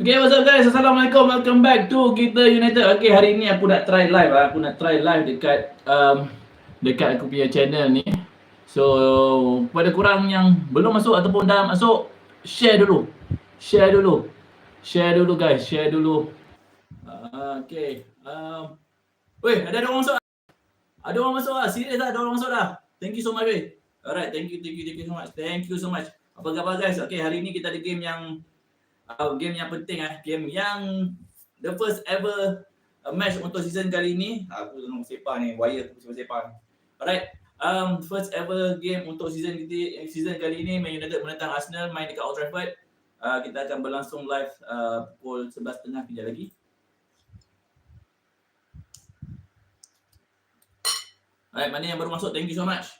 Okay, what's up guys? Assalamualaikum. Welcome back to kita United. Okay, hari ni aku nak try live. Aku nak try live dekat dekat aku punya channel ni. So, kepada korang yang belum masuk ataupun dah masuk, share dulu. Share dulu. Share dulu guys, share dulu. Okay. Weh, ada orang masuk. Ada orang masuk ah. Serius dah, ada orang masuk dah. Thank you so much weh. Alright, thank you so much. Thank you so much. Apa khabar guys? Okay, hari ni kita ada game yang penting game yang the first ever match untuk season kali ni. Aku tengok sepak ni, wire aku sepak ni. Alright, first ever game untuk season kali ni, Man United menentang Arsenal, main dekat Old Trafford. Kita akan berlangsung live pukul 11.30 kejap lagi. Alright, mana yang baru masuk, thank you so much.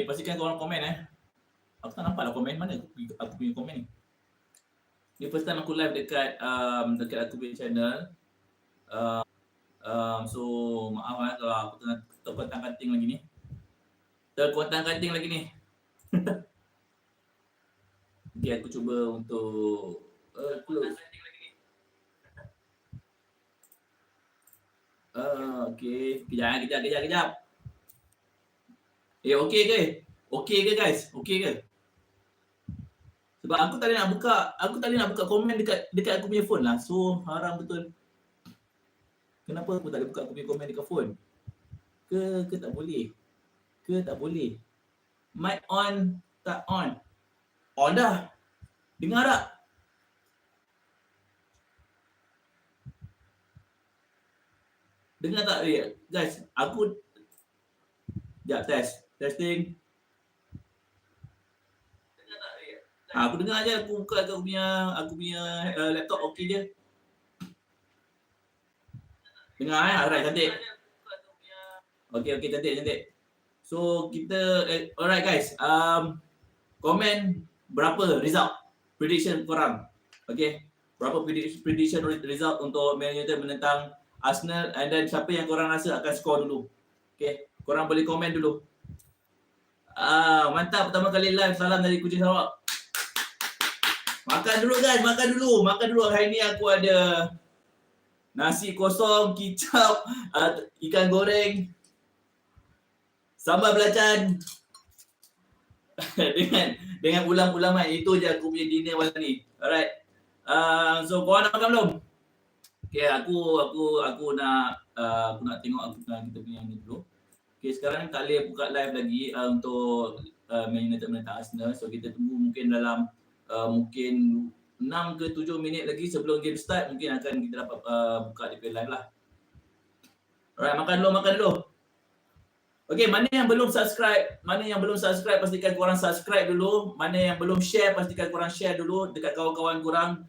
Pastikan korang komen Aku tak nampak lah komen, mana aku punya komen ni. Ni first time aku live dekat aku punya channel. So maaf kalau aku tengah terkontang-kanting lagi ni. Okay, aku cuba untuk close. Okay, kejap. Okay ke? Okay ke guys? Okay ke? Sebab aku tadi nak buka komen dekat aku punya phone lah. So haram betul. Kenapa aku tak boleh buka aku punya komen dekat phone? Ke tak boleh? Ke tak boleh? Mic on, tak on. On dah. Dengar tak? Dengar tak guys? Aku sekejap testing. Aku dengar je, aku buka aku punya laptop okey je. Dengar alright, cantik. Okey cantik. So kita alright guys. Komen berapa result prediction korang. Okey. Berapa prediction result untuk Man United menentang Arsenal, and then siapa yang korang rasa akan score dulu. Okey, korang boleh komen dulu. Mantap, pertama kali live, salam dari Kuching Sarawak. Makan dulu guys, makan dulu. Hari ni aku ada nasi kosong, kicap, ikan goreng, sambal belacan dengan ulam-ulaman. Itu je aku punya dinner malam ni. Alright. So korang nak makan belum? Okay, aku nak tengok kita punya ni dulu. Okay, sekarang tak boleh buka live lagi untuk Man United menentang Arsenal. So kita tunggu mungkin dalam mungkin 6 ke 7 minit lagi sebelum game start, mungkin akan kita dapat buka di live lah. Alright, makan dulu. Okay, mana yang belum subscribe pastikan korang subscribe dulu. Mana yang belum share pastikan korang share dulu dekat kawan-kawan korang.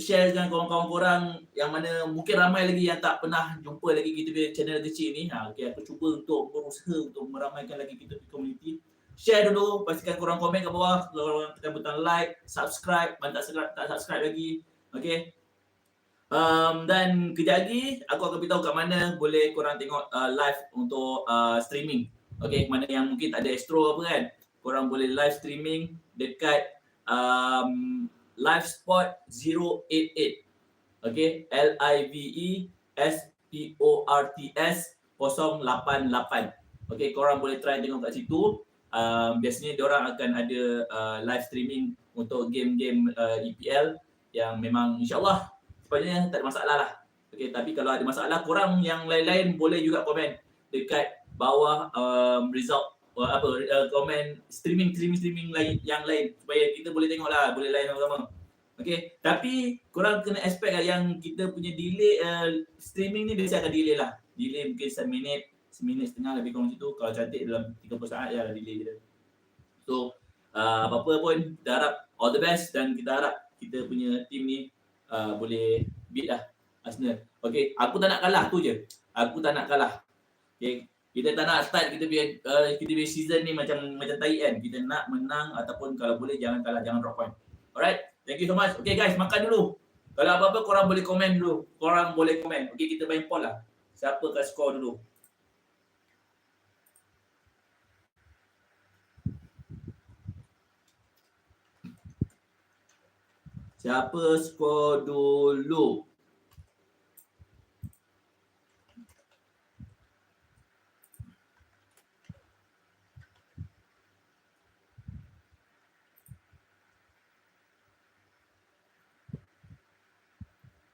Share dengan kawan-kawan korang yang mana mungkin ramai lagi yang tak pernah jumpa lagi kita punya channel kecil ni. Okay, aku cuba untuk berusaha untuk meramaikan lagi kita punya community. Share dulu, pastikan korang komen kat bawah, korang tekan butang like, subscribe, mana tak subscribe lagi. Okay. Dan kejap lagi aku akan beritahu kat mana boleh korang tengok live untuk streaming. Okay, mana yang mungkin tak ada Astro apa kan, korang boleh live streaming dekat Live Spot 088. Okay, LIVESPORTS 088. Okay, korang boleh try tengok kat situ. Biasanya diorang akan ada live streaming untuk game-game EPL yang memang insyaAllah sebenarnya tak ada masalah lah. Okay, tapi kalau ada masalah, korang yang lain-lain boleh juga komen dekat bawah result komen streaming lain yang lain supaya kita boleh tengok lah, boleh lain sama-sama. Okay, tapi korang kena expect lah yang kita punya delay streaming ni biasa akan delay lah. Delay mungkin 1 minit, 1 minit setengah lebih kurang macam tu. Kalau cantik dalam 30 saat je lah delay je. So apa-apa pun kita harap all the best, dan kita harap kita punya team ni boleh beat lah Arsenal. Okay, aku tak nak kalah tu je. Aku tak nak kalah. Okay, kita tak nak start kita punya season ni macam tai kan. Kita nak menang ataupun kalau boleh jangan kalah, jangan drop point. Alright, thank you so much. Okay guys, makan dulu. Kalau apa-apa korang boleh komen dulu. Okay, kita main poll lah. Siapa kat score dulu? Siapa skor dulu?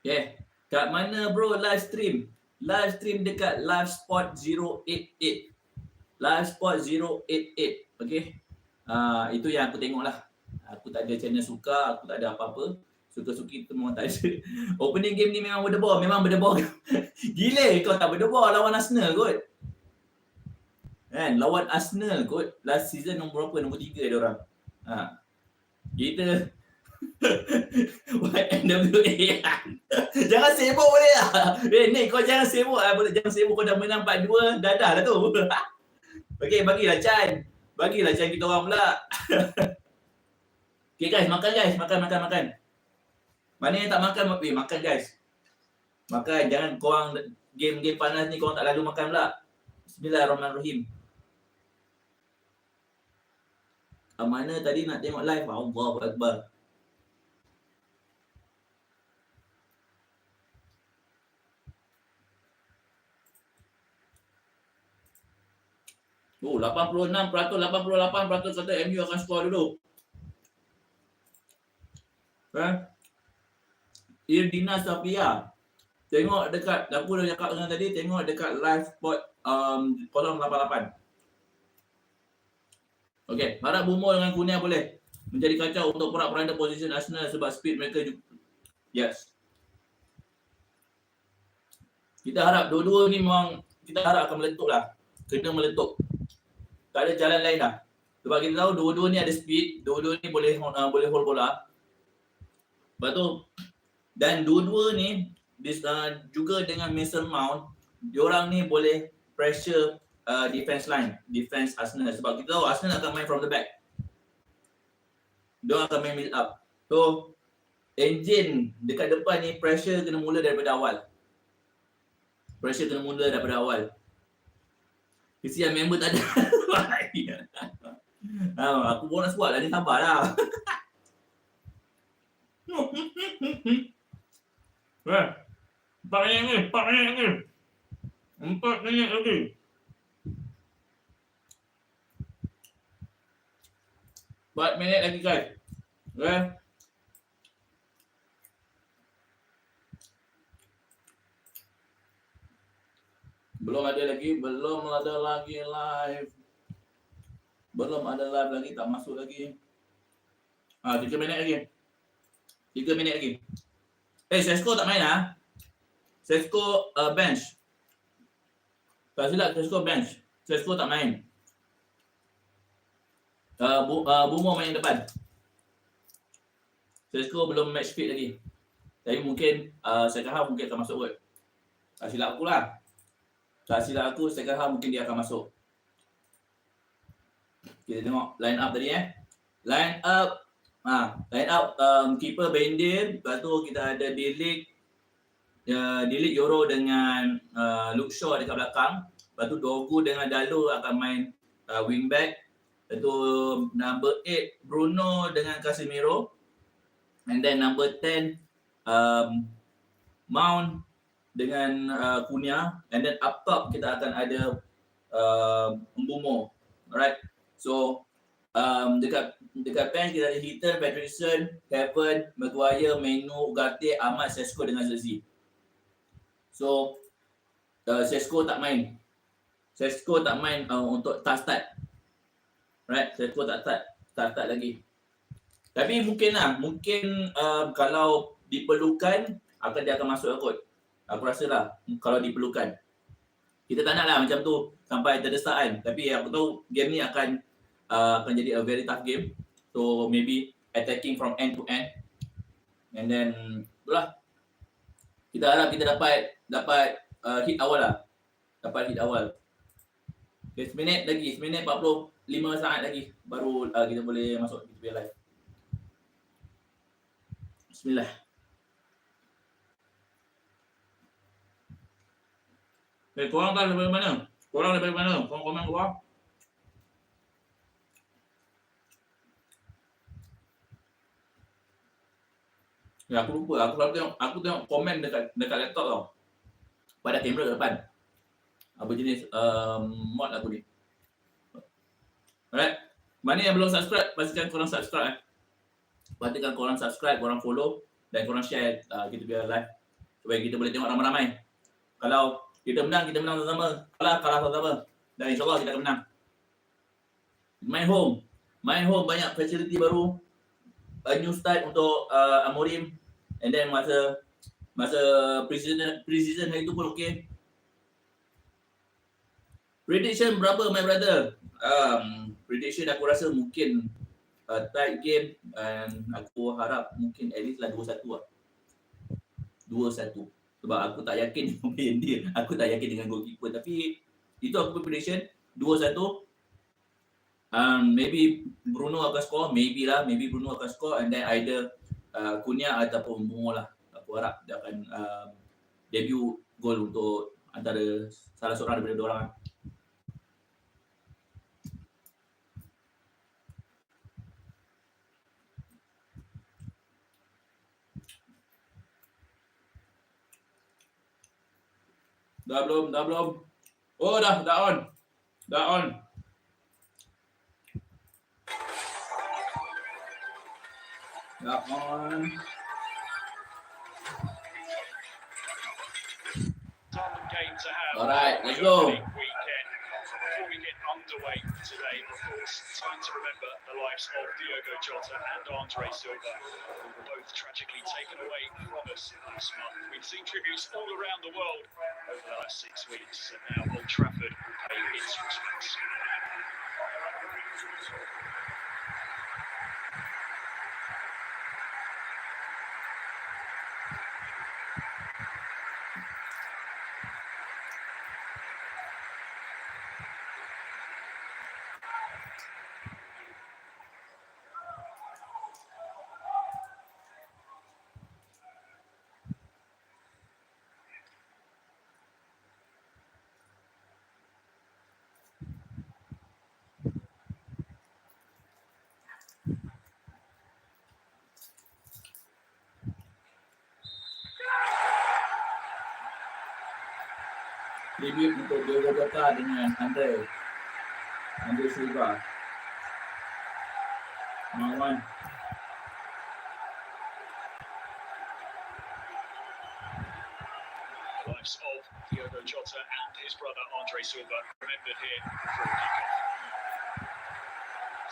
Okay. Kat mana bro live stream? Live stream dekat live spot 088. Live spot 088. Okay. Itu yang aku tengok lah. Aku tak ada channel suka, aku tak ada apa-apa. Suka-suki tu memang tak ada. Opening game ni memang berdebar. Memang berdebar. Gila kau tak berdebar lawan Arsenal kot. Kan? Lawan Arsenal kot. Last season nombor berapa? Nombor 3 dia orang. Kita NWA. Jangan sibuk boleh lah. Nick kau jangan sibuk lah. Jangan sibuk, kau dah menang 4-2. Dah lah tu. Okay, bagilah Chan. Bagilah Chan kita orang pula. Okay guys, makan guys. Makan. Mana yang tak makan, makan guys. Makan, jangan korang game-game panas ni korang tak lalu makan pula. Bismillahirrahmanirrahim. Mana tadi nak tengok live? Allahu Akbar. Oh, 86%, 88% kata MU akan skor dulu. Irdina Safia. Tengok dekat, aku dah cakap dengan tadi, tengok dekat live spot 088. Okay, harap Bumo dengan Kurnia boleh menjadi kacau untuk porak-poranda position Arsenal sebab speed mereka juga. Yes. Kita harap dua-dua ni memang, kita harap akan meletup lah. Kena meletup. Tak ada jalan lain dah. Sebab kita tahu dua-dua ni ada speed, dua-dua ni boleh hold bola. Lepas tu, dan dua-dua ni juga dengan Mason Mount, diorang ni boleh pressure defense line, defense Arsenal. Sebab kita tahu Arsenal akan main from the back. Diorang akan main build up. So, engine dekat depan ni pressure kena mula daripada awal. Kesian member tak ada. Aku pun nak suat lah ni, sabarlah. Empat minit lagi. Empat minit lagi guys. Okay. Belum ada lagi live. Belum ada live lagi, tak masuk lagi. 3 minit lagi. 3 minit lagi. Sesko tak main lah. Sesko bench. Tak silap Sesko bench. Sesko tak main. Bumo main depan. Sesko belum match fit lagi. Tapi mungkin second half mungkin akan masuk kot. Tak silap aku lah. Second half mungkin dia akan masuk. Kita tengok line up tadi Line up keeper Bendir, lepas tu kita ada Dilik Euro dengan Luke Shaw dekat belakang. Lepas tu Dogu dengan Dalo akan main wingback. Lepas tu number 8 Bruno dengan Casemiro. And then number 10 Mount dengan Cunha. And then up top kita akan ada Mbumo. Alright. So dekat bench kita ada Heaton, Patrickson, Kevin, Maguire, Menu, Ugarte, Ahmad, Sesko dengan Zerzi. So Sesko tak main. Untuk start. Right, Sesko tak start lagi. Tapi mungkin kalau diperlukan dia akan masuk kot. Aku rasa lah kalau diperlukan. Kita tak nak lah macam tu sampai terdesak kan. Tapi aku tahu game ni akan jadi a very tough game. So maybe attacking from end to end. And then itulah. Kita harap kita dapat hit awal lah. Okay, seminit 45 saat lagi baru kita boleh masuk kita punya live. Bismillah. Korang tak daripada mana? Korang komen keluar. Ya, aku lupa. Aku tengok komen dekat laptop tau. Pada kamera depan. Apa jenis mod aku ni. Alright. Mana yang belum subscribe, pastikan korang subscribe. Pastikan korang subscribe, korang follow dan korang share kita punya live supaya kita boleh tengok ramai-ramai. Kalau kita menang sama-sama. Kalah sama-sama. Dan insyaAllah kita akan menang. Main home banyak facility baru. A new start untuk Amorim. And then masa pre-season hari tu pun okey. Prediction berapa my brother? Prediction aku rasa mungkin tight game and aku harap mungkin at least lah 2-1 lah. 2-1. Sebab aku tak yakin dengan dia. Aku tak yakin dengan goalkeeper, tapi itu aku punya prediction 2-1. Maybe Bruno akan score, maybe Bruno akan score and then either Cunha ataupun Moga lah. Aku harap dia akan debut gol untuk antara salah seorang daripada dua orang. Dah belum? Oh dah on. Dah on. Alright, let's go. Before we get underway today, of course, time to remember the lives of Diogo Jota and Andre Silva, who were both tragically taken away from us last month. We've seen tributes all around the world over the last 6 weeks, and now Old Trafford will pay its respects. Debut untuk Diogo Jota dengan Andre Silva. Mawan. The lives of Diogo Jota and his brother Andre Silva remembered here before kickoff.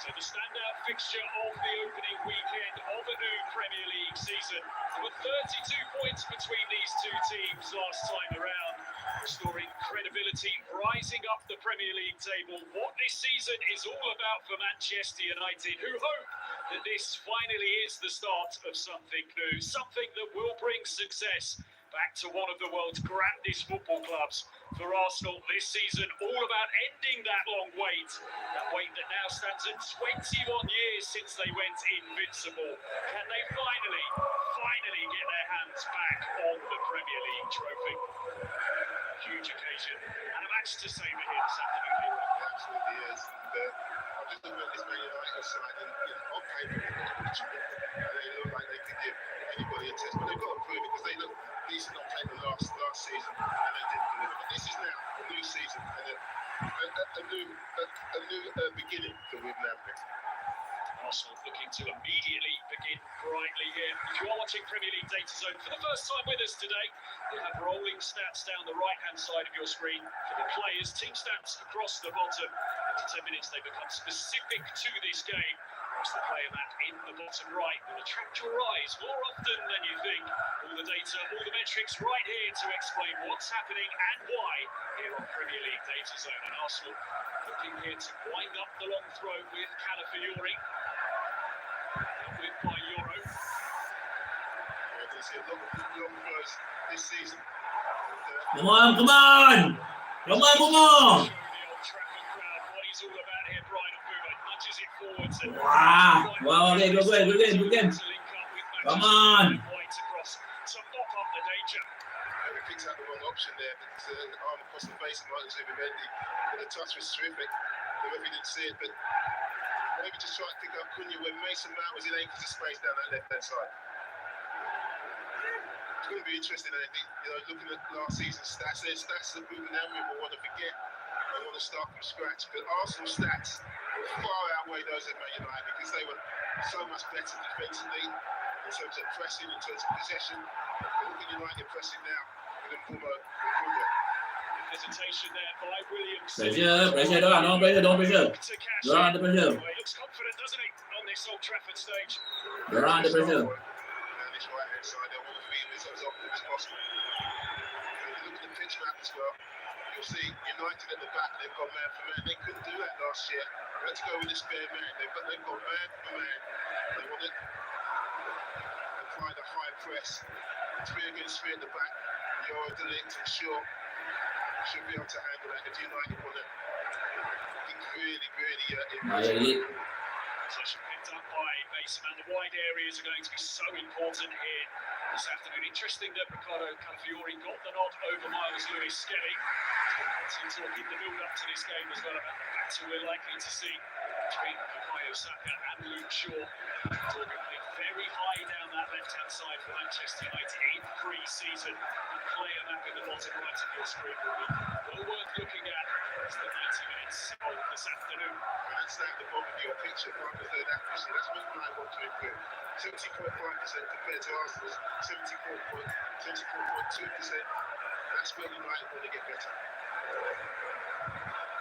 So the standout fixture of the opening weekend of a new Premier League season. There were 32 points between these two teams last time around, restoring credibility, rising up the Premier League table. What this season is all about for Manchester United, who hope that this finally is the start of something new, something that will bring success back to one of the world's grandest football clubs. For Arsenal this season, all about ending that long wait, that wait that now stands at 21 years since they went invincible. Can they finally get their hands back on the Premier League trophy? A huge occasion and a match to savour here this afternoon. Absolutely is. I'm just looking at this Man United side and on paper they look like they could give anybody a test, but they've got to prove it because they look decent on paper last season and they didn't deliver. But this is now a new season and a new beginning for Ruben Amorim. Arsenal looking to immediately begin brightly here. If you are watching Premier League Data Zone for the first time with us today, we'll have rolling stats down the right-hand side of your screen for the players, team stats across the bottom. After 10 minutes, they become specific to this game. Whilst the player map in the bottom right will attract your eyes more often than you think. All the data, all the metrics right here to explain what's happening and why here on Premier League Data Zone. And Arsenal looking here to wind up the long throw with Calafiori. With by Euro. We're going to see a lot of long throws this season. Come on! The Old Trafford crowd, what he's all about here, Brian Mbuma, nudges it forwards and Wow, okay, good game. Come on! White across to mop up the danger. He picks out the wrong option there, but the arm across the face of Martin Zubimendi. The touch was terrific. The referee didn't see it, but maybe just try to pick up Cunha when Mason Mount was in acres of space down that left-hand side. going to be interesting. I think, looking at last season's stats, their stats that Ruben Amorim will want to forget. They want to start from scratch. But Arsenal stats far outweigh those of Man United because they were so much better defensively in terms of pressing, in terms of possession. Look at United pressing now with Moga-moga. Hesitation there by Williams. Pressure doang, don't pressure. Dorang ada pressure. He looks confident, doesn't he, on this Old Trafford stage? Dorang ada pressure. Down this right-hand side, they want to feed this as often as possible. If you look at the pitch map as well, you'll see United at the back, they've got man for man. They couldn't do that last year. Let's go with a spare man. They've got man for man. They want to apply the high press. 3 against 3 at the back. You're a delict and Shaw should be able to handle that if United want to be really Possession picked up by Mason, and the wide areas are going to be so important here this afternoon. Interesting that Ricardo Calafiori got the nod over Miles Lewis Skelly. Talking the build-up to this game as well about the battle we're likely to see between Bukayo Saka and Luke Shaw. Talking very high down that left-hand side for Manchester United in pre-season. Player map in the bottom right of your screen will be well worth looking at as the 90 minutes of this afternoon. That's at the bottom of your picture, 1/3 accuracy. That's what I want to improve. 70.5% compared to Arsenal's 74.2%. That's where United want to get better.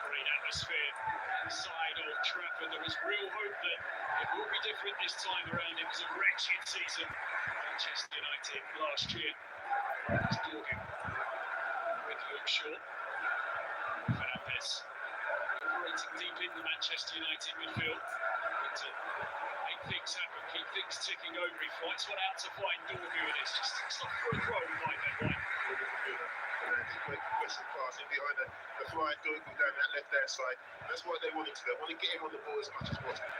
Great atmosphere inside Old Trafford. There is real hope that it will be different this time around. It was a wretched season Manchester United last year. It's Dorgan with Luke Shaw. Fernandes operating deep in the Manchester United midfield. To make things happen, keep things ticking over. He flights one out to find Dorgan, and it's not for a throw by Ben White. Great progressive pass in behind the flying Dorgan down that left-hand side. That's what they wanted to do. They want to get him on the ball as much as possible.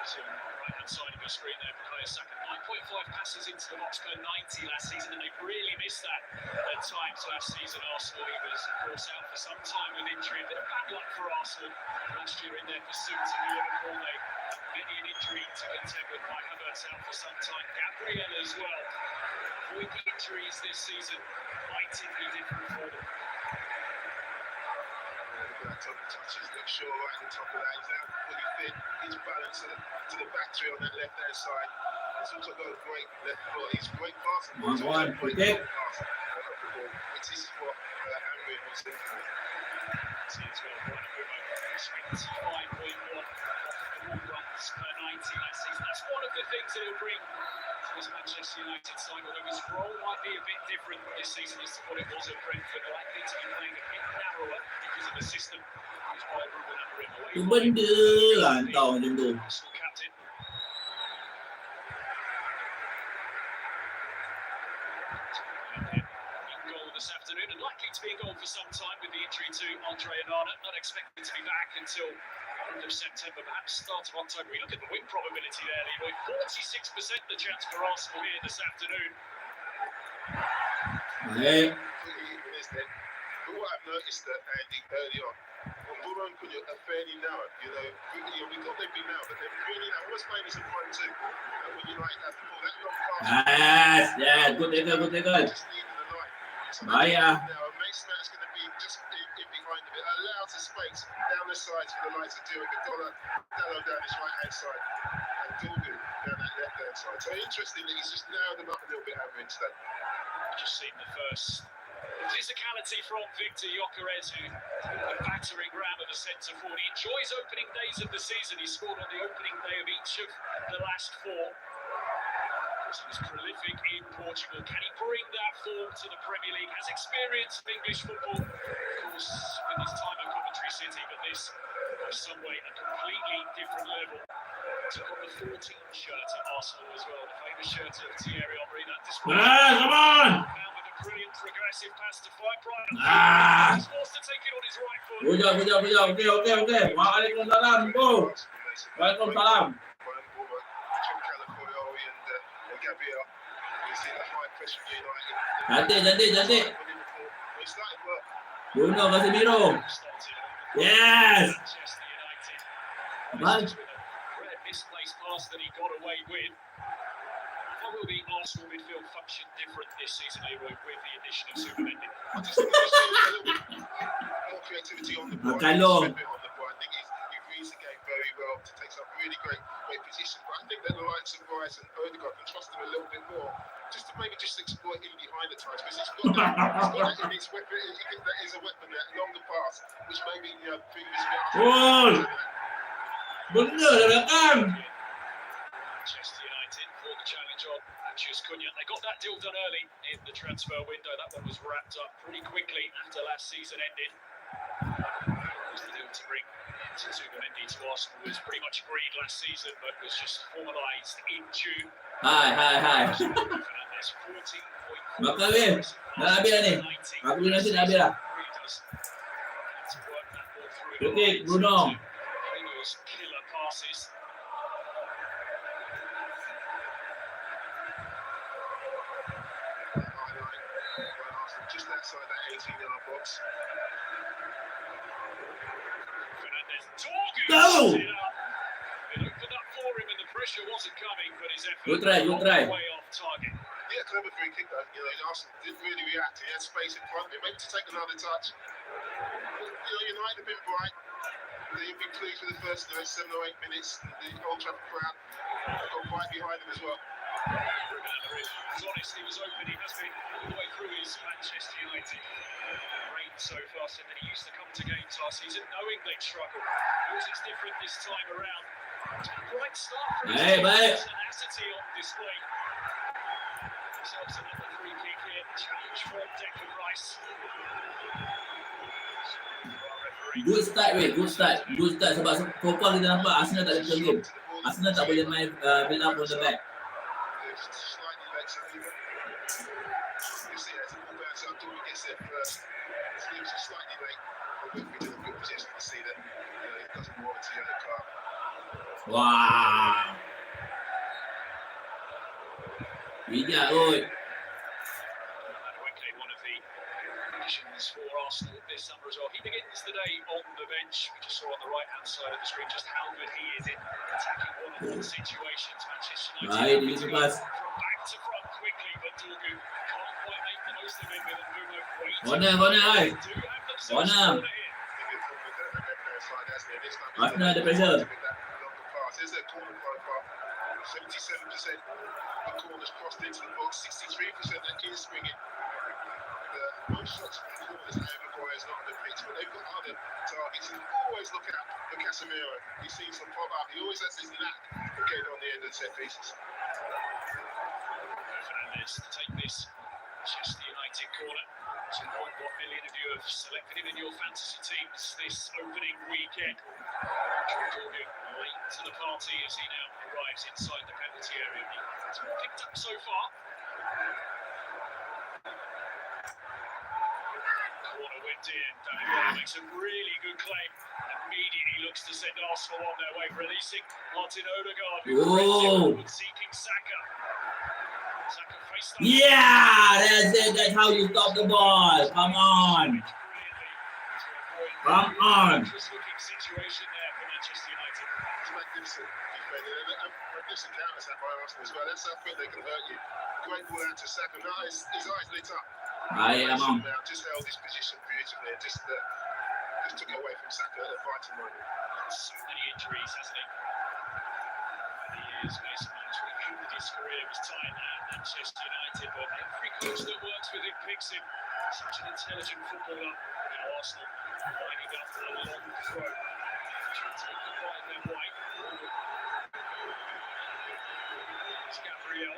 So right-hand side of your screen there, Bukayo Saka, 9.5 passes into the box per 90 last season, and they've really missed that at times last season. Arsenal, he was, of course, out for some time with injury. A bit of bad luck for Arsenal last year in their pursuit to Liverpool. They had many an injury to contend with. Kai Havertz out for some time. Gabriel as well. Avoid the injuries this season might be different for them. Touches Luke Shaw right at the top of that. He's out fully fit. He's balanced to the battery on that left-hand side. He's also got a great left foot. He's a great passer. He's also a great passer of the ball, which is what Amorim wants to do. See as well, Brian Mbeumo, 25.1 off runs per 90 last season. That's one of the things that he'll bring to this Manchester United side, although his role might be a bit different this season as to what it was at Brentford. Likely to be playing a bit narrower because of the system used by Ruben Amorim. Tu benda hantar macam tu. Arsenal captain. In goal this afternoon, and likely to be in goal for some time with the injury to Onana. Not expected to be back until end of September, perhaps start of October. We look at the win probability there, Leroy. 46% the chance for Arsenal here this afternoon. Baik. But what I've noticed that Andy early on, Bukayo Saka are fairly narrow. We thought they'd be narrow, but they're really narrow. Almost playing as a 1-2. When United have the ball, that long pass. Yes, good tackle. Just needing the line. So Baik ah. now, Mason is going to be just in behind a bit. Allows the space down the sides for the likes of Diogo Dalot down his right-hand side, and Dorgan down that left-hand side. So interesting that he's just narrowed them up a little bit over instead. Just seen the first physicality from Victor Gyökeres, who a battering ram of the centre forward. He enjoys opening days of the season. He scored on the opening day of each of the last 4. He was prolific in Portugal. Can he bring that form to the Premier League? Has experience of English football, of course, with his time at Coventry City, but this was some way a completely different level. Took on the 14 shirt at Arsenal as well, the famous shirt of Thierry Henry. That display. Come on! Now with a brilliant progressive pass to fight Brian. Ah! He's forced to take it on his right foot. Pujak. Okey. Waalaikumsalam, bro. Waalaikumsalam. Cantik. Bruno Casemiro. Yes. Manchester United. Man. Misplaced pass that he got away with. If I will the Arsenal midfield function different this season, Leroy, with the addition of Supermendy? I just think there's a little bit more creativity on the ball. Kalau. I think he reads the game very well to take some really great position. But I think that the likes of Rice and Odegaard can trust him a little bit more, just to maybe just exploit in behind at times, because he's got that in his weapon. That is a weapon, that longer pass, which maybe previously. Benar dah belakang. Manchester United for the challenge on Manchester Cunha. They got that deal done early in the transfer window. That one was wrapped up pretty quickly after last season ended. Was the deal to bring Supermendy to Arsenal was pretty much agreed last season, but was just formalised in June. Hai. Fernandes 14.4. Bakal weh. Dah habis dah ni. Aku punya nasi dah habis dah. Okey, Bruno. Killer passes. Just outside that 18-yard box. Fernandes, Torgu. Go! It opened up for him and the pressure wasn't coming, but his effort Good try. way off target. Yeah, clever free kick though. Arsenal didn't really react. He had space in front of him, maybe to take another touch. United have been bright. They've been pleased with the first 7 or 8 minutes. The Old Trafford crowd got right behind them as well. He was honest, he was open, he has been all the way through his Manchester United reign so far, said that he used to come to games last season knowing they'd struggle. It's different this time around. Bright start for his tenacity on display. Themselves another free kick here, challenge for Declan Rice. Good start weh, good start sebab so far kita nampak Arsenal tak ada game. Arsenal tak boleh main build up on the back. Wah. Bijak oi. For Arsenal this summer as well. He begins the day on the bench. We just saw on the right-hand side of the screen just how good he is in attacking one-on-one situations. Manchester United from back to front quickly, but Torgu can't quite make the most of it with Moga-moga. Corner. Arsenal ada pressure. There's that corner profile. 77% of corners crossed into the box, 63% that is swinging. Most shots from corners, Maguire is not on the pitch, but they've got other targets. And always look out for Casemiro. He's seen some pop up. He always has his knack for getting on the end of the set pieces. Fernandes to take this Manchester United corner. 2.1 million of you have selected him in your fantasy teams this opening weekend. Torgu late to the party as he now arrives inside the penalty area. He's picked up so far. Corner went in. Danny makes a really good claim. Immediately looks to send Arsenal on their way, releasing Martin Odegaard, who seeking Saka. Saka faced up. Yeah, that's it. That's how you stop the ball. Come on. Looking situation there for Manchester United. It's magnificent defending. Magnificent counter-attack by Arsenal as well. That's how quick they can hurt you. Great ball out to Saka. Now his eyes lit up. Just held his position beautifully and just took it away from Saka at a vital moment. So many injuries, hasn't he? Many years, Mason Mount concluded his career was tied at Manchester United, but every coach that works with him picks him. Such an intelligent footballer. Now Arsenal lining up a long throw. Trying to make the right their white. It's Gabriel.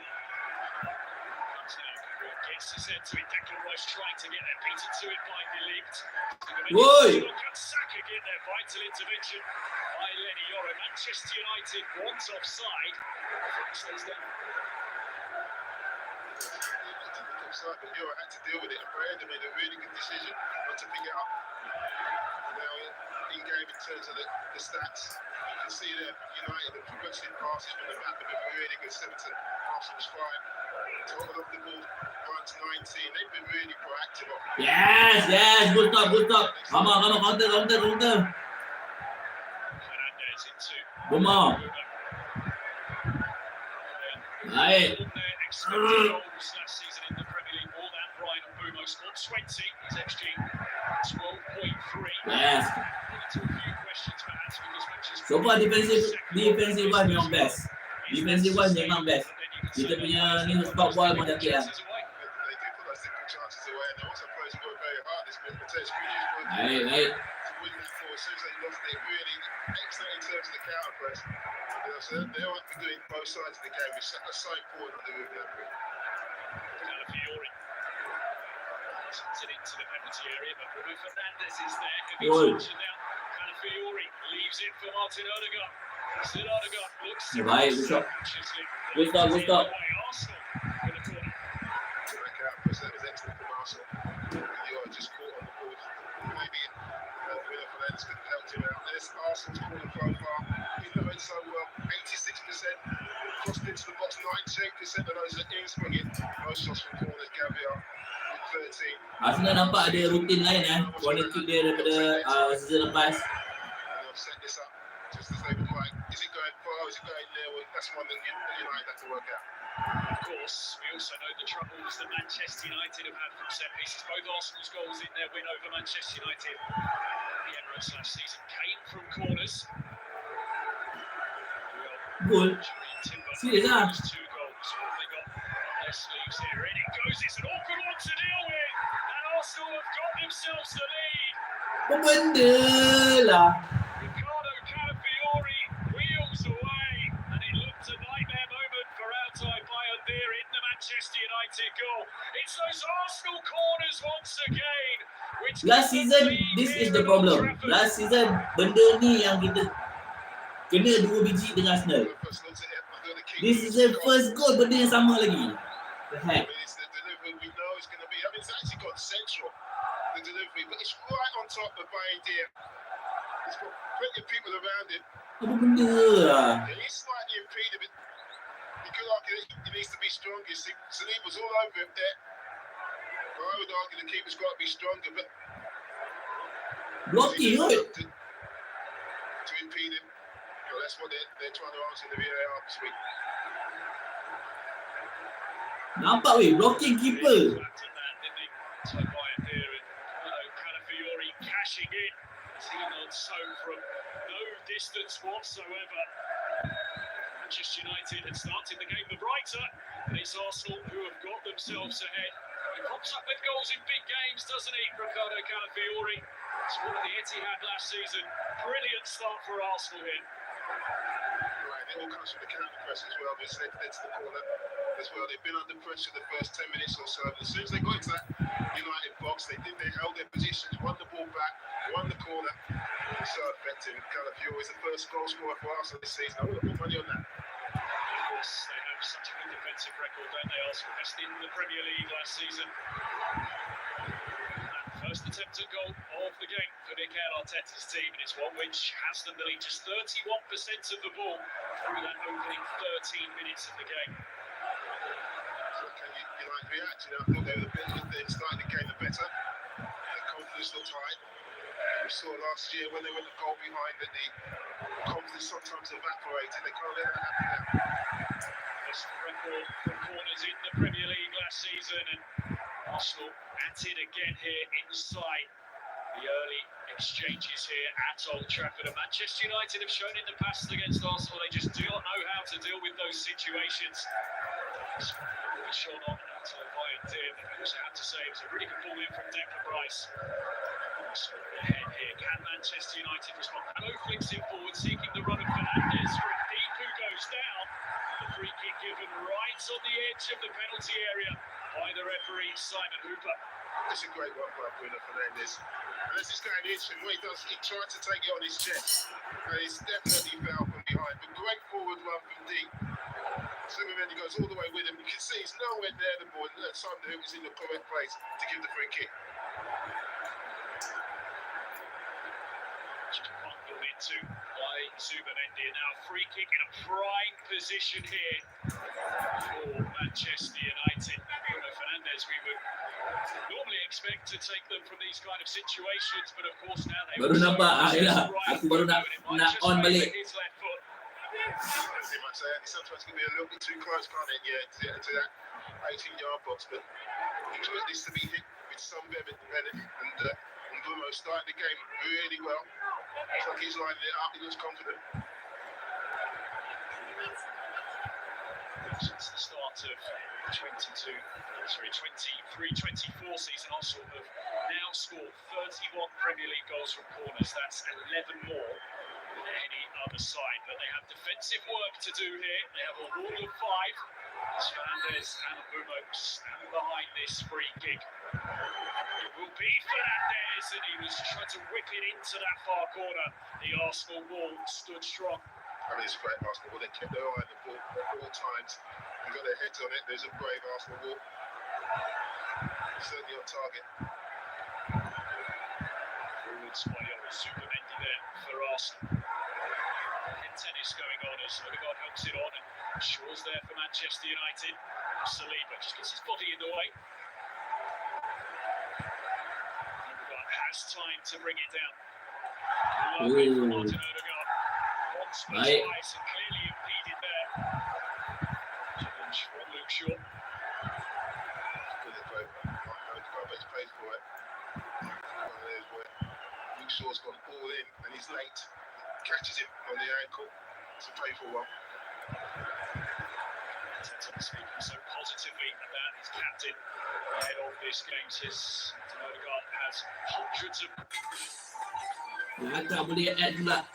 Gets his head to it. Declan Rice trying to get there. Beaten to it by Delict. Saka get their vital intervention by Lenny Yoro. Manchester United wants offside. Stays down. Offside, but Yoro had to deal with it. And Brenda made a really good decision not to pick it up. Now in game in terms of the stats, you can see that United have progressive passes from the back have been really good. 7 to Arsenal's 5. Total of the ball, runs 19. They've been really proactive. Yes, good stop. Come on, counter. Fernandes into Come on. Baik. expected goals last season in the Premier League, more than Brian Mbeumo scored 20. His XG 12.3. Yes. To a few questions perhaps because Manchester So far defensive one memang best. Defensive one memang best. Kita punya ni spot ball pun cantik lah. They do put those simple chances away, and they're also players who work very hard. This Mateus Cunha's Baik. to win that ball. As soon as they lost it, really excellent in terms of the counter press. So they are doing both sides of the game, which are so important to do. Calafiori sends it into the penalty area, but Bruno Fernandes is there. Could be Goal. touched now. Calafiori leaves it for Martin Odegaard. Still Odegaard looks to Baik, good shot. anxiously. Good stop. Arsenal with a corner. The counter press that was excellent from Arsenal. You are just caught on the ball. Maybe Bruno Fernandes could have helped him out. There's Arsenal's corner profile. He's doing so well. 86% crossed into the box. 98% of those are in swinging. Most shots from corners. Gabriel with 13. Arsenal nampak ada rutin lain corner kick dia daripada season lepas. And I've set this up just as they would like. Is it going far? Is it going near? Well, that's one that United have to work out. Of course, we also know the troubles that Manchester United have had from set pieces. Both Arsenal's goals in their win over Manchester United the Emirates last season came from corners. Goal. Serious lah. Those 2 goals, what have they got on their sleeves here? In it goes, it's an awkward one to deal with, and Arsenal have got themselves the lead. Apa benda lah. Ricardo Calafiori wheels away, and it looked a nightmare moment for Altay Bayındır in the Manchester United goal. It's those Arsenal corners once again, which Last season, this is the problem. Last season, benda ni yang kita kena 2 biji dengan Arsenal. This season, first goal benda yang sama lagi. The heck? It's the delivery we know it's going to be. I mean, it's actually got central, the delivery, but it's right on top of Bayındır. He's got plenty of people around him. Apa benda lah. He's slightly impeded, but you could argue he needs to be stronger. Saliba's all over him there. But I would argue the keeper's got to be stronger, but Blocking kot. to impede him. Well, that's what they're trying to answer in the VAR this week. Nampak weh, blocking keeper. So Bayındır and Calafiori cashing in. Seen on so from no distance whatsoever. Manchester United had started the game the brighter, and it's Arsenal who have got themselves ahead. He pops up with goals in big games, doesn't he, Ricardo Calafiori? Scored the Etihad last season. Brilliant start for Arsenal here. Right, it all comes from the counter press as well, which led to the corner as well. They've been under pressure the first 10 minutes or so. As soon as they got into that United box, they held their positions, won the ball back, won the corner. So effective. Calafiori is the first goal scorer for Arsenal this season. I would have put money on that. Of course, they have such a good defensive record, don't they? Arsenal best in the Premier League last season. First attempt at goal of the game for Mikel Arteta's team, and it's one which has them the lead, just 31% of the ball through that opening 13 minutes of the game. You like reaction. I thought they were they started the game better. Their confidence looked high. We saw last year when they went a goal behind that the confidence sometimes evaporated. They can't let that happen now. Best record for corners in the Premier League last season, and Arsenal at it again here inside the early exchanges here at Old Trafford. And Manchester United have shown in the past against Arsenal they just do not know how to deal with those situations. Shot on Altay Bayındır, but we also have to say it was a really good ball in from Declan Rice. Ahead here, can Manchester United respond? Hello flicks in forward, seeking the run of Fernandes from deep, who goes down. The free kick given right on the edge of the penalty area by the referee Simon Hooper. It's a great one by Bruno Fernandes. And as it's going into him, what he does, he tried to take it on his chest. And he's definitely fouled from behind, but great forward run from deep. Zimmerman, he goes all the way with him. You can see he's nowhere near the ball, and Simon Hooper is in the correct place to give the free kick. Bundled into by Zubamendi, and now a free kick in a prime position here for Manchester United. Bruno Fernandes, we would normally expect to take them from these kind of situations, but of course now they Baru nampak, aku baru nak on balik. They must say, and sometimes it can be a little bit too close, can't it? Yeah, to that 18-yard box. But enjoyed this to be hit with some venom, and Bruno started the game really well. It's like he's lining it up. He looks confident. Since the start of 23-24 season, Arsenal have now scored 31 Premier League goals from corners. That's 11 more than any other side. But they have defensive work to do here. They have a wall of 5. As Fernandes and Mbeumo stand behind this free kick. It will be Fernandes, and he was trying to whip it into that far corner. The Arsenal wall stood strong. I mean, it's great Arsenal. They kept their eye on the ball at all times and got their heads on it. There's a brave Arsenal wall. Certainly on target. Forward Spaniel, Supermendi there for Arsenal. Head tennis going on as Odegaard helps it on, and Shaw's there for Manchester United. Saliba just gets his body in the way. Odegaard has time to bring it down. Lovely from Martin Odegaard. Twice and clearly impeded there. Challenge from Luke Shaw. Good play. Odegaard's paid for it. One of those where Luke Shaw's gone all in and he's late. Catches him on the ankle. It's a playful one. Speaking so positively about his captain ahead of this game, says Odegaard has hundreds of Tak boleh add pula.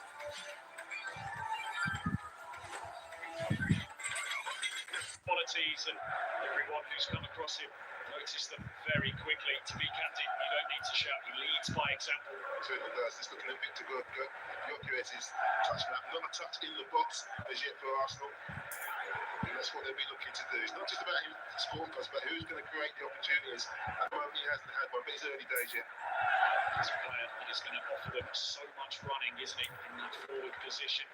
qualities, and everyone who's come across him noticed them very quickly. To be captain, you don't need to shout, he leads by example. Certainly does. Just looking at Victor Gyökeres's touch map, not a touch in the box as yet for Arsenal. And that's what they'll be looking to do. It's not just about him scoring posts, but who's going to create the opportunities. At the moment he hasn't had one, but it's early days yet. He's a player that is going to offer them so much running, isn't he, in that forward position.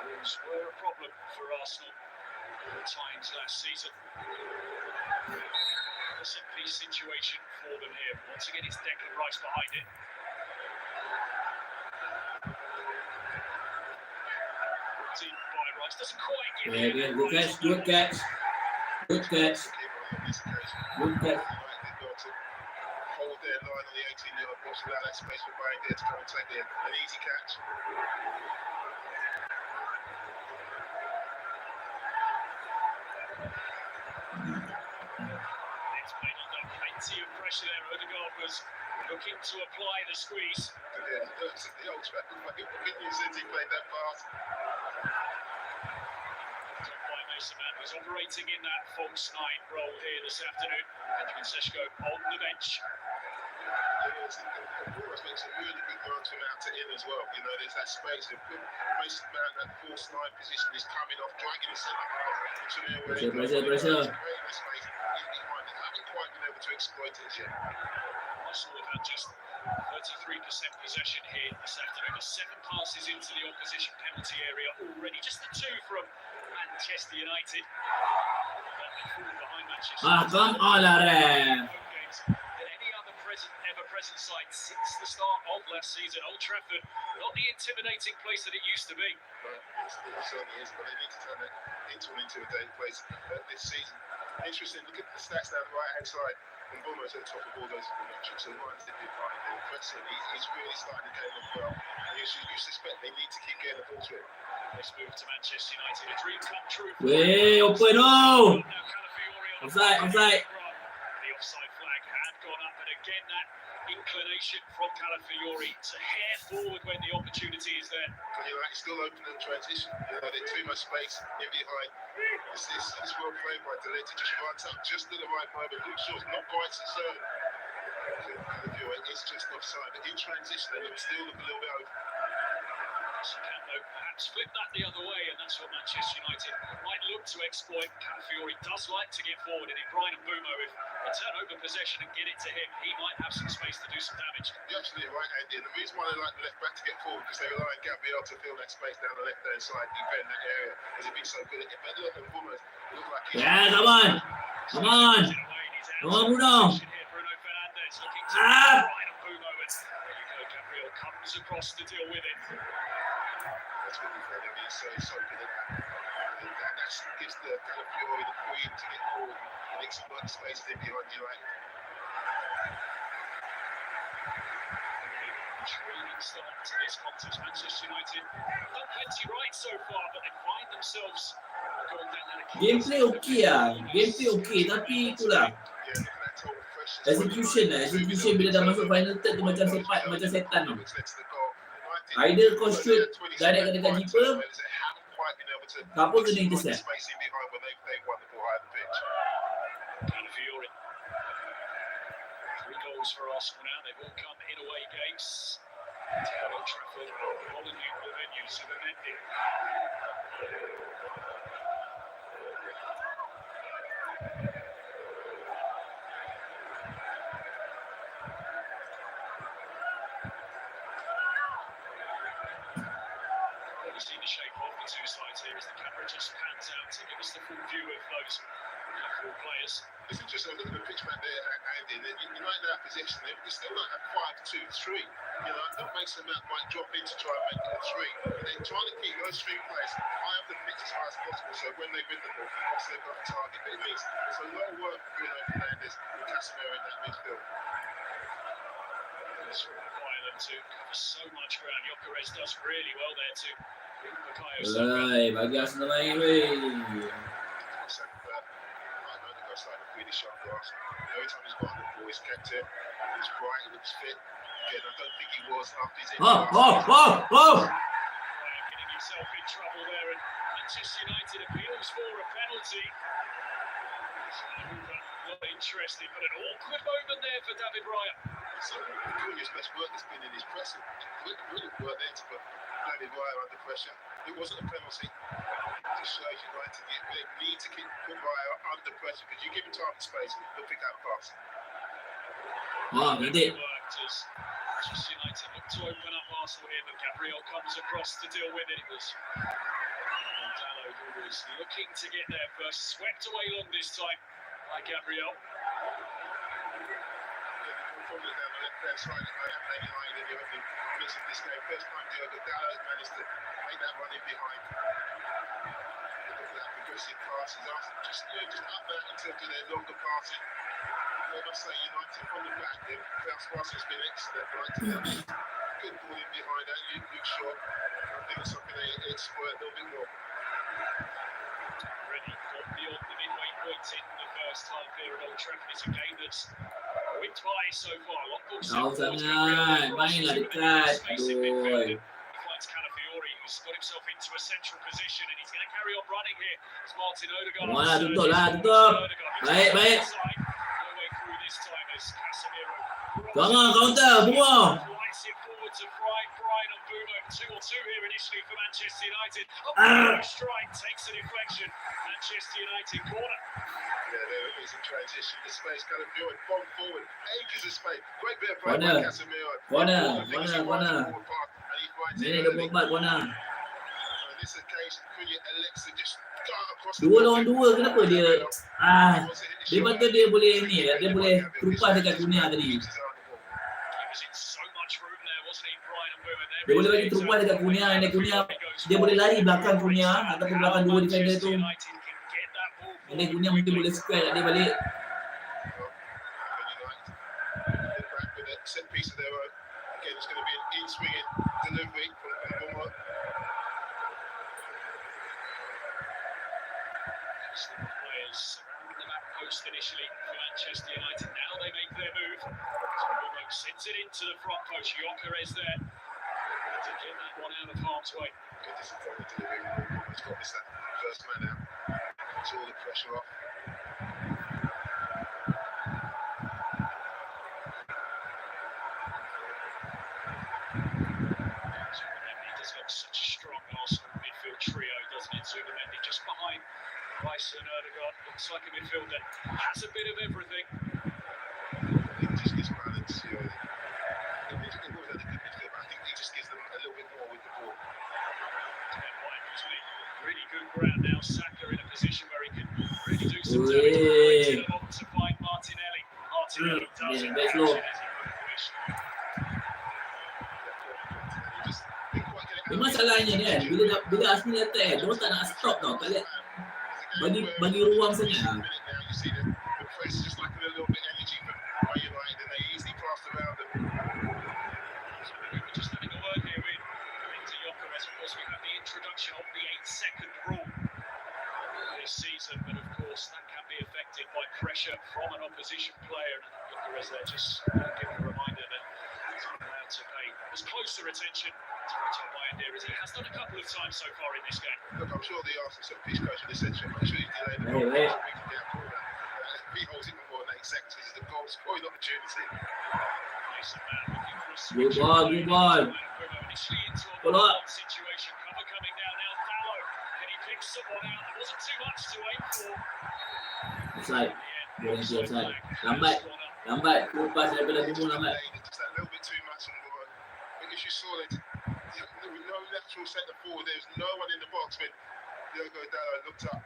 Goals were a problem for Arsenal at times last season. A set piece situation for them here. Once again, it's Declan Rice behind it. Team by Rice doesn't quite give it. Good catch. Good catch. Hold their line on the 18-yard box, allow that space for Bayern there to come and take an easy catch. It's made under plenty of pressure there. Odegaard was looking to apply the squeeze. The old track, since he played that pass. Mason Man was operating in that false 9 role here this afternoon. Benjamin Sesko on the bench. Almost makes a really good run from out to in as well. You know, there's that space. Mason Man, that false 9 position is coming off, dragging the centre half into the away. Pressure. Creating a space in behind it. Haven't quite been able to exploit it yet. Arsenal have had just 33% possession here this afternoon. 7 passes into the opposition penalty area already. Just the 2 from Manchester United. Behind Manchester United. Come on, Larry. Any other ever-present side since the start of last season. Old Trafford, not the intimidating place that it used to be. But it certainly is, but they need to turn it into an intimidating place this season. Interesting, look at the stats down the right-hand side. And Mbeumo's at the top of all those metrics, and runs in behind him. Impressive. He's really starting the game off well. And you suspect they need to keep getting the ball to him. Let's move to Manchester United. A dream come true. Way open, oh! Offside. The offside flag had gone up, and again that inclination from Calafiori to hair forward when the opportunity is there. And he's still open in transition. You know, there's too much space in behind. It's well played by Delete. Just runs up just at the right moment. Luke Shaw's not quite so certain. It's just offside, but in transition they still look a little bit open. You can though perhaps flip that the other way, and that's what Manchester United might look to exploit. Calafiori does like to get forward, and if Brian Mbeumo, if they turn over possession and get it to him, he might have some space to do some damage. You're absolutely right, Andy. And the reason why they like the left back to get forward because they rely on Gabriel to fill that space down the left-hand side, defend that area, as he's been so good at it. But look at Mbeumo, look like he's... Yeah, come on, Bruno. Bruno Fernandes looking to Brian Mbeumo, and there you go, Gabriel comes across to deal with it. That's what we've had. I mean, so good at that. And that gives the Calafiori the freedom to get forward and exploit spaces in behind United. Intriguing start to this contest. Manchester United done plenty right so far, but they find themselves going down that Gameplay okey lah. Gameplay okey tapi itulah. Yeah, look at that total freshness. Execution bila dah masuk final third tu macam setan tu. Either kau shoot direct ke dekat keeper, kapal kena intercept. Calafiori. 3 goals for Arsenal now. They've all come in away games. Old Trafford, Molineux, the venue, Zubimendi. You see the shape of the two sides here as the camera just pans out to give us the full view of those 4 players. Listen, just look at the pitch back there, Andy. You might know that position. They still might have 5-2-3. You know, that makes them might drop in to try and make it a 3. But they're trying to keep those 3 players high up the pitch as high as possible. So when they win the ball, obviously they've got a target. But it means it's a lot of work for Bruno Fernandes and Casemiro in that midfield. It's require them to cover so much ground. Gyökeres does really well there too. Alright, bagi Arsenal main weh. Really sharp glass. Every time he's got on the ball, he's kept it. He's bright, he looks fit. Again, I don't think he was after his injury. Getting himself in trouble there, and Manchester United appeals for a penalty. Not interested, but an awkward moment there for David Raya. So, Cunha's best work has been in his pressing. Really work there to put David Raya under pressure. It wasn't a penalty. Just shows you right to get. They need to keep put Raya under pressure because you give him time and space, he'll pick out a pass. Nanti. Manchester United look to open up Arsenal here, but Gabriel comes across to deal with it. It was Dallo who was looking to get there first, swept away long this time by Gabriel. Probably down the left-hand side of Man United in the opening minutes of this game. First time Diogo Dallo managed to make that run in behind. Look at that progressive pass. He's asked them just up that in terms of their longer passing. I must say, United from the back, their bounce pass has been excellent right to them. Good ball in behind that, Luke Shaw. I think it's something they exploit a little bit more. Already got beyond the midway point in the first half here at Old Trafford. It's a game that's whipped by so far. Jauh sangat, mainlah dekat. Aduh. Finds Calafiori, who's got himself into a central position, and he's going to carry on running here. It's Martin Odegaard. Mana tutup lah, tutup. Baik. No way through this time as Casemiro. Jangan counter, buang. Flights it forward to Brian and Bumo. 2-2 here initially for Manchester United. A strike takes a deflection. Manchester United corner. Yeah, there is a transition. The space Calafiori bomb forward. Acres of space. Great bit of play by Casemiro. Corner. Ini dia bombat corner. On this occasion, Cunha elects to just go across. 2 lawan 2, kenapa dia dia patut dia boleh ni, dia boleh terupah dekat Cunha tadi. Dia boleh bagi terupah dekat Cunha, dan Cunha dia boleh lari belakang Cunha ataupun belakang 2 defender tu. Dan Cunha mungkin boleh square dia balik. Set piece of their own. Again, it's going to be an in-swinging delivery from Moga-moga. Players around the back post initially for Manchester United. Now they make their move. Moga sends it into the front post. Gyökeres there to get that one out of harm's way. Good disappointing delivery. Moga-moga's got this first man out. It's all the pressure off. Such a strong Arsenal midfield trio, doesn't it? Zubimendi just behind Rice and Odegaard. Looks like a midfield that has a bit of everything. It just gives balance. You know, it always had a good midfield, but I think he just gives them a little bit more with the ball. Really good ground now. Saka in a position where he can really do some damage. To find Martinelli. Martinelli does it. Didn't quite get it Memang salahnya ni kan, bila Arsenal attack, dia tak nak stop tau. Tak lihat bagi ruang sangat lah. Just lacking a little bit of energy from United, and they easily passed around them. Just having a word here with UNTUK. Of course, we have the introduction of the 8-second rule this season, but of course that can be affected by pressure from an opposition player. And UNTUK there just giving a reminder that he's not allowed to pay as closer attention to what's on my end here as he has done a couple of times so far in this game. Look, I'm sure the Arsenal set piece coach in this section. I'm sure he's delayed the goal. Hey. He holds it for more than 8 seconds. This is the goal scoring opportunity. Good ball. Pull up. Situation cover coming down now. Fallow, can he pick someone out? There wasn't too much to aim for. Offside. Offside. Lambat. Lepas daripada Bumo lambat. Just that little bit too much on the ball. Because you saw it, there was no natural centre forward. There was no one in the box when Diogo Dalot looked up.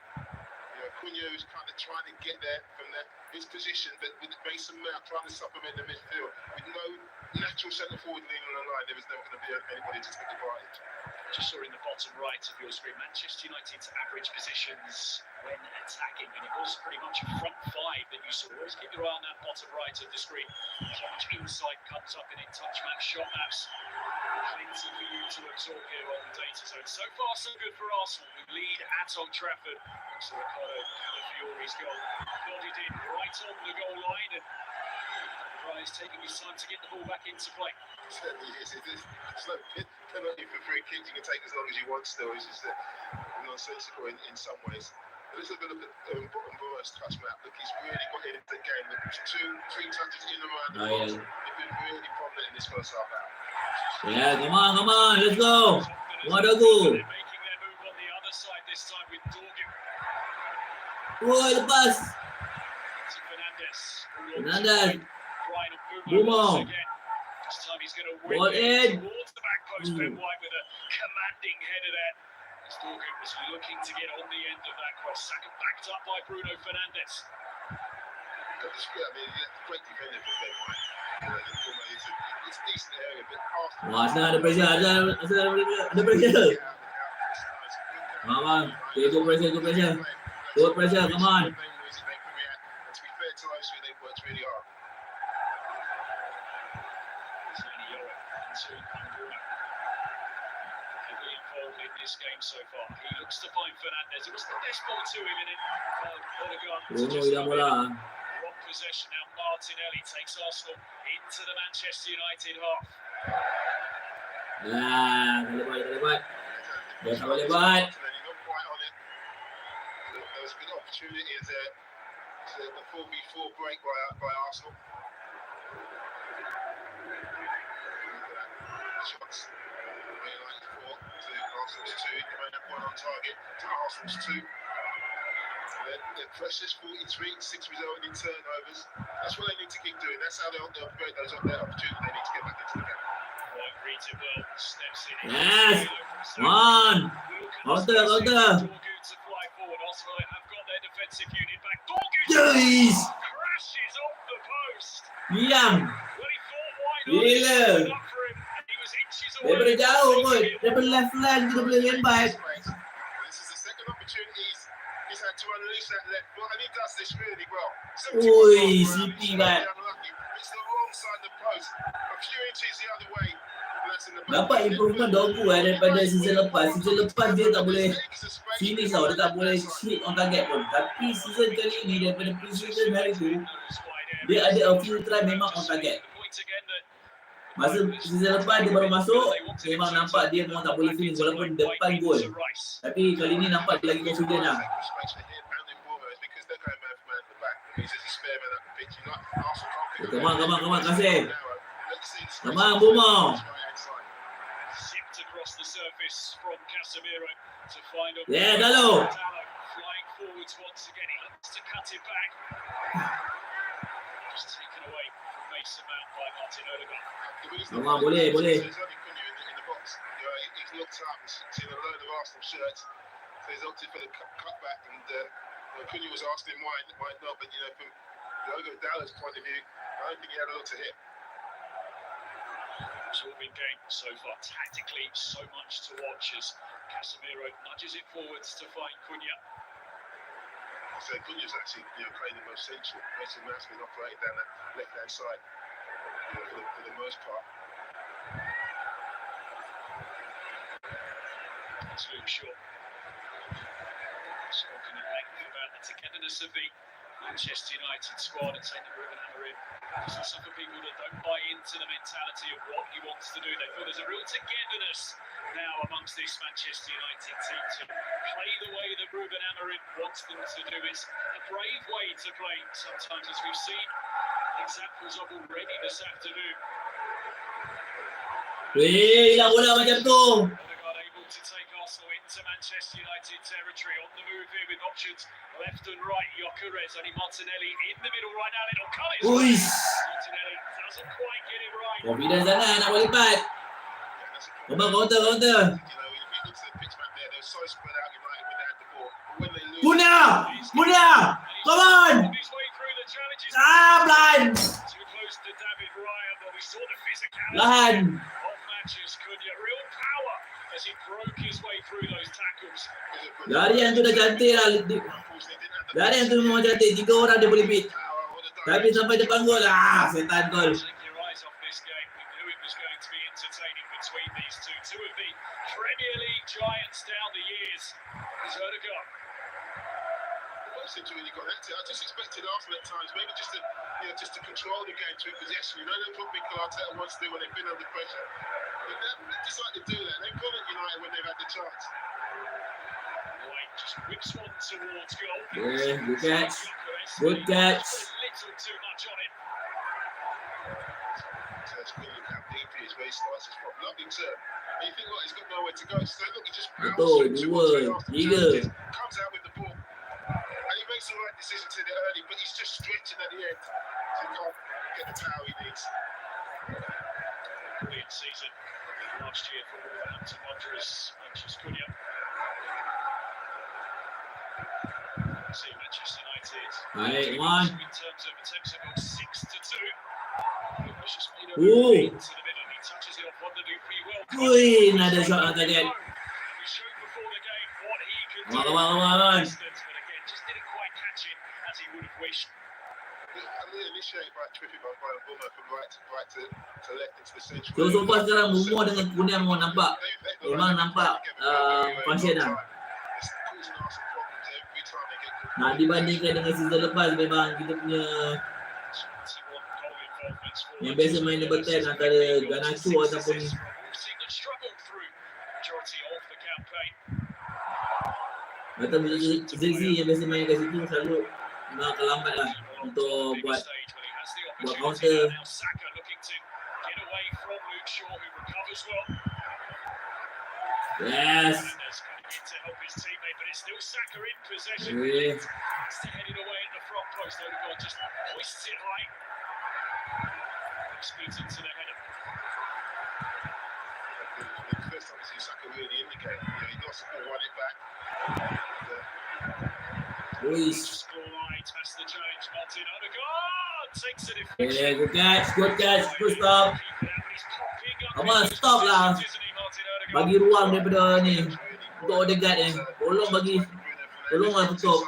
Cunha was kind of trying to get there from his position, but with Mason Mount trying to supplement the midfield. With no natural centre forward leaning on the line, there was never going to be anybody to take advantage. Just saw in the bottom right of your screen, Manchester United's average positions when attacking, and it was pretty much a front five that you saw. Always keep your eye on that bottom right of the screen. So much insight comes up in touch map shot maps. Plenty for you to absorb here on the data zone. So far, so good for Arsenal. We lead at Old Trafford. So Ricardo Calafiori's goal nodded in right on the goal line, and Ryan's taking his time to get the ball back into play. Certainly is. It's no penalty for free kicks. You can take as long as you want still. It's just nonsensical in some ways. Let's have a look at bottom Boris touch map. Look, he's really got into the game. Look, 2-3 touches in around the box. They've been really prominent in this first half out. Yeah, come on, let's go. What a goal. They're making their move on the other side this time with Dorgan. Woi, lepas. Fernandes. Bumo. This time he's going to Ball win in. towards the back post. Ben White with a commanding header there. Dorgan was looking to get on the end of that cross. Saka backed up by Bruno Fernandes. Great defender for Ben White. It's a decent area, but after... Arsenal ada pressure. Ada pressure. Come on. Okay, good pressure. Good pressure, come on. And to be fair to those two, they've worked really hard. Heavily involved in this game so far. He looks to find Fernandes. It was the best ball to him, and Bruno hilang bola. wrong possession. Now Martinelli takes Arsenal into the Manchester United half. Tak lebat. Dia tak boleh buat. There was a good opportunity as the 4v4 break by Arsenal. Shots. United 4 to Arsenal's 2. They might have one on target to Arsenal's 2. Their pressures 43, 6 resulting in turnovers. That's what they need to keep doing. That's how they'll create those opportunities. They need to get back into the game. Reads it well, steps in. Yes. Come on. Counter. Dorgu to fly forward. Arsenal have got their defensive unit back. Dorgu Yes. crashes off the post. Diam. Well, he thought wide Gila. up for him. He was inches away. Daripada jauh pun. Daripada left flank kita boleh lembat. This is the second opportunity he's had to unleash that left foot, and he does this really well. Ui, CP back. It's the wrong side of the post. A few inches the other way. Dapat improvement Dorgu daripada season lepas. Season lepas dia tak boleh finish tau. Dia tak boleh hit on target pun. Tapi season kali ni daripada pre-season hari tu, dia ada a few try memang on target. Masa season lepas dia baru masuk, memang nampak dia memang tak boleh finish walaupun depan gol. Tapi kali ni nampak dia lagi confident lah. Come on, kasih. Come on, Bumo. Across the surface from Casemiro to find a Dalot. flying forwards once again. He looks to cut it back. Just taken away from Mason Mount by Martin Odegaard. Come on, boleh. He's looked up and seen a load of Arsenal shirts. So he's opted for the cutback, and Cunha was asking why not, but from Diogo Dalot's point of view, I don't think he had a lot to hit. absorbing game so far. Tactically, so much to watch as Casemiro nudges it forwards to find Cunha. So Cunha's actually playing the most central. Mason Mount's been operating down that left-hand side for the most part. It's Luke Shaw. Spoken at length about the togetherness of the Manchester United squad and saying that Ruben Amorim doesn't suffer people that don't buy into the mentality of what he wants to do. They feel there's a real togetherness now amongst this Manchester United team to play the way that Ruben Amorim wants them to do. It's a brave way to play sometimes, as we've seen examples of already this afternoon. Weh, hilang bola macam tu. Odegaard able to take Arsenal into Manchester United territory, on the move here with options left and right. Gyökeres, only Martinelli in the middle right now. It'll come his way. Uish. Martinelli doesn't quite get it right. Confidence sangat nak buat lipat. Abang counter. If you look at the pitch back there, they're so spread out United when they had the ball. But when they lose, Cunha! Come on! His way through the challenges. Pelan! Too close to David Raya, but we saw the physicality Lahan! of matches. Cunha, real power as he broke his way through those tackles. Larian tu dah cantik lah. Larian tu memang cantik. 3 orang dia boleh beat. Tapi sampai depan gol lah. Setan gol. Take your eyes off this game. We knew it was going to be entertaining between these two. Two of the Premier League giants down the years. Is Odegaard. Since really got at it, I just expected Arsenal at times, maybe just to control the game, to possession. That's what Mikel Arteta wants to do when they've been under pressure. But they just like to do that. They've gone at United when they've had the chance. White just whips one towards goal. Yeah, good catch. Good catch. A little too much on it. So it's good look how deep he is where he starts his problem. Lovely turn. And you think, well, he's got nowhere to go. So look, he just Betul, 2, 3. comes out with the ball. And he makes the right decision to the early, but he's just stretching at the end. So he can't get the power he needs. Brilliant season last year for Wolverhampton Wanderers. Manchester Cunha. See Manchester United. Baik, Wan. In terms of attempts at goal, 6-2. It's just made a Ooh. into the middle. He touches it off one to do pretty well. Ui, another shot on target. He showed before the game what he could do. Come on. Distance, but again, just didn't quite catch it as he would have wished. Initiated by tripping by Moga-moga from right to left into the central. So far sekarang Momo dengan Cunha memang nampak. Memang nampak function lah. It's causing Arsenal problems every time they get good. Nak dibandingkan dengan season lepas memang kita punya 21 goal involvements for yang biasa main number 10 antara Garnacho ataupun We've seen them struggle through the majority of the campaign. atau Ziggy yang biasa main kat situ selalu memang akan lambat lah untuk buat counter. Now Saka looking to get away from Luke Shaw, who recovers well. Yes. Fernandes coming in to help his teammate, but it's still Saka in possession. Yeah. It's headed away at the front post. Odegaard just hoists it high. Speeds into the header. The first time I see Saka really in the game, he lost the ball, won it back. Uish. Scoreline, that's the challenge. Martin Odegaard takes a deflection. Yeah, good catch, good stop. Come on, stop lah. Bagi ruang daripada ni untuk Odegaard ni. Tolonglah tutup.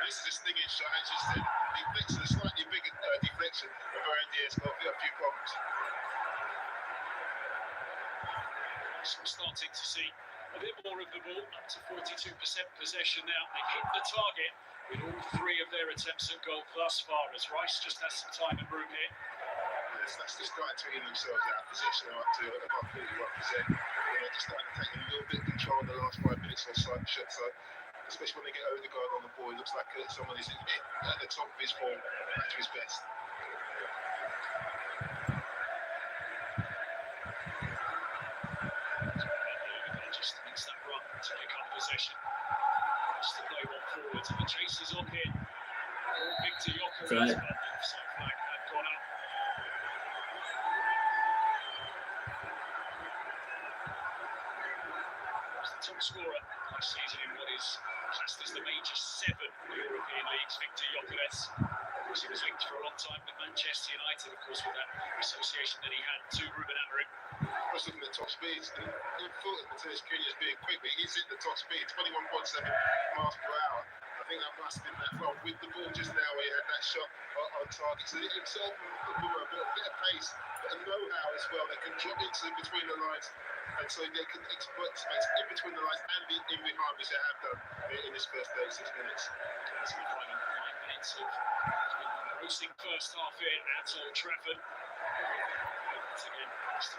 This is a stinging shot. It's just he flicks a slightly bigger deflection. But Varane has got a few problems. So we're starting to see a bit more of the ball, up to 42% possession now. They hit the target with all 3 of their attempts at goal thus far, as Rice just has some time and room here. Yes, that's just starting to get themselves out of position up to about 41%. They're just starting to take a little bit of control in the last 5 minutes or so. Especially when they get Odegaard on the ball, it looks like someone is at the top of his form, back to his best. Just makes that run to pick up possession. Just to play one forward, and the chase is on here. Victor Gyökeres, Right. but the offside flag had gone up. He's the top scorer last season in what is classed as the major 7 European leagues. Victor Gyökeres He was linked for a long time with Manchester United, of course, with that association that he had to Ruben Amorim. I was looking at top speeds. I thought of Matheus Cunha's being quick, but he's hit the top speed, 21.7 miles per hour. I think that must have been that fault with the ball just now where he had that shot on target. So himself and a bit of pace, but a know-how as well. They can drop into between the lines, and so they can exploit space in between the lines and in behind, which they have done in this first 36 minutes. As we find 9 minutes of engrossing first half here at Old Trafford. Once again,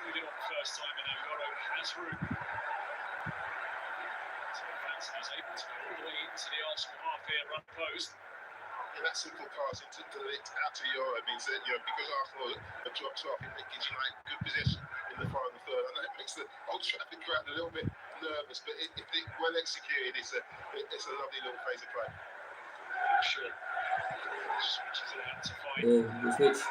moving on the first time, and now Yoro has room. Is able to go all the way into the Arsenal half here, run post. Yeah, that simple pass into out to Euro means that, because Arsenal have dropped off, it gives United good possession in the final third. I know it makes the Old Trafford crowd a little bit nervous, but if it well executed, it's a lovely little phase of play. Sure. Switches it out to find. The switch.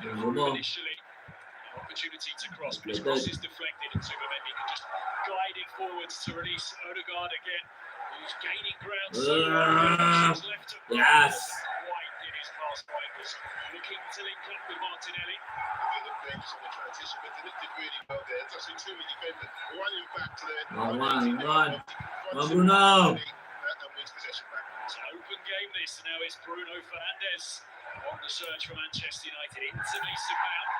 Initially, an opportunity to cross, but his cross is deflected, and Zubimendi can just glide it forwards to release Odegaard again, who's gaining ground. Left to Yes. White in his pass. White was looking to link up with Martinelli. They look dangerous on the transition, but they did really well there. Just too many defenders running back to their Bruno. And wins possession back. It's an open game this. Now it's Bruno Fernandes on the search for Manchester United into Mason Mount.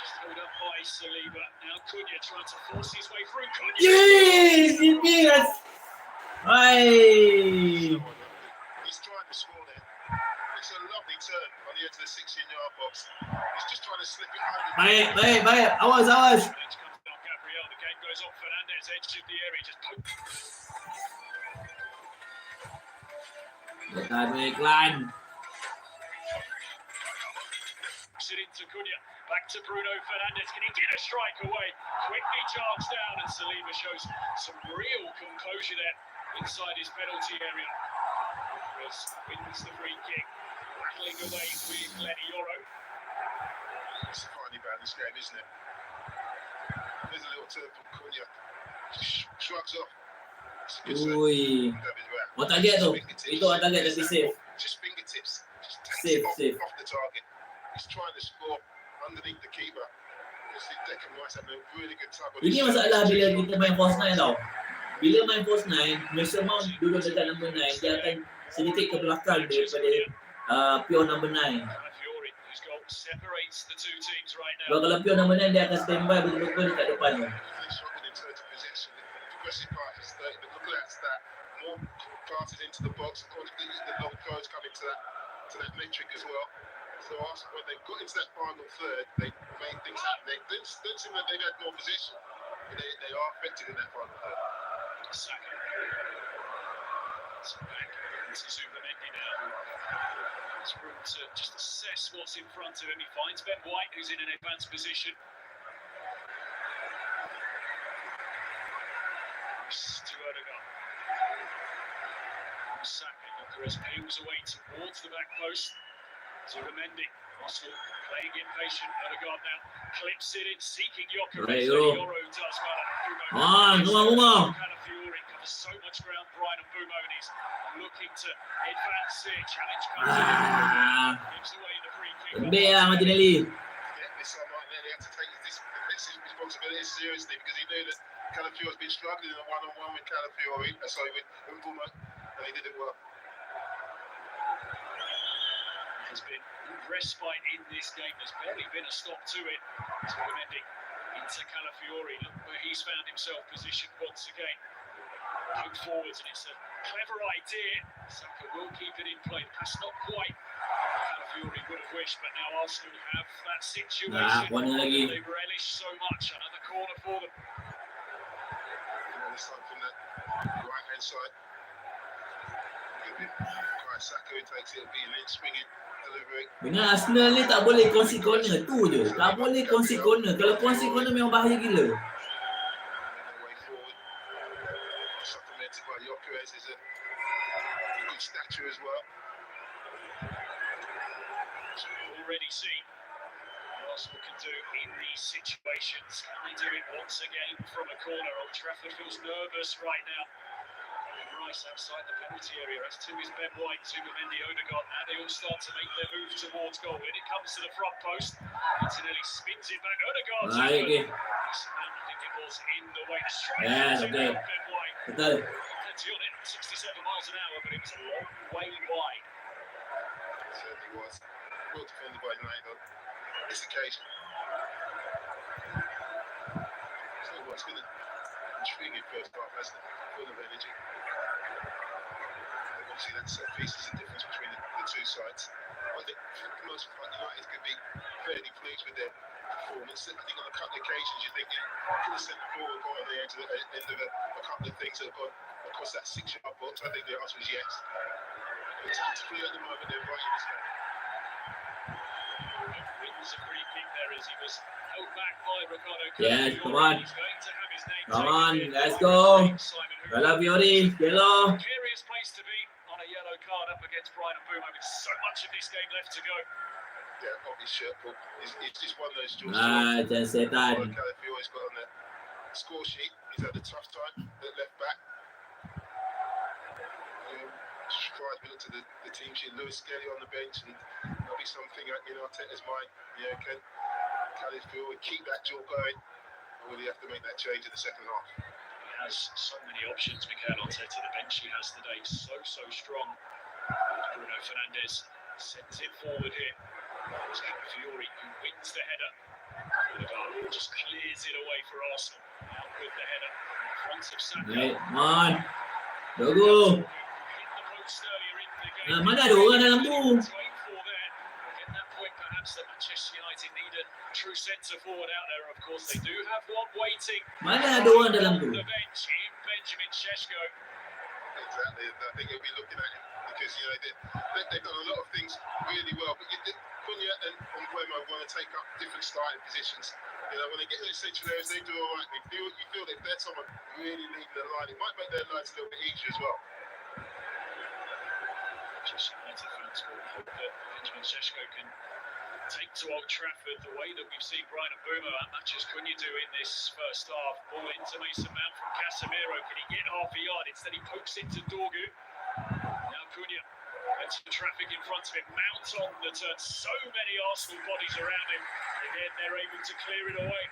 Just held up by Saliba. Now Cunha trying to force his way through. Cunha. Yes! Yes! Hey! He's trying to score there. It's a lovely turn on the edge of the 16-yard box. He's just trying to slip it under. Baik. Awas. Edge comes down Gabriel. The game goes on. Fernandes edge of the area. Just poke. Iklan. It into Cunha. Back to Bruno Fernandes. Can he get a strike away? Quickly charged down, and Saliba shows some real composure there inside his penalty area. Wins the free kick. Rattling away with Lenny Yoro. It's a finely balanced game, isn't it? There's a little turn from Cunha. Just shrugs off. Ui. What target tu? Itu what target tapi safe. Just fingertips. Just Safe. off the target. He's trying to score underneath the keeper. Declan Rice having a really good time. Ini masalah bila kita main false 9 tau. Bila main false 9, Mason Mount duduk dekat number 9, dia akan sedikit ke belakang daripada pure number 9. Kalau pure number 9, dia akan standby betul-betul dekat depan tu. More passes into the box, the long throws coming to that metric as well. So Arsenal, when they got into that final third, they made things happen. They don't seem like they've had more possession. They are affected in that final third. Saka. It's back into Zubimendi now. It's room to just assess what's in front of him. He finds Ben White, who's in an advanced position. To Odegaard. Saka, Eucharist peels away towards the back post. Zubimendi, Arsenal playing impatient. Odegaard now clips it in, seeking Eucharist. Yoro does well. Come on. Calafiori covers so much ground. Brian Mbumo, and he's looking to advance it. Challenge comes in. Gives away the free kick. Martinelli. Yeah, this time right there, they had to take this responsibility seriously because he knew that Calafiori's been struggling in a one-on-one with with Mbumo, and he did it well. There's been respite in this game. There's barely been a stop to it. Zubimendi into Calafiori. Look where he's found himself positioned once again. Poke forwards, and it's a clever idea. Saka will keep it in play. That's not quite Calafiori would have wished, but now Arsenal have that situation. They relish so much. Another corner for them. This time from that right-hand side. Saka takes it, being in, swinging. Dengan Arsenal ni tak boleh concede corner tu je. Tak boleh concede corner. Kalau concede corner memang bahaya gila. Supplemented by Gyökeres is a good stature as well. Already seen what Arsenal can do in these situations. Can they do it once again from a corner? Old Trafford feels nervous right now. Rice outside the penalty area. As to his Ben White, Zubimendi, Odegaard. Now they all start to make their move towards goal. When it comes to the front post, Martinelli spins it back. Odegaard. Baik ni. I think it was in the way. Straight Ya, to betul. Ben White. Betul. Plenty on it, 67 miles an hour, but it was a long way wide. It certainly was. Well defended by United on this occasion. So it's been an intriguing first half, hasn't it? Full of energy. Obviously, that set piece is the difference between the two sides. I think for the most part, United could be fairly pleased with their performance. I think on a couple of occasions, you're thinking, could have sent the ball on the end of a couple of things that have gone across that 6-yard box. I think the answer is yes. But tactically, at the moment, they're right in this game. It was a free kick there as he was held back by Ricardo. Yes, come on. He's going to have his name Come on, taken let's by go. Simon, who Calafiori, yellow. precarious place to be on a yellow card up against Brian Mbeumo with so much of this game left to go. Yeah, off his shirt, Paul. It's just one of those jobs. Macam setan. Calafiori's got on the score sheet. He's had a tough time at left back. Surprised we look to the team sheet. Lewis Skelly on the bench, and that'll be something in Arteta's mind. Yeah, can Calafiori keep that jaw going, or will he have to make that change in the second half? He has so many options, Mikel Arteta. The bench he has today so strong. Bruno Fernandes sends it forward here. It's Calafiori who wins the header. Odegaard just clears it away for Arsenal. Out with the header in front of Saka. Baik, come on. Dogo. Mana ada orang dalam tu? At that point, perhaps that Manchester United need a true centre forward out there. Of course, they do have one waiting. Mana ada orang dalam tu? The bench in Benjamin Šeško. Exactly, and I think he'll be looking at him because they've done a lot of things really well. But Cunha and Mbeumo want to take up different starting positions. When they get in those central areas, they do all right. You feel that if they're someone really leading the line, it might make their lives a little bit easier as well. Manchester United fans will hope that Benjamin Šeško can take to Old Trafford the way that we've seen Brian Mbeumo and Matheus Cunha do in this first half. Ball into Mason Mount from Casemiro. Can he get half a yard? Instead he pokes into Dorgu. Now Cunha. Plenty of traffic in front of him. Mount on the turn. So many Arsenal bodies around him. Again, they're able to clear it away.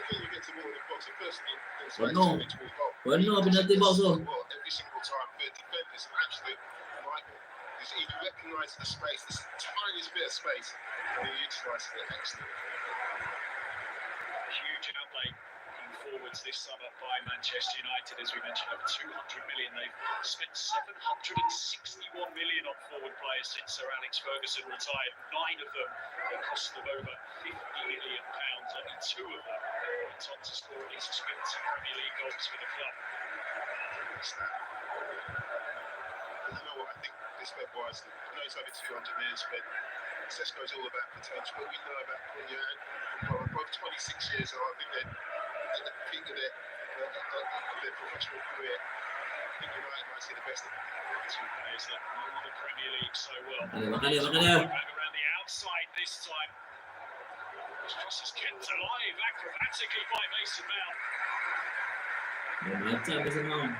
When you get to more in the box, the first thing is Penuh penalti box tu. every single time, the defender is an absolute nightmare. He recognises the space, this tiniest bit of space, and he utilises it excellently. Huge outlay in forwards this summer by Manchester United, as we mentioned, over 200 million. They've spent 761 million on forward players since Sir Alex Ferguson retired. 9 of them at a cost of over £50 million. Only 2 of them went on to score at least 20 Premier League goals for the club. You know what, I think this web wise, I know it's over 200 million spent. Šeško's all about potential, but we know about Cunha and both 26 years old. I think they're at the peak of their professional career. I think United might see the best of them. 2 players that know the Premier League so well. Makan dia. Back around the outside this time. This cross is kept alive acrobatically by Mason Mount. Macam Mason Mount.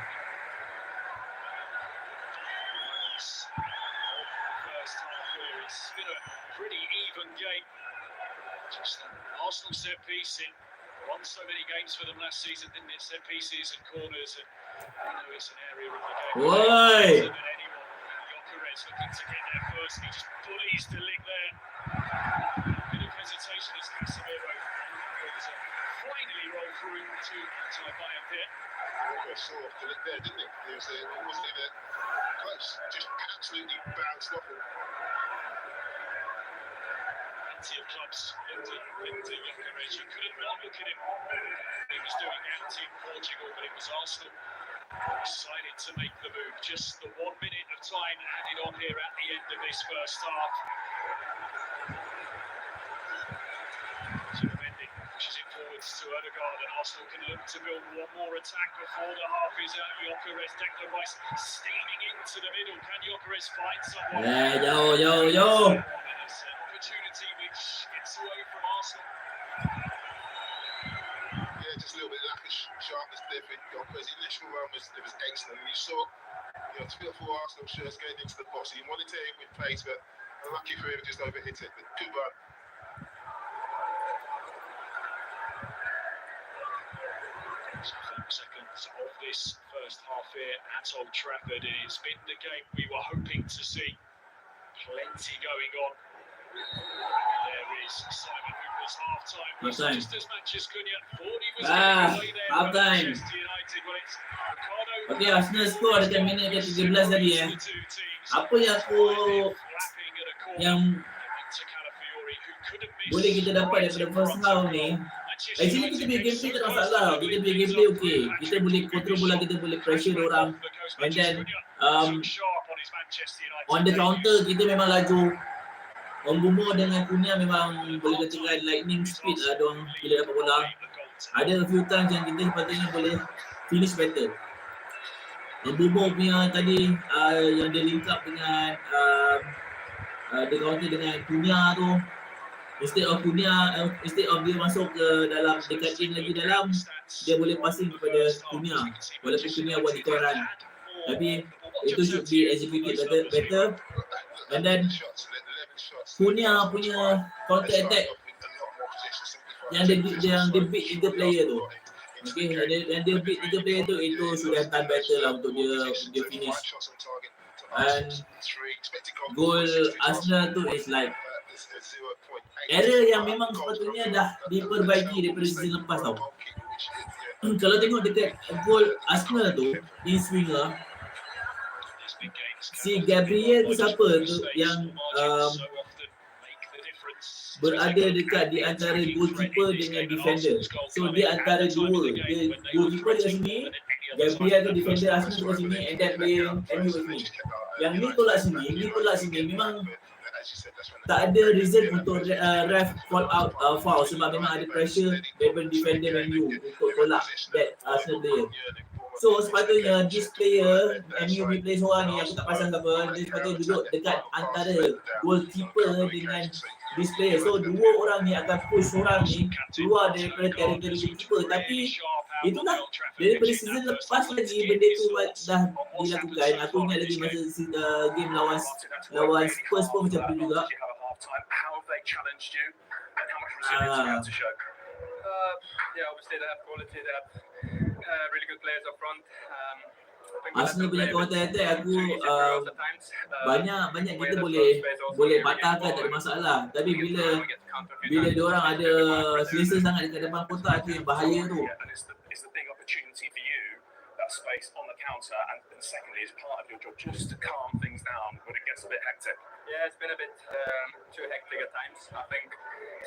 First half here, it's been a pretty even game. Just an Arsenal set piece in. Won so many games for them last season, didn't it? Set pieces and corners, and you know it's an area of the game. Oi! Than anyone. Gyökeres looking to get there first, and he just bullies the link there. Bit of hesitation as Casemiro finally rolled through to Bayern there. He saw off the lip there, didn't he? It wasn't even close, just absolutely bounced off it. Plenty of clubs into Gyökeres. You couldn't not look at him. He was doing out in Portugal, but it was Arsenal decided to make the move. Just the 1 minute of time added on here at the end of this first half. Zubimendi pushes it forwards to Odegaard, and Arsenal can look to build one more attack before the half is out. Gyökeres, Declan Rice steaming into the middle. Can Gyökeres find someone? Yo. Opportunity which gets away from Arsenal. Yeah, just a little bit lack of sharpness there for Yoko. His initial run was excellent. You saw, you know, 3 or 4 Arsenal shirts getting into the box. He wanted to hit with pace, but unlucky for him, just overhit it. But good run. Seconds of this first half here at Old Trafford. It's been the game we were hoping to see. Plenty going on. There is Simon Hooper's half-time whistle, just as much as Cunha thought he was going to play there. Half-time. Manchester United, well, it's Ricardo. Okay, Arsenal score dekat minit ke 13 tadi Apa yang yang boleh kita dapat daripada first half ni, actually kita punya gameplay tak ada masalah. Kita punya gameplay okay. Kita boleh control bola, kita boleh pressure orang. And then on the counter kita memang laju. Moga-moga dengan Cunha memang boleh katakan lightning speed lah diorang bila dapat bola. Ada a few times yang kita sepatutnya boleh finish better. Moga-moga punya tadi yang dia link up dengan dia counter dengan Cunha tu, instead of dia masuk ke dalam dekat in lagi dalam, dia boleh passing kepada Cunha walaupun Cunha buat di korang. Tapi itu should be executed better. And then Cunha punya counter attack yang dia beat 3 player tu. Okay, yang dia beat 3 player tu, itu sudah done better lah untuk dia finish. And goal Arsenal tu is like error yang memang sepatutnya dah diperbaiki daripada season lepas tau. Kalau tengok dekat goal Arsenal tu, in swinger, si Gabriel tu siapa tu yang berada dekat di antara goalkeeper dengan defender. So dia antara dua. Dia goalkeeper dekat sini, Gabriel tu defender Arsenal dekat sini, and that player MU kat sini. Yang ni tolak sini, memang tak ada reason untuk ref call out foul sebab memang ada pressure daripada defender MU untuk tolak that Arsenal player. So sepatutnya this player, MU punya player seorang ni, aku tak pasang apa, dia sepatutnya duduk dekat antara goalkeeper dengan this player. So dua orang ni akan push orang ni keluar daripada territory goalkeeper. Tapi itu dah daripada season lepas lagi benda tu dah dilakukan. Aku ingat lagi masa game lawan Spurs pun macam tu juga. Arsenal punya counter attack aku banyak kita boleh patahkan, tak ada masalah. Tapi bila diorang ada selesa sangat dekat depan kotak tu yang bahaya tu. Space on the counter, and secondly, is part of your job just to calm things down when it gets a bit hectic. Yeah, it's been a bit too hectic at times. I think.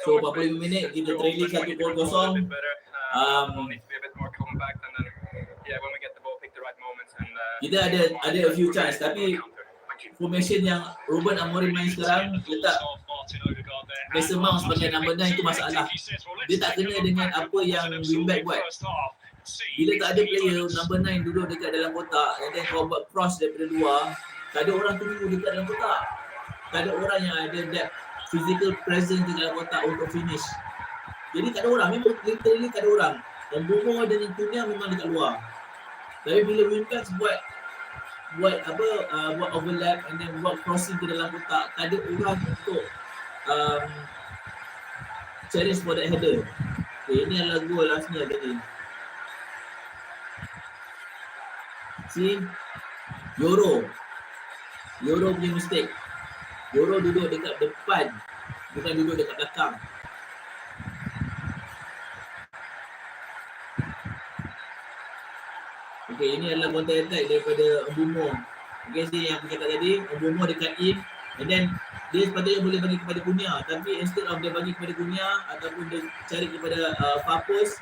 So 45 minit kita trailing 1-0. Needs to be a bit more compact, and then when we get the ball, pick the right moments. And kita ada a few chance, tapi formation yang Ruben Amorim main sekarang letak Mason Mount sebagai number 9 itu masalah. Dia tak kena dengan apa yang wingback buat. Bila tak ada player number 9 duduk dekat dalam kotak, dan kau buat cross daripada luar, tak ada orang tunggu dekat dalam kotak. Tak ada orang yang ada that physical presence di dalam kotak untuk finish. Jadi tak ada orang, memang literally tak ada orang. Dan Moga dengan Cunha memang dekat luar. Tapi bila UNTUK buat overlap and then buat crossing ke dalam kotak, tak ada orang untuk challenge for that header. Okay, ini adalah goal Arsenal tadi. See, Euro punya mistake. Euro duduk dekat depan, bukan duduk dekat belakang. Okay, ini adalah counter attack daripada Moga-moga. Okay, see yang aku cakap tadi, Moga-moga dekat in, and then dia sepatutnya boleh bagi kepada Cunha, tapi instead of dia bagi kepada Cunha ataupun dia cari kepada far post,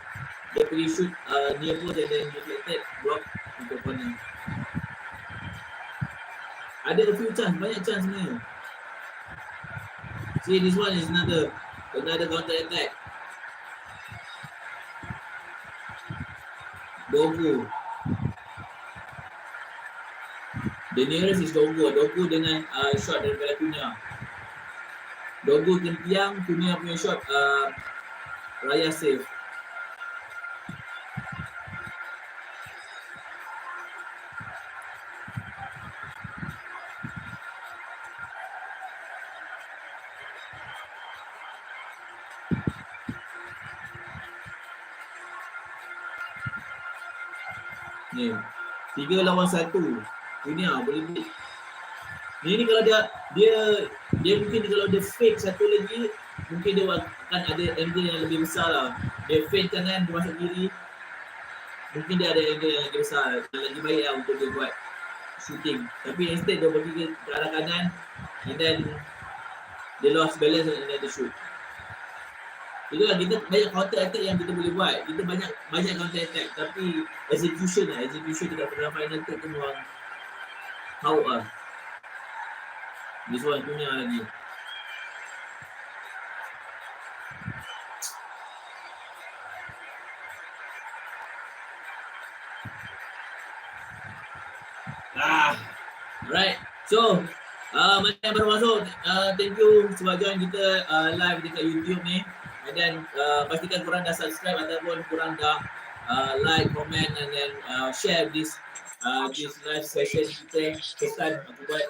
dia pergi shoot near post and then deflected block untuk corner. Ada a few chance, banyak chance sebenarnya. See, this one is another counter attack. Dogu. The nearest is Dogu dengan shot daripada Cunha. Dogu ke tiang, Cunha punya shot Raya save. Ni 3 lawan 1. Dunia boleh beat. Ni kalau dia mungkin kalau dia fake satu lagi, mungkin dia akan ada angle yang lebih besar lah. Dia fake kanan, dia masuk kiri, mungkin dia ada angle yang lebih besar, yang lagi baik lah untuk dia buat shooting. Tapi instead dia pergi ke arah kanan, and then dia lost balance and then dia shoot. Itulah kita banyak counter attack yang kita boleh buat. Kita banyak counter attack, tapi execution dekat dalam final third tu memang hauk lah. This one punya lagi. Alright. So, mana yang baru masuk, thank you sebab join kita live dekat YouTube ni. And then pastikan korang dah subscribe ataupun korang dah like, comment and then share this live session kita. First time aku buat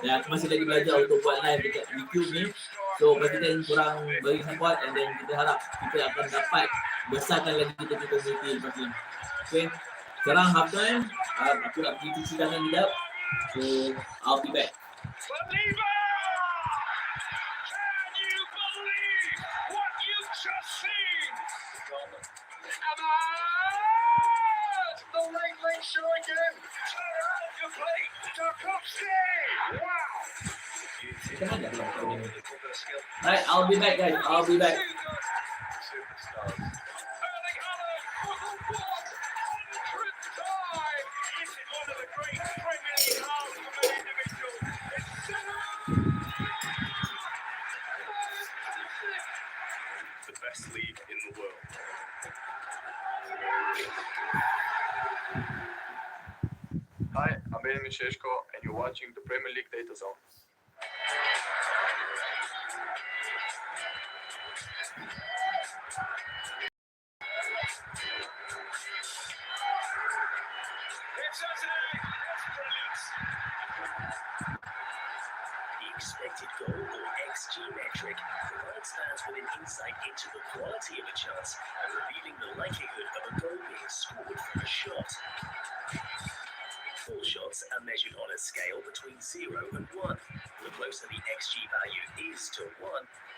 dan aku masih lagi belajar untuk buat live dekat YouTube ni. So pastikan korang bagi support and then kita harap kita akan dapat besarkan lagi kita community lepas ni. Okay, sekarang half time, aku nak pergi cuci tangan sekejap. So I'll be back. Believer! Can you believe what you've just seen? Ahmad! The late shot again. Turn out your plate. Tarkovsky! Wow! Alright, I'll be back guys. I'll be back. Superstars. Erling Haaland for the 100th time. Is it one of the great Premier League halves of an individual? The best league in the world. Hi, I'm Benjamin Šeško and you're watching the Premier League Data Zone. It's Ozil. That's brilliant. The expected goal or XG metric provides fans with an insight into the quality of a chance and revealing the likelihood of a goal being scored from a shot. All shots are measured on a scale between 0 and 1. The closer the XG value is to 1,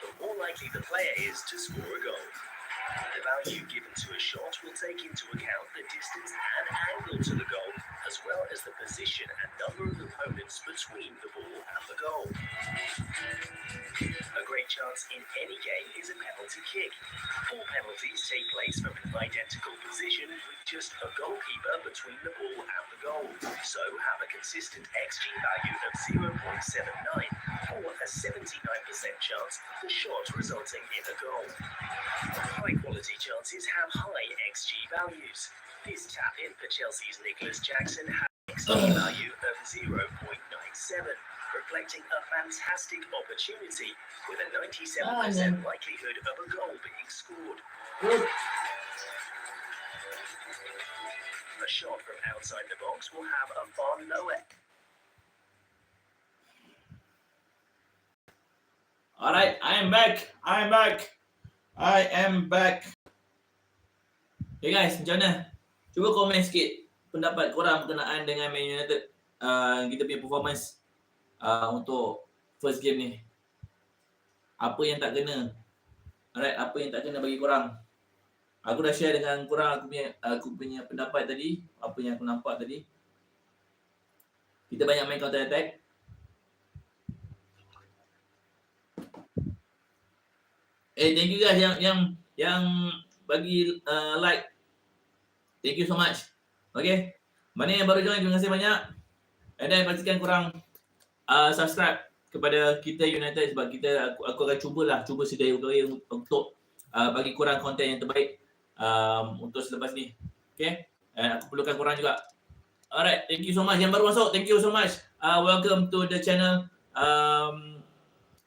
the more likely the player is to score a goal. The value given to a shot will take into account the distance and angle to the goal, as well as the position and number of opponents between the ball and the goal. A great chance in any game is a penalty kick. All penalties take place from an identical position with just a goalkeeper between the ball and the goal, so have a consistent XG value of 0.79 or a 79% chance of the shot resulting in a goal. High-quality chances have high XG values. This tap-in for Chelsea's Nicholas Jackson had an XG value of 0.97, reflecting a fantastic opportunity with a 97% likelihood of a goal being scored. A shot from outside the box will have a far lower. Alright, I am back. Okay guys, macam mana? Cuba komen sikit pendapat korang berkenaan dengan Man United, kita punya performance untuk first game ni. Apa yang tak kena? Alright, apa yang tak kena bagi korang? Aku dah share dengan korang aku punya pendapat tadi, apa yang aku nampak tadi. Kita banyak main counter attack. Thank you guys yang bagi like. Thank you so much. Okay. Mana yang baru join, terima kasih banyak. And then pastikan korang subscribe kepada kita United sebab aku akan cuba sedia upaya untuk bagi korang konten yang terbaik untuk selepas ni. Okay. And aku perlukan korang juga. Alright, thank you so much. Yang baru masuk, thank you so much. Welcome to the channel.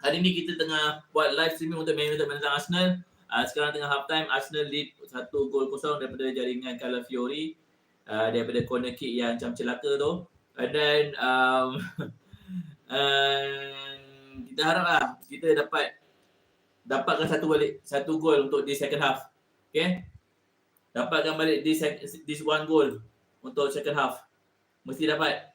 Hari ni kita tengah buat live streaming untuk Man United menentang Arsenal. Sekarang tengah half time, Arsenal lead 1-0 daripada jaringan Calafiori, daripada corner kick yang macam celaka tu. And then kita haraplah kita dapatkan satu gol untuk di second half. Okay. Dapatkan balik this one goal untuk second half. Mesti dapat.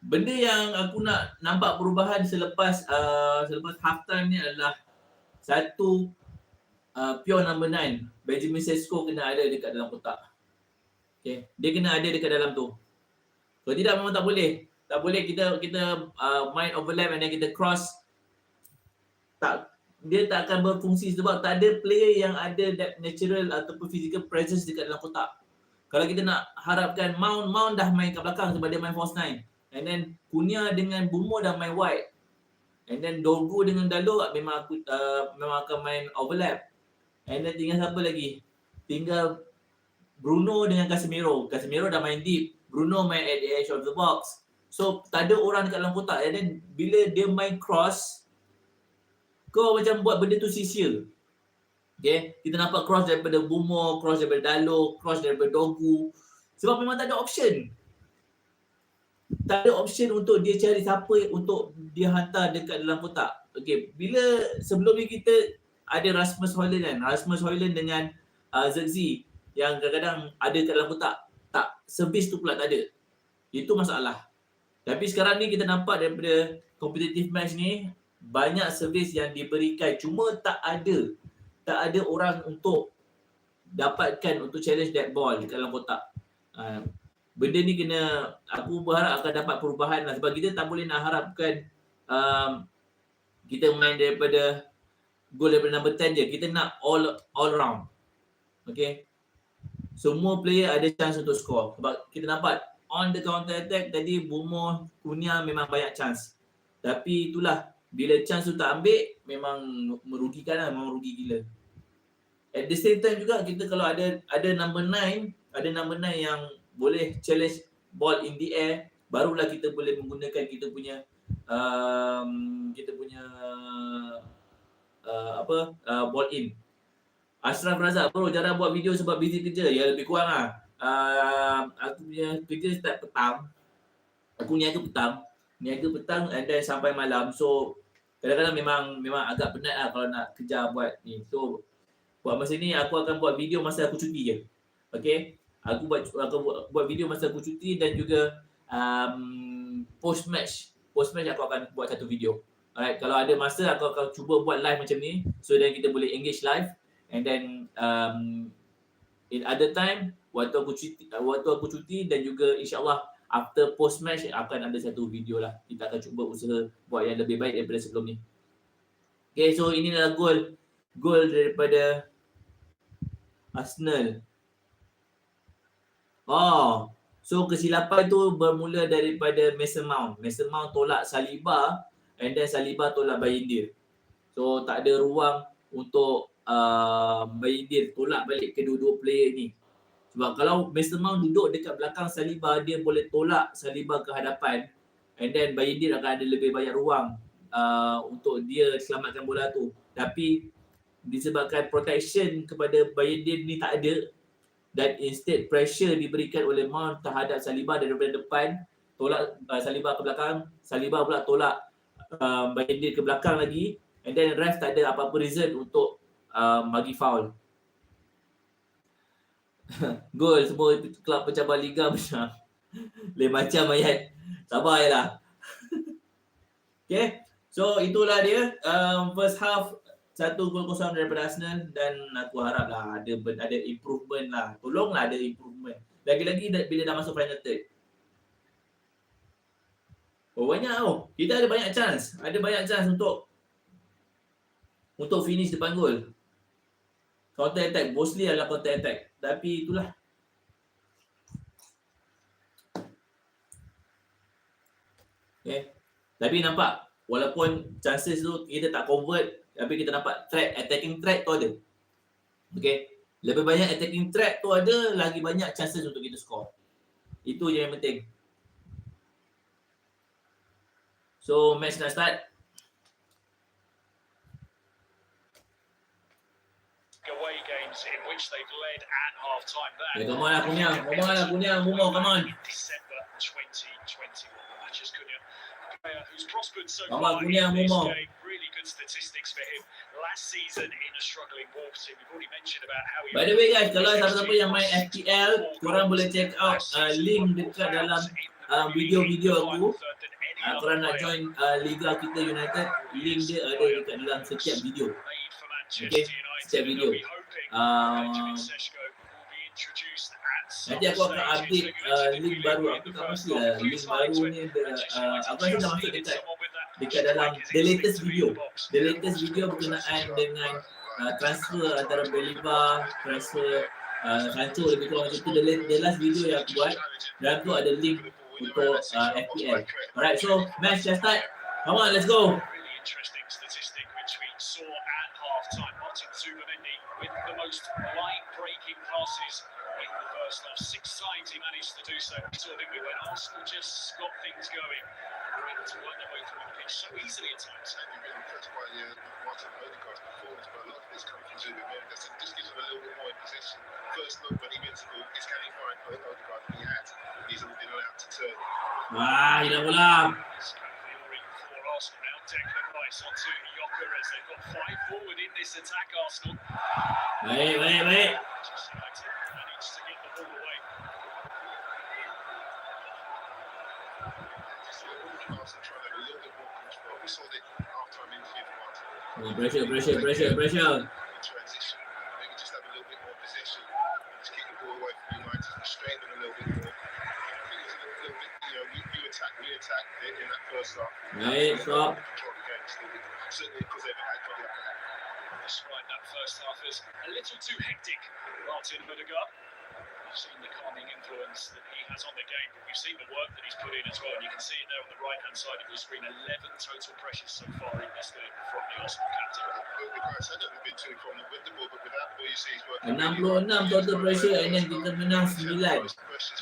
Benda yang aku nak nampak perubahan selepas half time ni adalah satu, pure number 9 Benjamin Sesko kena ada dekat dalam kotak. Okay, dia kena ada dekat dalam tu. Kalau tidak memang tak boleh. Tak boleh kita main overlap and then kita cross. Dia tak akan berfungsi sebab tak ada player yang ada that natural ataupun physical presence dekat dalam kotak. Kalau kita nak harapkan Mount dah main kat belakang sebab dia main false 9. And then Kunia dengan Bumo dah main wide. And then Dorgu dengan Dalo memang akan main overlap. And then tinggal siapa lagi? Tinggal Bruno dengan Casemiro. Casemiro dah main deep. Bruno main at the edge of the box. So tak ada orang dekat dalam kotak. And then bila dia main cross, kau macam buat benda tu sia-sia. Okay, kita nampak cross daripada Bumo, cross daripada Dalo, cross daripada Dorgu. Sebab memang tak ada option. Tak ada option untuk dia cari siapa untuk dia hantar dekat dalam kotak. Okay, bila sebelum ni kita ada Rasmus Højlund kan. Rasmus Højlund dengan Zirkzee yang kadang-kadang ada kat dalam kotak. Tak, servis tu pula tak ada. Itu masalah. Tapi sekarang ni kita nampak daripada competitive match ni, banyak servis yang diberikan. Cuma tak ada orang untuk dapatkan, untuk challenge that ball dekat dalam kotak. Benda ni aku berharap akan dapat perubahan lah. Sebab kita tak boleh nak harapkan kita main daripada goal daripada number 10 je. Kita nak all round. Okay. Semua player ada chance untuk score. Sebab kita nampak on the counter attack tadi Bumo, Kunia memang banyak chance. Tapi itulah, bila chance tu tak ambil, memang merugikan lah, memang rugi gila. At the same time juga kita kalau ada number 9 yang boleh challenge ball in the air, barulah kita boleh menggunakan kita punya ball in. Ashraf Razak, bro, jarang buat video sebab busy kerja. Ya, lebih kurang lah. Aku punya kerja start petang. Aku niaga petang and then sampai malam. So kadang-kadang memang agak penat lah kalau nak kejar buat ni. So buat masa ni aku akan buat video masa aku cuti je. Okay, aku buat video masa aku cuti dan juga post match aku akan buat satu video. Alright, kalau ada masa aku akan cuba buat live macam ni so then kita boleh engage live. And then in other time waktu aku cuti dan juga insyaAllah after post match akan ada satu video lah. Kita akan cuba usaha buat yang lebih baik daripada sebelum ni. Okay, so inilah goal daripada Arsenal. So kesilapan tu bermula daripada Mason Mount. Mason Mount tolak Saliba and then Saliba tolak Bayindir. So tak ada ruang untuk Bayindir tolak balik kedua-dua player ni. Sebab kalau Mason Mount duduk dekat belakang Saliba, dia boleh tolak Saliba ke hadapan and then Bayindir akan ada lebih banyak ruang untuk dia selamatkan bola tu. Tapi disebabkan protection kepada Bayindir ni tak ada dan instead pressure diberikan oleh Mount terhadap Saliba daripada depan, tolak Saliba ke belakang, Saliba pula tolak Bayindir ke belakang lagi and then ref tak ada apa-apa reason untuk bagi foul. Gol semua kelab pencabar liga macam lain macam ayat. Sabar je lah. Okay, so itulah dia first half 1-0 daripada Arsenal dan aku harap lah ada improvement lah. Tolonglah ada improvement. Lagi-lagi bila dah masuk final third. Banyak tau. Kita ada banyak chance. Ada banyak chance untuk finish depan gol. Counter attack, mostly adalah counter attack. Tapi itulah. Okay. Tapi nampak walaupun chances tu kita tak convert, tapi kita dapat threat, attacking threat tu ada. Okay, lebih banyak attacking threat tu ada, lagi banyak chances untuk kita score. Itu je yang penting. So match nak start. Away games in which they've led at half time. That Come on lah Kunyang, Mumo, come on. December 2021. That's just Kunyang, a player who's prospered so Come far on, in Kunyang, this Mumo. game. Really good statistics for him last season in a struggling Wolves team. We've already mentioned about how he. By the way guys, kalau siapa-siapa yang main FPL, korang boleh check out link dekat dalam video-video aku. Korang nak join Liga kita United, link dia ada dekat dalam setiap video. Okay, setiap video. Nanti aku akan update link baru. Aku tak pastilah link baru ni aku rasa dah masuk dekat dalam the latest video. The latest video berkenaan dengan transfer antara Beliva, transfer Sancho, lebih kurang macam tu. The last video yang aku buat, dan tu ada link untuk FPL. Alright, so match dah start. Come on, let's go. Really interesting statistic which we saw at half time. Martin Zubamendi with the most line-breaking passes in the first half. 6 times he managed to do so. We saw him when Arsenal just got things going. They were able to work their way through the pitch so easily at times. I've been impressed by Martin Odegaard's performance, but a lot of this coming from Zubamendi. That just gives him a little bit more in possession. First look when he wins the ball, is can he find Odegaard? He has. He's been allowed to turn. Hilang bola. Fury for Arsenal now. Declan Rice onto Gyökeres. They've got 5 forward in this attack, Arsenal. Baik. Manchester United managed to get the ball away. Arsenal trying to have a little bit more control. We saw the half-time interview from Martin. Pressure. In transition, maybe just have a little bit more possession. Just keep the ball away from United, restrain them a little bit more. I think it's a little bit, we attacked in that first half. Baik, stop. Control the game still, certainly because they've had probably upper hand. Described that first half as a little too hectic. Martin Odegaard. We've seen the calming influence that he has on the game, but we've seen the work that he's put in as well. And you can see it there on the right-hand side of your screen. 11 total pressures so far in this game from the Arsenal captain. The guys had never been too prominent with the ball, but without the ball, you see he's working. 66 total pressure and then kita menang 9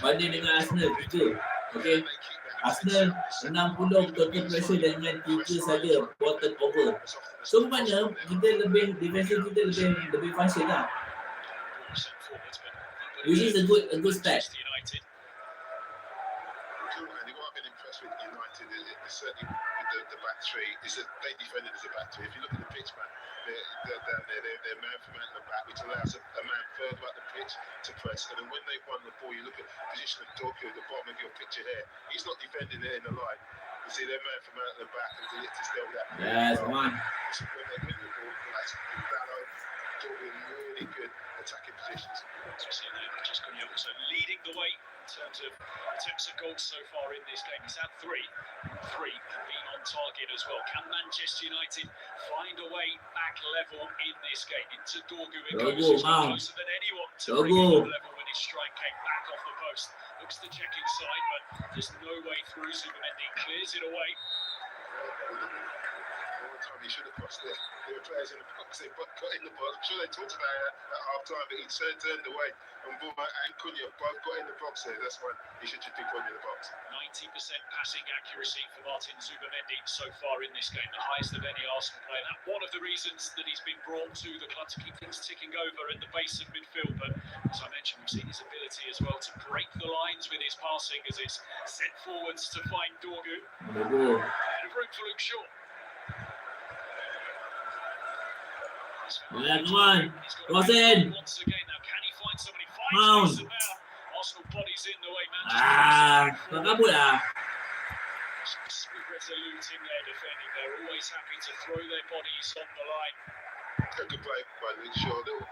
banding dengan Arsenal 3. Okay, Arsenal 60 total pressure dengan 3 saja quarter over. So mana kita lebih defensive, kita lebih function lah. Which is a good start. United. Cool, Andy. What I've been impressed with United is certainly with the back three is that they defended as a back three. If you look at the pitch, man, they're down there. They're man for man at the back, which allows a man further up the pitch to press. And then when they won the ball, you look at the position of Dorku at the bottom of your picture here. He's not defending it in the line. You see, they're man for man at the back, and they to still that. Yes, come on. So when they win the ball, that's Ballo, Dorku really good attacking positions. As we see there, just also leading the way in terms of attempts at goals so far in this game. He's had 3 being on target as well. Can Manchester United find a way back level in this game? Into Dorgu it goes, closer than anyone to bring level when his strike came back off the post. Looks to check inside, but there's no way through. Zubamendi clears it away. Time he should have crossed there. There were players in the box, they got in the box. I'm sure they talked about it at half time, but he turned away. And Buma and Cunha both got in the box there. That's why he should just be put in the box. 90% passing accuracy for Martin Zubamendi so far in this game, the highest of any Arsenal player. That's one of the reasons that he's been brought to the club to keep things ticking over at the base of midfield. But as I mentioned, we've seen his ability as well to break the lines with his passing as it's sent forwards to find Dorgu. And a room for Luke Shaw. Yeah, come on. Cross in. Once again, now can he find somebody? Mount. Arsenal bodies in the way. Kabut lah. Resolute in their defending. They're always happy to throw their bodies on the line. A good play by Luke Shaw. Little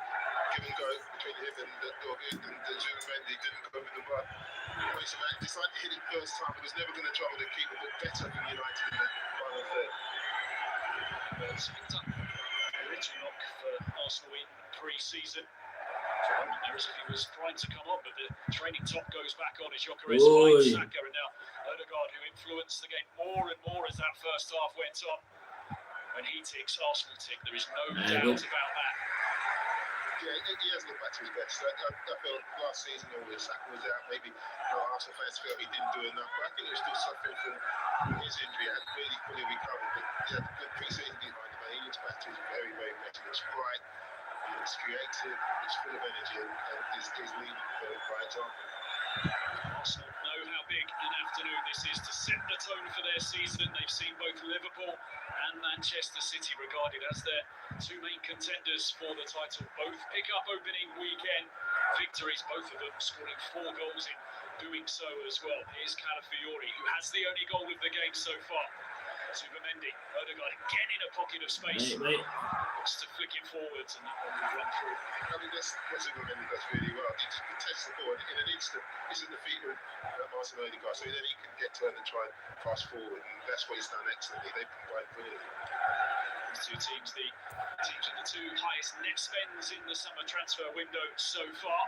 give and go between him and the Zubamendi. Didn't go with the run. Mason Mount decided to hit it first time. He was never going to trouble the keeper, but better than United in the final third. It's picked up a little knock for Arsenal in pre-season. There as if he was trying to come on, but the training top goes back on as Gyökeres finds Saka, and now Odegaard Odegaard, who influenced the game more and more as that first half went on. When he ticks, Arsenal tick. There is no doubt about that. Yeah, he has looked back to his best. I felt last season all the Saka was out. Maybe Arsenal fans felt he didn't do enough. But I think he was still suffering from his injury. He had really fully recovered. But he had a good pre-season behind him. And he looks back to his very, very best. He looks bright. He looks creative. He's full of energy. And he's leading by example. Arsenal know how big an afternoon this is to set the tone for their season. They've seen both Liverpool and Manchester City regarded as their two main contenders for the title. Both pick up opening weekend victories, both of them scoring 4 goals in doing so as well. Here's Calafiori, who has the only goal of the game so far. Zubimendi, Odegaard again in a pocket of space. Looks to flick it forwards and that one will run through. I mean, that's what Zubimendi does really well. He just contests the ball in an instant. He's at the feet of Martin Odegaard, so then he can get to and try and pass forward, and that's what he's done excellently. They've combined brilliantly. These two teams, the teams with the two highest net spends in the summer transfer window so far.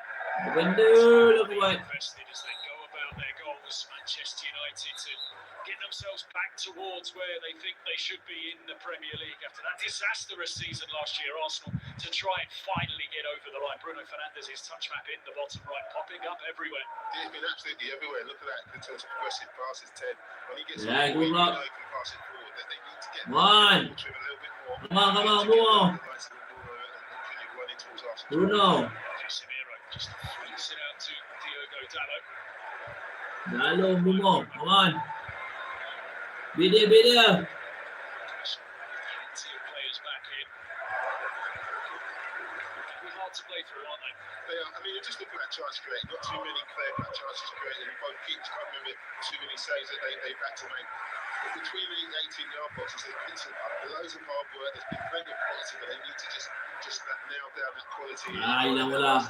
Invested as they go about their goals. Manchester United to get themselves back towards where they think they should be in the Premier League after that disastrous season last year. Arsenal to try and finally get over the line. Bruno Fernandes' touch map in the bottom right, popping up everywhere. He's been absolutely everywhere. Look at that in terms of progressive passes, Ted. When he gets Yeah, good luck. he can pass it forward. They need to get Come on. to him a little bit more. Come on. Bruno. Casemiro just flicks it out to Diogo Dalot. Bruno. Come on. Be there. Plenty of players back in. They're hard to play through, aren't they? They are. I mean, just look at that chance created. Not too many clear-cut chances created. And both keepers can't remember too many saves that they've had to make. But between the 18-yard boxes, there's been loads of hard work. There's been plenty of quality, but they need to just nail down that quality. Odegaard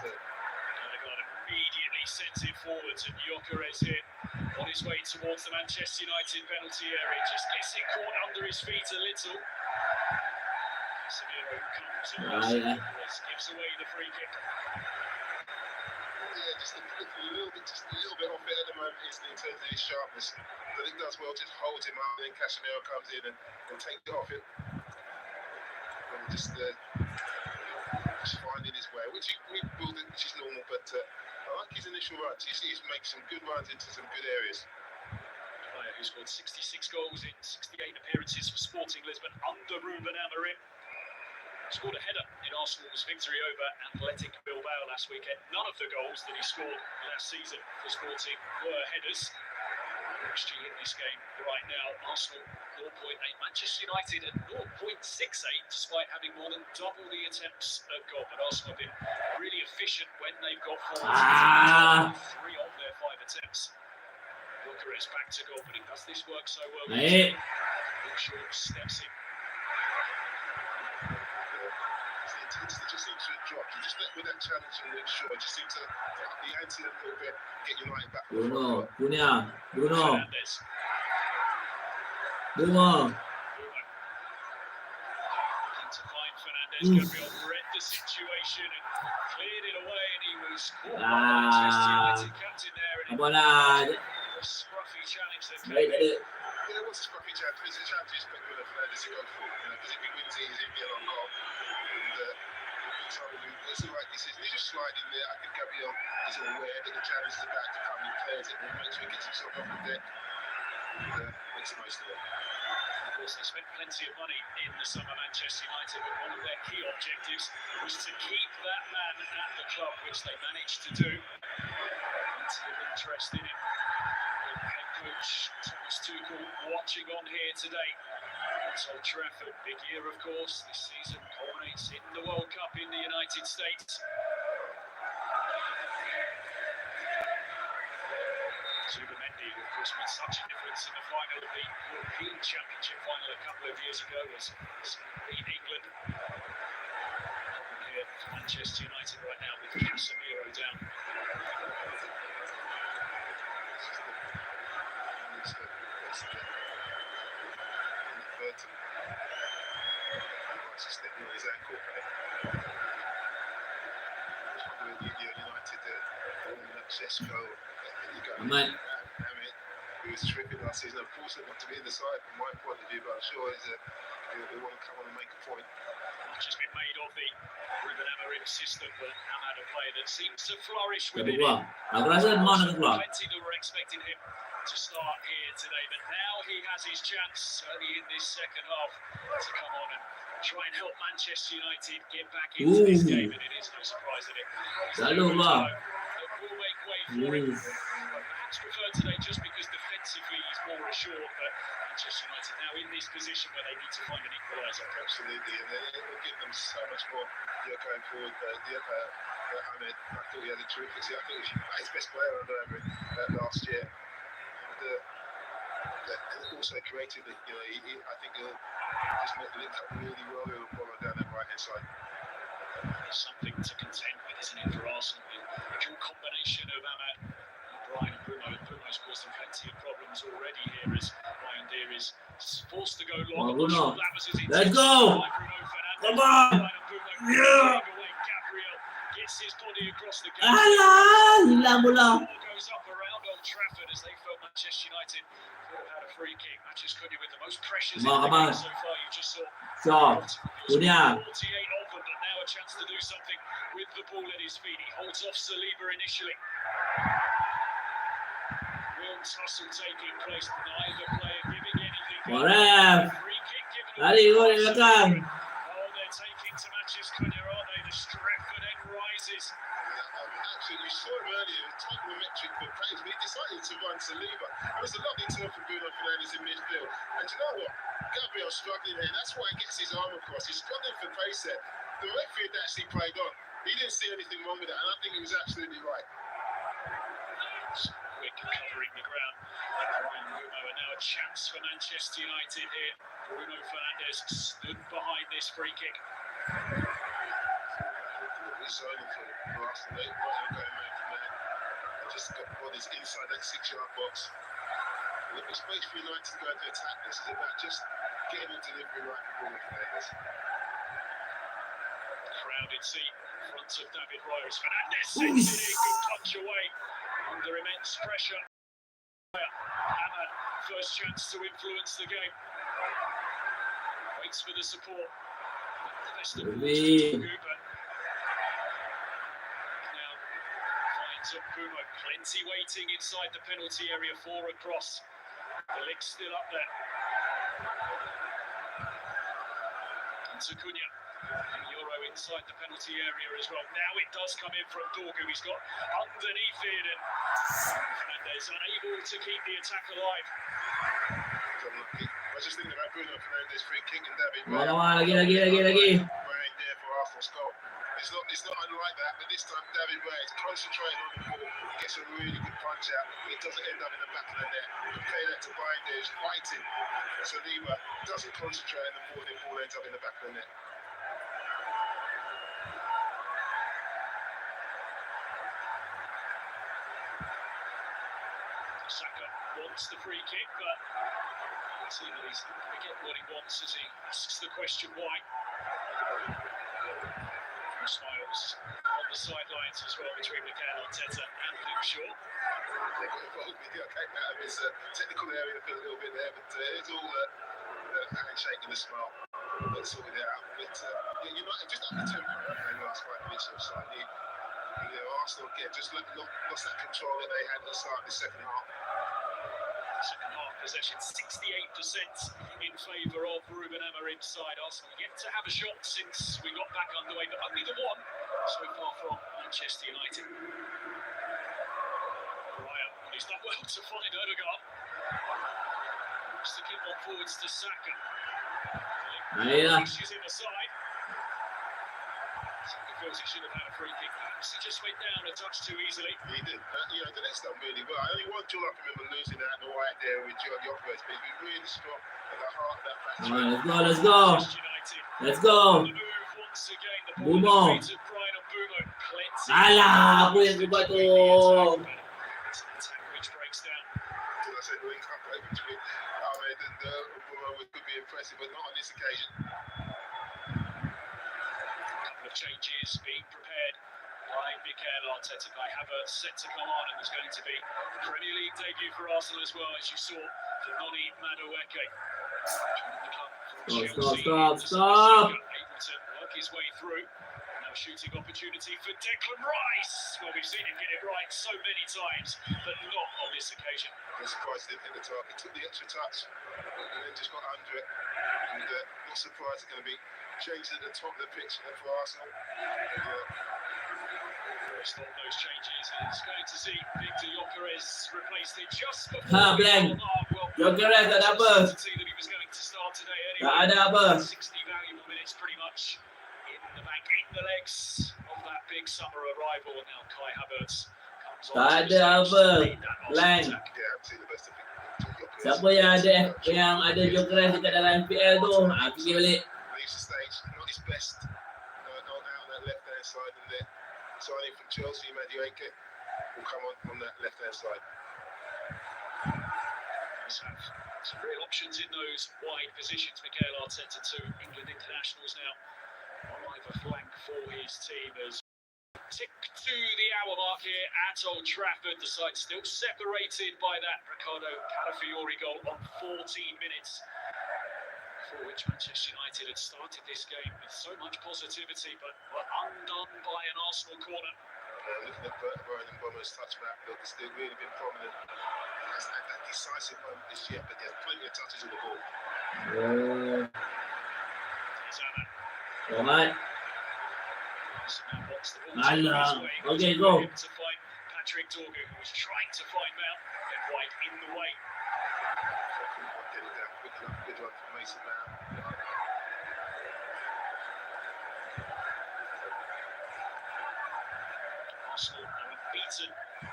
immediately sends it forwards, and Gyökeres here on his way towards the Manchester United penalty area. Just gets it caught under his feet a little. Casemiro comes and gives away the free kick. Yeah, just a little bit off it at the moment, isn't it, in terms of his sharpness. But he does well, just holds him up, and then Casemiro comes in and takes it off him. And just finding his way, which is normal, but I like his initial runs. He's made some good runs into some good areas. Player who scored 66 goals in 68 appearances for Sporting Lisbon under Ruben Amorim. Scored a header in Arsenal's victory over Athletic Bilbao last weekend. None of the goals that he scored last season for Sporting were headers. XG in this game right now, Arsenal 0.8, Manchester United at 0.68, despite having more than double the attempts at goal. But Arsenal have been really efficient when they've got forward. 3 of their 5 attempts. Gyökeres back to goal, but he does this work so well. Shaw steps in. Intensity just seems to have dropped. Just with that challenge and Luke Shaw, just seems to up the ante a little bit, get United back. Bruno. Fernandes. Bruno. Looking to find Fernandes. Gabriel read the situation and cleared it away, and he was caught by the Manchester United captain there. And Come on, lad. a scruffy challenge that came Right, in. Yeah, it was a scruffy challenge. It's a challenge you expect Bruno Fernandes to go for, because if he wins it, he's in the long goal. It's all right this season. He's just sliding there. I think Gabriel is aware that the challenge is about to come. He clears it and makes sure he gets himself off the deck. Makes the most of it. Of course, they spent plenty of money in the summer, Manchester United, but one of their key objectives was to keep that man at the club, which they managed to do. Plenty of interest in him. The head coach Thomas Tuchel watching on here today. It's Old Trafford, big year of course. This season culminates in the World Cup in the United States. Zubimendi, who of course made such a difference in the final of the European Championship final a couple of years ago, as beat England. Problem here for Manchester United right now with Casemiro down. Just stepping on his ankle. United, Cesco, Aman. who was tripping terrific last season. Unfortunately, not to be in the side from my point of view, but I'm sure they want to come on and make a point. Much has been made of the Ruben Amorim system, but Ahmad, a player that seems to flourish Dah within it. keluar. Aku rasa mau nak keluar. Plenty that were expecting him to start here today, but now he has his chance early in this second half to come on and try and help Manchester United get back into this game, and it is no surprise that it is Lalu keluar. that will make way for him. But perhaps preferred today just because defensively he's more assured, but Manchester United now in this position where they need to find an equaliser. Absolutely, and it will give them so much more going forward. Ahmed, I thought he had a terrific season. I thought he was his best player under Amorim last year. And also creatively, I think he'll just link up really well with Apollo down that right hand side. Something to contend with, isn't it, for Arsenal? The dual combination of Ahmad, Brian and Bruno. Bruno's caused them plenty of problems already here as Ryan Deer is forced to go long. Bruno. That was his Let's intention go! by Bruno Fernandes. Come on! Brian and Bruno Yeah! away. Gabriel gets his body across the gate. Alah, hilang bola. Goes up around Old Trafford as they felt Manchester United could have had a free kick. Manchester Cunha with the most pressures in the game so far. You just saw So, Cunha. 48 of them, but now a chance to do something with the ball at his feet. He holds off Saliba initially. Real tussle taking place. Neither player giving anything. Korang. Free kick given Lari gol di belakang. Oh, they're taking to Manchester Cunha, aren't they? The Stretford end rises. Actually, we saw him earlier, the trigonometric for praise, but he decided to run Saliba. It was a lovely turn from Bruno Fernandes in midfield. And you know what? Gabriel's struggling there. That's why he gets his arm across. He's struggling for pace there. The referee had actually played on. He didn't see anything wrong with that, and I think he was absolutely right. Quick covering the ground. Brian Bruno, and now a chance for Manchester United here. Bruno Fernandes stood behind this free kick. He's zoning for Arsenal. They're not going away from there. Just got bodies inside that 6-yard box. Look, the space for United to go to attack this is about just getting the delivery right for Bruno Fernandes. Crowded seat in front of David Raya. Fernandes sends it in, good punch away under immense pressure. Ahmad, first chance to influence the game. Waits for the support. The best of all, now finds up Bruno. Plenty waiting inside the penalty area for a cross. The link's still up there. To Cunha. Euro inside the penalty area as well. Now it does come in from Dorgu. He's got underneath it, and Fernandes unable to keep the attack alive. I was just thinking about Bruno Fernandes free kick and David Lagi. Raya there for Arsenal's goal. It's not unlike that, but this time David Raya is concentrating on the ball, gets a really good punch out, but it doesn't end up in the back of the net. Compare that to Brian Deer, fighting. Saliba doesn't concentrate on the ball ends up in the back of the net. Saka wants the free kick, but it seems that he's going to get what he wants as he asks the question why. Smiles on the sidelines as well between Mikel Arteta and Luke Shaw. They got involved with the out of his technical area for a little bit there, but it's all the handshake and the smile that sorted it out. But United just under tempo in the last 5 minutes or so. Arsenal again just lost that control that they had at the start of the second half. Second half possession 68% in favour of Ruben Amorim's side. Arsenal yet to have a shot since we got back underway, but only the one so far from Manchester United. Ryan, he's done well to find Odegaard. Wants to keep on forwards to Saka. She's in the side. Saka feels he should have had a free kick. Perhaps he just went down a touch too easily. He did. The next done really well. Only one duel I can remember losing out in the right there with Joe Jokovic, but he's been really strong at the heart of that match. Let's go. Let's go. The move once again. The ball at the feet of Brian and Bruno. Plenty. Alah, apa yang buat tu? It's an attack which breaks down. As I said, the link up between Ahmed and Bruno could be impressive, but not on this occasion. Changes being prepared by Mikel Arteta. Kai Havertz set to come on, and there's going to be a Premier League debut for Arsenal as well, as you saw for Noni Madueke. Stop. Able to work his way through. Now shooting opportunity for Declan Rice. Well, we've seen him get it right so many times, but not on this occasion. I'm surprised he didn't hit the target. Took the extra touch and then just got under it. And not surprised it's going to be changed at the top of the pitch for Arsenal. First of those changes is going to see Victor Gyökeres replaced it just before blank. Gyökeres tak ada apa. Tak ada apa. 60 valuable minutes pretty much in the back, in the legs of that big summer arrival. And now Kai Havertz comes on. Tak ada apa. Blank. Yeah, I've seen the best of it. Siapa yang ada Gyökeres dekat dalam FPL tu? Pergi balik. Leaves the stage, not his best. Not out on that left hand side, and the signing from Chelsea, Madueke, will come on that left hand side. Some real options in those wide positions. Mikel Arteta, 2 England internationals now on either flank for his team. As tick to the hour mark here at Old Trafford, the side still separated by that Ricardo Calafiori goal on 14 minutes, for which Manchester United had started this game with so much positivity, but were undone by an Arsenal corner. Looking at Brian and Bomber's touchback, look, it's still really been prominent. That decisive moment this year, but there's plenty of touches on the ball. Alright. Alah. Okay, go. To find Patrick Dorgu, who was trying to find Mount, then right in the way. Get it down quick enough. Good one from Mason Mount. Arsenal unbeaten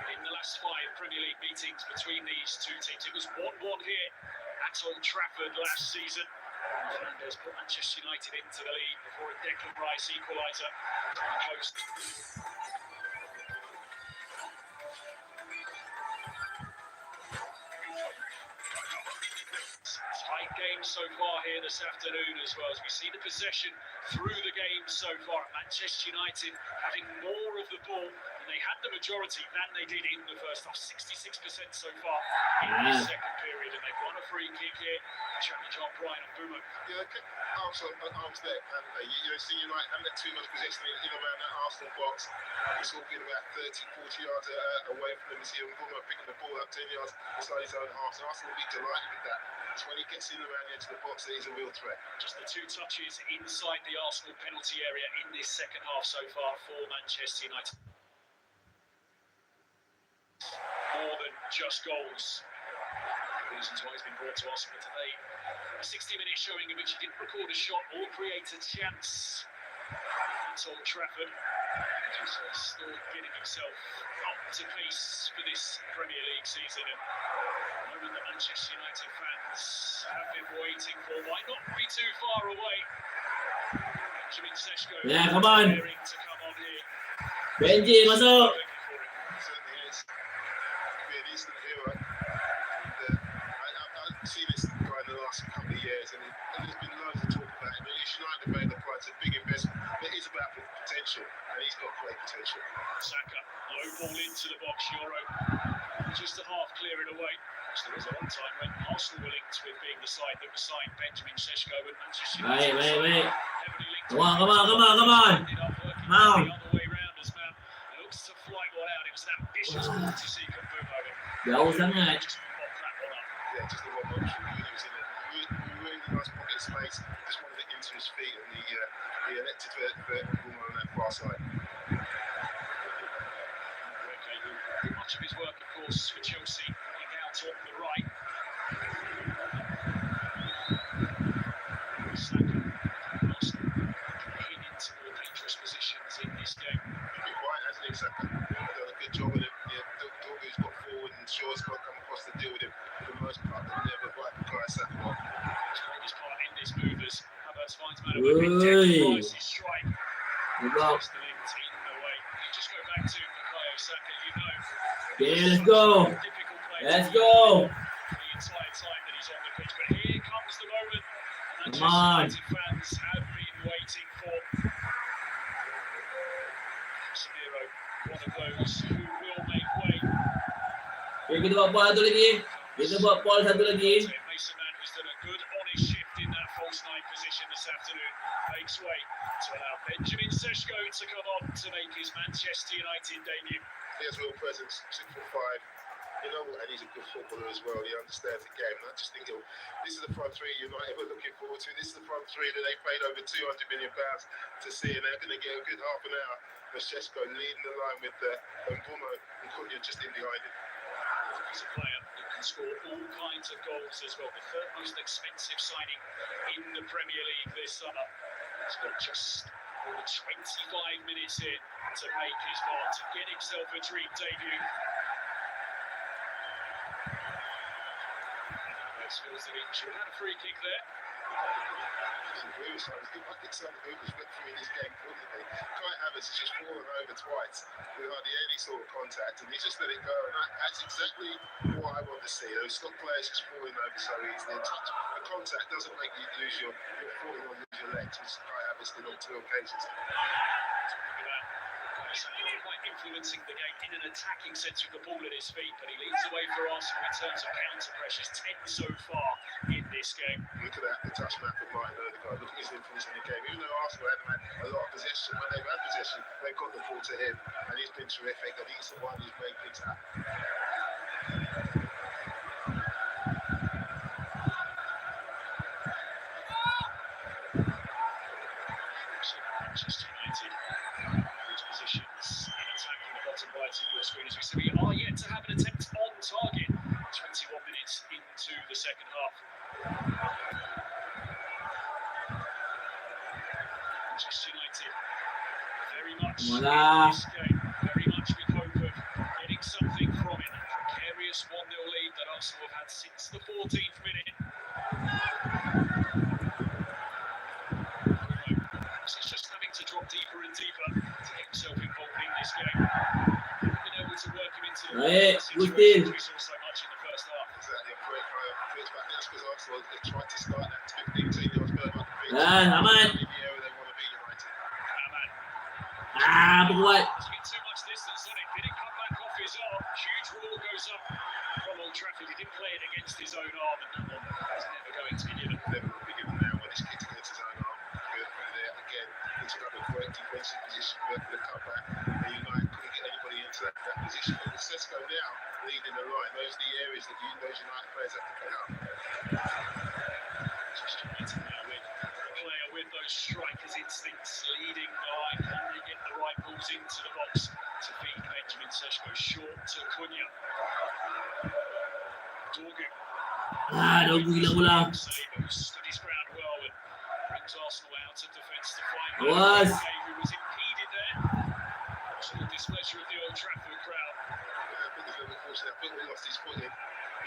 in the last 5 Premier League meetings between these two teams. It was 1-1 here at Old Trafford last season. Fernandes put Manchester United into the lead before a Declan Rice equaliser. Post. Tight game so far here this afternoon as well, as we see the possession through the game so far. Manchester United having more of the ball, and they had the majority than they did in the first half. 66% so far in the second period, and they've won a free kick here. Challenge on Brian and Boomer. Yeah, arms there, and you see United haven't had too much possession in around that Arsenal box. It's all been about 30-40 yards away from them. You see Boomer picking the ball up 10 yards inside his own half. So Arsenal will be delighted with that. It's when he gets in around the edge of the box that he's a real threat. Just the 2 touches inside the Arsenal penalty area in this second half so far for Manchester United. More than just goals. Reasons why he's been brought to Arsenal today. A 60-minute showing in which he didn't record a shot or create a chance. It's Old Trafford. He's still getting himself up to pace for this Premier League season. And the moment that Manchester United fans have been waiting for might not be too far away. Benjamin Sesko come on. preparing to come on here. Benji, masuk. Certainly is. Could be an instant hero. I've seen this guy in the last couple of years, and there's been loads of talk about him. United have made the price a big investment. It is about potential, and he's got great potential. Saka, low ball into the box. Euro just a half clear it away. There was a long time when Arsenal were linked with being the side that was signed Benjamin Sesko and Manchester United. Wait. Heavily linked. Come on. Ended up working Now. the other way round as man looks to fly one out. It was an ambitious ball to see Kumbumo. Jauh sangat. Just pop that one up. Yeah, just the one option. He was in a really nice pocket of space. Just wanted it into his feet, and he elected for Boomer on that far side. Much of his work, of course, for Chelsea, looking out on the right. Saka, Arsenal getting into more dangerous positions in this game. He's been quiet, hasn't he, Saka? He's done a good job with him. Dorgu's got forward, and Shaw's got to come across to deal with him for the most part. They'll never quite Kai Saka off. He's played his part in this move as Havertz finds Madueke. Declan Rice's strike. Just the link in the way. You just go back to Bukayo Saka, you know. Yeah, let's go. Let's go. The entire time that he's on the pitch, but here comes the moment Come on. Manchester United fans have been waiting for. Casemiro one of those who will make way. Okay, kita buat ball satu lagi. Kita buat ball satu lagi. Mason Mount, who's done a good honest shift in that false nine position this afternoon, makes way to allow Benjamin Šeško to come on to make his Manchester United debut. He has real presence, 6'5". You know what, and he's a good footballer as well. He understands the game. And I just think this is the front three United were looking forward to. This is the front three that they paid over £200 million to see, and they're going to get a good half an hour for Šeško leading the line with Mbeumo and Cunha just in behind him. He's a player who can score all kinds of goals as well. The third most expensive signing in the Premier League this summer. He's got just over 25 minutes here to make his mark, to get himself a dream debut. Feels that he should have had a free kick there. I think some of was went through in this game brilliantly. Kai Havertz has just fallen over twice with hardly any sort of contact, and he just let it go. And that's exactly what I want to see. Those stop players just falling over so easily. A contact doesn't make you lose your falling on your legs, which Kai Havertz did on 2 occasions. Quite influencing the game in an attacking sense with the ball at his feet, but he leads the way for Arsenal in terms of counter pressures, 10 so far in this game. Look at that, the touch map of Martin Odegaard. Look at his influence in the game. Even though Arsenal haven't had a lot of possession, when they've had possession, they've got the ball to him, and he's been terrific, and he's the one who's made things happen. Manchester United, which positions in attack in the bottom right of your screen as we see we are yet to have an attempt on target. 21 minutes into the second half. Manchester United very much in this game, very much with hope of getting something from it. A precarious 1-0 lead that Arsenal have had since the 14th minute. He's just having to drop deeper and deeper to get himself involved in this game. Been able to work him into the situations we saw so much in the first half. Exactly, a great player. That's because Arsenal have tried to start that 15 yards further up the pitch. Aman. In the area they want to be United. Berbuat. To get too much distance on it, did it come back off his arm? Huge roar goes up from Old Trafford. He didn't play it against his own arm, and that one is never going to be given. Never will be given now when it's kicked against his own arm. There again, he took up a great defensive position for the cutback. And United couldn't get anybody into that position. But with Šeško now leading the line, those are the areas that those United players have to pick up. Just United now with a player with those strikers' instincts leading the line. Can they get the right balls into the box to feed Benjamin Šeško short to Cunha? Dorgu. Dorgu hilang bola. Stood his ground well and brings Arsenal out of defence to find Awas. who was impeded there. To the displeasure of the Old Trafford crowd. I think it's unfortunate. I think we lost his footing,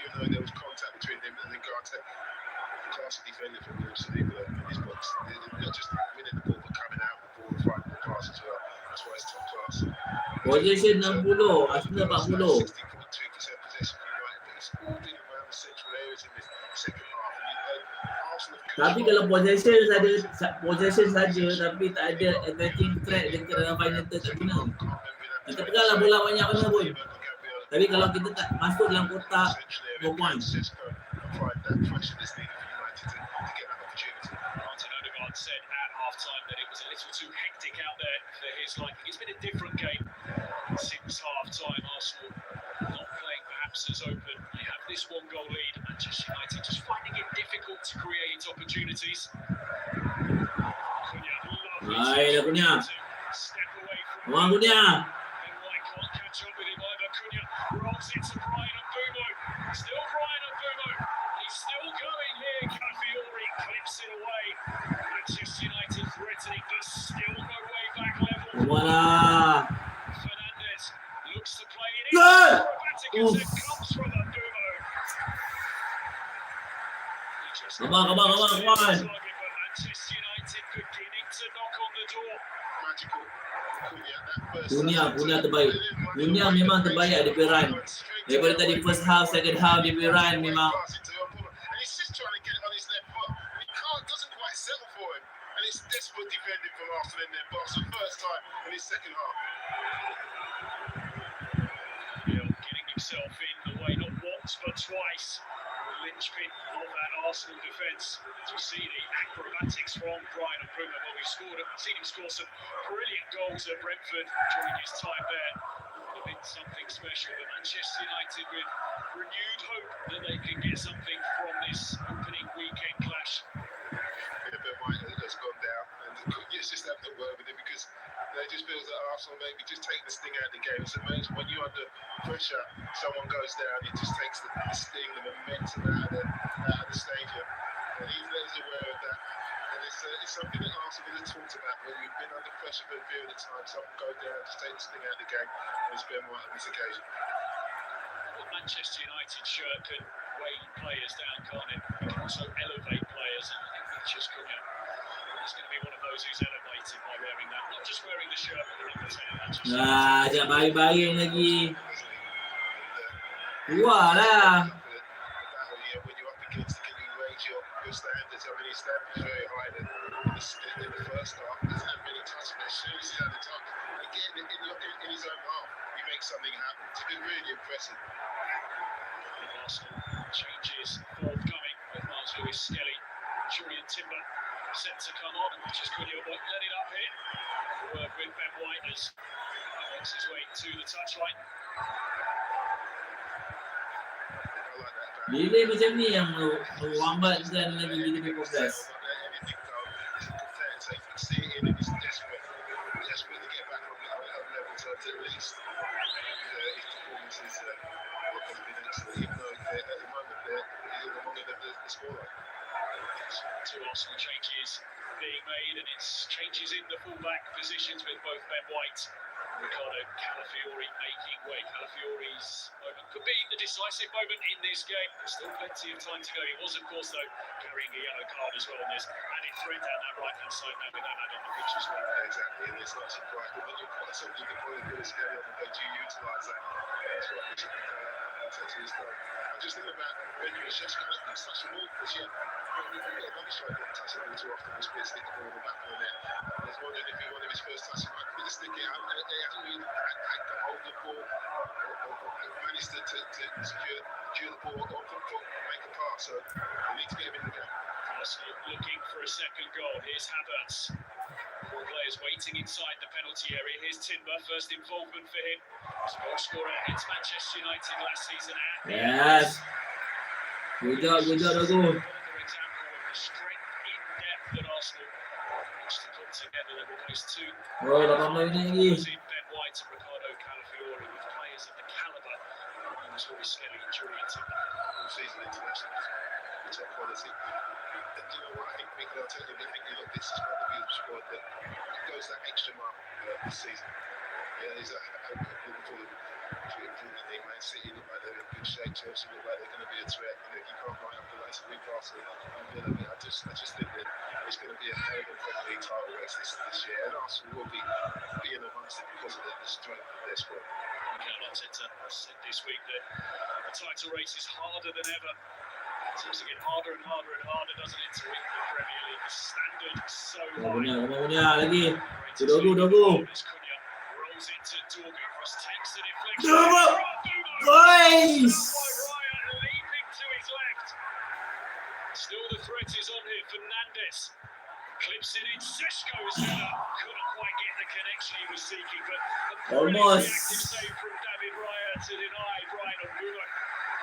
even though there was contact between him and the Garte. Classy defender from Wolves, but his box, not just winning the ball, but coming out with the ball, the fight, the pass as well. That's why it's top class. Position 60, Arsenal 40. 60.2% possession for United, but it's all been around the central areas in this second half. Tapi kalau possession saja tapi tak ada attacking threat dekat dalam final third tak guna. Kita peganglah bola banyak mana pun. Tapi kalau kita tak masuk dalam kotak, no point. Said at half-time that it was a little too hectic out there for his liking. It's been a different game since half-time. Arsenal not playing perhaps as open. They have this 1-goal lead. Manchester United just finding it difficult to create opportunities. Cunha, Baiklah Cunha. step away from Come on Cunha. Ben White can't catch up with him either. Cunha rolls it to Brian Mbeumo. Still Brian Mbeumo. He's still going here. Calafiori clips it away. Manchester United threatening, but still no way back level. Voila. Fernandes looks to play it in. Good. Acrobatic as it comes from Mbeumo. Come on. Target, but Manchester United beginning to knock on the door. Magical. Cunha terbaik. Cunha memang terbaik dia punya run. Daripada tadi first half, second half dia punya run memang. And he's just trying to get it on his left foot. He doesn't quite settle for him. And it's desperate defending from Arsenal in their box for the first time in his second half. Getting himself in the way not once but twice. The linchpin of that Arsenal defence. To see the acrobatics from Brian Mbeumo. Well, we've seen him score some brilliant goals at Brentford during his time there. Would have been something special. But Manchester United with renewed hope that they can get something from this opening weekend clash. But White has gone down, and it's just having a word with him because they just feels that Arsenal maybe just take the sting out of the game. It's amazing when you're under pressure, someone goes down, it just takes the sting, the momentum out of the stadium, and he's aware of that. And it's something that Arsenal has talked about when you've been under pressure for a period of time. Someone go down, just take the sting out of the game, and it's Ben White on this occasion. The Manchester United shirt can weigh players down, can't it? It can also elevate players, and I think it's just Cunha. He's going to be one of those who's elevated by wearing that. Not just wearing the shirt, but the number 10 in Manchester United. Jangan baring-baring lagi. Keluar lah. When you're up against it, can you raise your standards? I mean, his standards are very high in the first half. He doesn't have many touches, but as soon as he's had the touch, again, in his own half, he makes something happen. It's been really impressive. Arsenal changes forthcoming with Miles Lewis Skelly. Julian Timber set to come on, and just Cunha won't let it up here. Work with Ben White as he makes his way to the touchline. Bila macam ni yang melambatkan lagi kita punya progress. Two Arsenal changes being made, and it's changes in the fullback positions with both Ben White and Ricardo Calafiori making way. Calafiori's moment could be the decisive moment in this game. There's still plenty of time to go. He was, of course, though, carrying a yellow card as well, and there's added threat down that right-hand side now with that man on the pitch as well. Exactly, and it's not surprising when you've got something to play with Skelly on the bench, you utilise that. That's what we should is done. I just think about when you're just going to touch the ball this year. We've got another striker that touches the ball too often, which means stick the ball in the back of the net. I was wondering if he wanted his first touch, he might be to stick it out. They haven't really had to hold the ball or managed to secure the ball or make a pass. So they need to get him in the game. Arsenal looking for a second goal. Here's Havertz. Four players waiting inside the penalty area. Here's Timber, first involvement for him. He's a goal scorer against Manchester United last season. Yes. Good job, Dago. Another example of the strength in depth that Arsenal managed to put together. They're almost two. Oh, 8 minit lagi. Ben White and Ricardo Calafiori with players of the calibre of Lewis Skelly and Julian Timber. All season internationals, top quality. And you know what, I think Mikel Arteta, this is going to be a squad that goes that extra mile this season. Yeah, there's a looking forward to improving the team. Man City look like they're in good shape. Chelsea look like they're going to be a threat. You can't write up the likes of Newcastle and Villa. I just think that it's going to be a hell of a Premier League title race this year, and Arsenal will be in amongst it because of the strength of their squad. Mikel Arteta said this week that the title race is harder than ever. It seems to get harder and harder and harder, doesn't it, to win the Premier League? The standard is so high. Benar lagi. Dago. As Cunha rolls into Dorgu, cross takes the deflection. Nice! Leaping to his left. Still the threat is on here. Fernandes clips it in. Šeško's header couldn't quite get the connection he was seeking, but a brilliant reactive save from David Raya to deny Brian Mbeumo.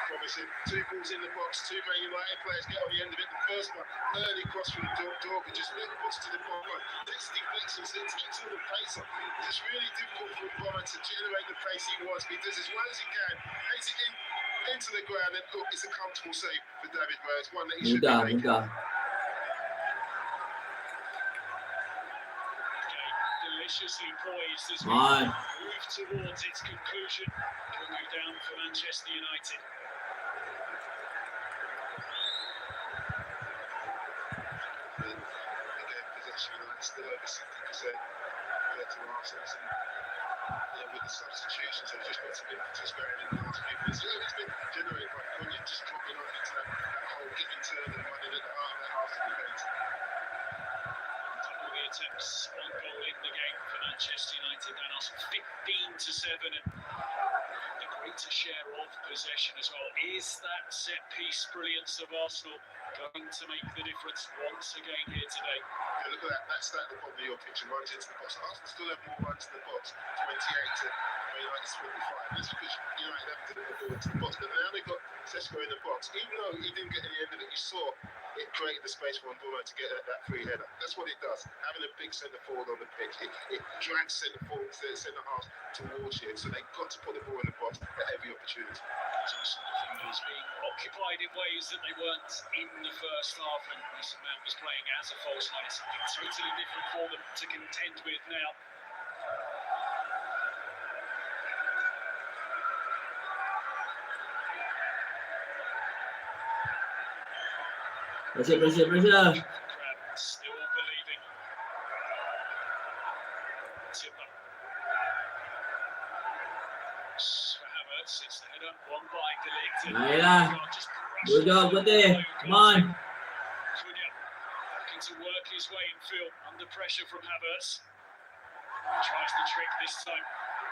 Promising. 2 balls in the box, 2 Man United players get on the end of it. The first one, early cross from Dorgu, just puts to the bottom line. Takes the deflections, it takes all the pace off. It's really difficult for Brian to generate the pace he wants, but he does as well as he can. Takes it into the ground, and look, it's a comfortable save for David Raya. It's one that he should be making. Deliciously poised as we move towards its conclusion. We'll move down for Manchester United. Again, possession United still over 60% compared to Arsenal. With the substitutions, they've just got some impetus going in the last few minutes. It's been generated by Cunha just dropping off into that whole giving turn and running at the heart of that Arsenal defence. Double the attempts on goal in the game for Manchester United then us 15-7, and the greater share of possession as well. Is that set piece brilliance of Arsenal going to make the difference once again here today? Yeah, look at that. That's at the bottom of your picture. Runs into the box. Arsenal still have more runs in the box. 28 to United's 25. That's because United haven't delivered the ball into the box. But now they've got Sesko in the box. Even though he didn't get any end of it, you saw it created the space for Moga-moga to get that free header. That's what it does. Having a big centre forward on the pitch, it drags centre half towards you. So they've got to put the ball in the box at every opportunity. Some defenders being occupied in ways that they weren't in the first half, and Mason Mount was playing as a false nine. Something totally different for them to contend with now. Pressure. Crab still believing. Timber. For Havertz, it's the header, won by Klik. Yeah. Good job, Putih. Come on. Cunha looking to work his way in field under pressure from Havertz. Tries the trick this time.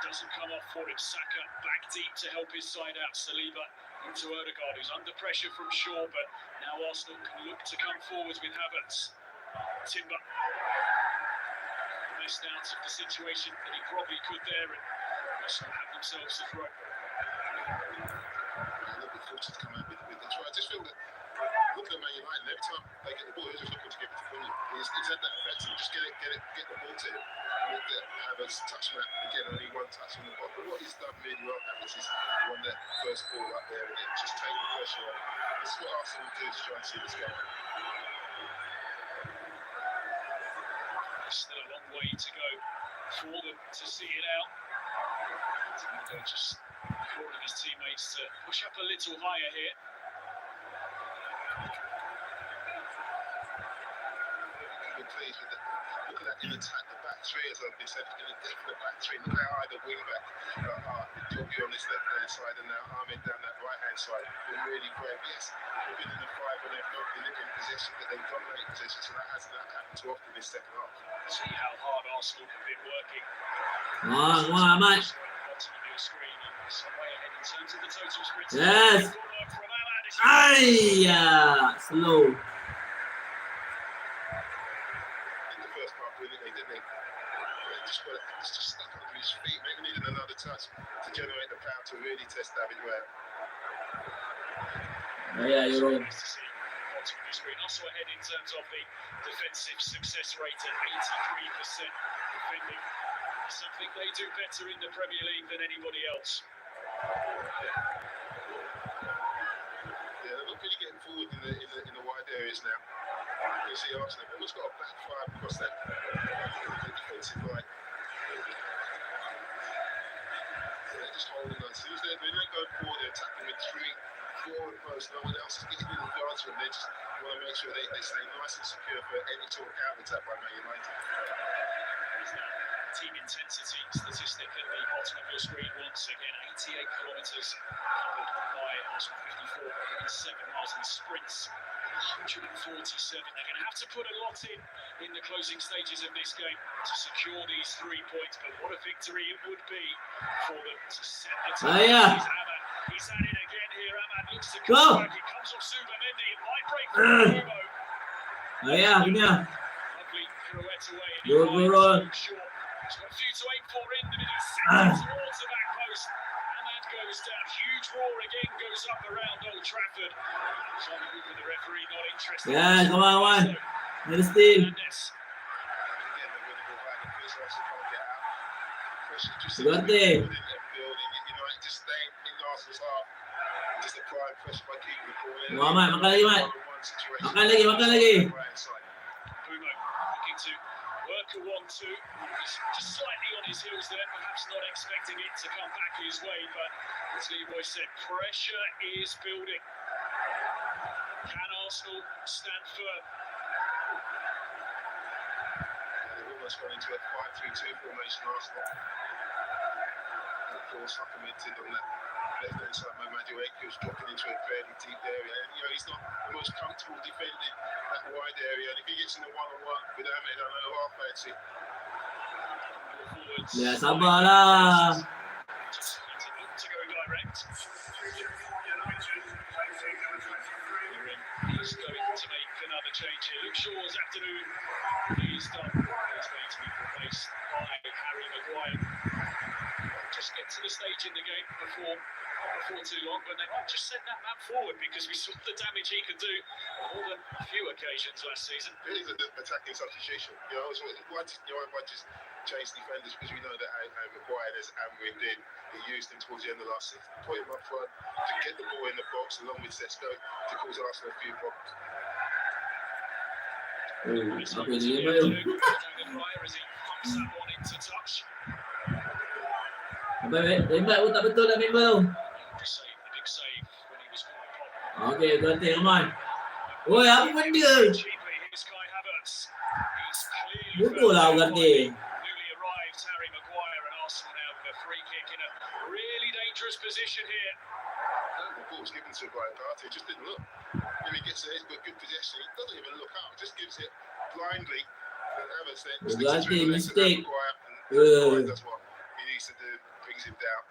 Doesn't come off for him. Saka back deep to help his side out. Saliba into Odegaard, who's under pressure from Shaw, but now Arsenal can look to come forwards with Havertz. Timber missed out of the situation that he probably could there, and Arsenal have themselves a throw. Looking forward to come out with the try. I just feel that looking at Man United, every time they get the ball, they're just looking to give it to Cunha. He's had that effect, and just get the ball to him. Havertz touching that again, only one touch on the ball. But what he's done really well, Havertz, is won that first ball up there and just take the pressure off. This is what Arsenal do to try and see this game. There's still a long way to go for them to see it out. Moga just calling his teammates to push up a little higher here. We're pleased with it. Look at that in attack, the back three, as I've been said, in a definite back three. Look how high the wing back are. Jogi on this left hand side and now Ahmed down that right hand side. Been really brave. Yes, they've been in the five when they've not been in possession, but they've dominated possession, so that hasn't happened too often this second half. See how hard Arsenal have been working. Come on, mate. Bottom of your screen, and some way ahead in terms of the total sprint. Yes. From Ahmad. Slow. In the first half, really, they didn't. It's just stuck under his feet. Maybe needed another touch to generate the power to really test David Ware. Yeah, you're wrong. Nice to see bottom of the screen. Also ahead in terms of the defensive success rate at 83% defending. Something they do better in the Premier League than anybody else. Yeah, they're not really getting forward in the wide areas now. You see Arsenal almost got a back five across that defensive line. They're just holding on. As soon as they don't go forward, they're attacking with 3, 4 in post. No one else is getting in the yards for them. They just want to make sure they stay nice and secure for any sort of counter attack by Man United. Team intensity statistic at the bottom of your screen once again. 88 kilometres covered by Arsenal, 54.7 miles in sprints. 147. They're going to have to put a lot in the closing stages of this game to secure these 3 points. But what a victory it would be for them to set the tone. He's at it again here. Ahmad looks to come back. It comes off Subamendi. It might break through Mogo. Lovely pirouette away. Go. Short. He's got a few to aim for in the middle. Sends it towards the back post. And that goes down. Huge roar again goes up around Old Trafford. Simon Cooper, the referee, not interested. Yeah, come on. Let us steal. Ugarte. Muhammad, makan lagi, Mat. Makan lagi. Bumo looking to work a 1-2. He's just slightly on his heels there, perhaps not expecting it to come back his way, but as Leroy said, pressure is building. Can Arsenal stand firm? They've almost gone into a 5-3-2 formation, Arsenal. Of course, supplemented on that left-hand side by Madueke, who's dropping into a fairly deep area. And, he's not the most comfortable defending that wide area. And if he gets in the one-on-one with Ahmed, I know half fancy. forwards. Ya, sabarlah. Just wanted them to go direct. He's going to make another change here. Luke Shaw's afternoon. He's done. He's going to be replaced by Harry Maguire. Just get to the stage in the game before too long, but they might just send that man forward because we saw the damage he could do on more than a few occasions last season. It is an attacking substitution. You know, so why just change defenders? Because we know that how Maguire, as Amrin did, he used him towards the end of last season. Put him up front to get the ball in the box along with Sesko to cause Arsenal a few problems. Apa dia baru? As he pumps that one into touch. Tembak pun tak betul dah member. The big save when he was caught problem. Okey, ganti Rahman. Oi, apa benda? Cheaply, here's Kai Havertz. He's clearly Bodoh lah orang ganti. newly arrived Harry Maguire and Arsenal now with a free kick in a really dangerous position here. The ball's given to Brian Partey, just didn't look. If he gets it, he's got good possession. He doesn't even look up, just gives it blindly. And Havertz then sticks it through the legs of Maguire, and Maguire does what he needs to do, brings him down.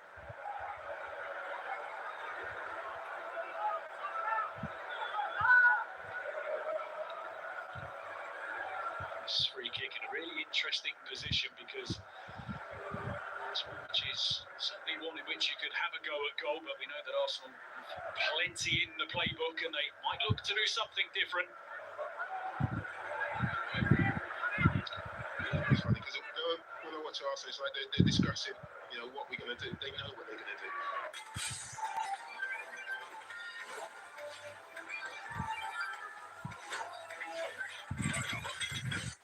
This free kick in a really interesting position because which is certainly one in which you could have a go at goal, but we know that Arsenal have plenty in the playbook and they might look to do something different. It's funny because when I watch Arsenal, it's like they're discussing, you know, what we're going to do. They know what they're going to do.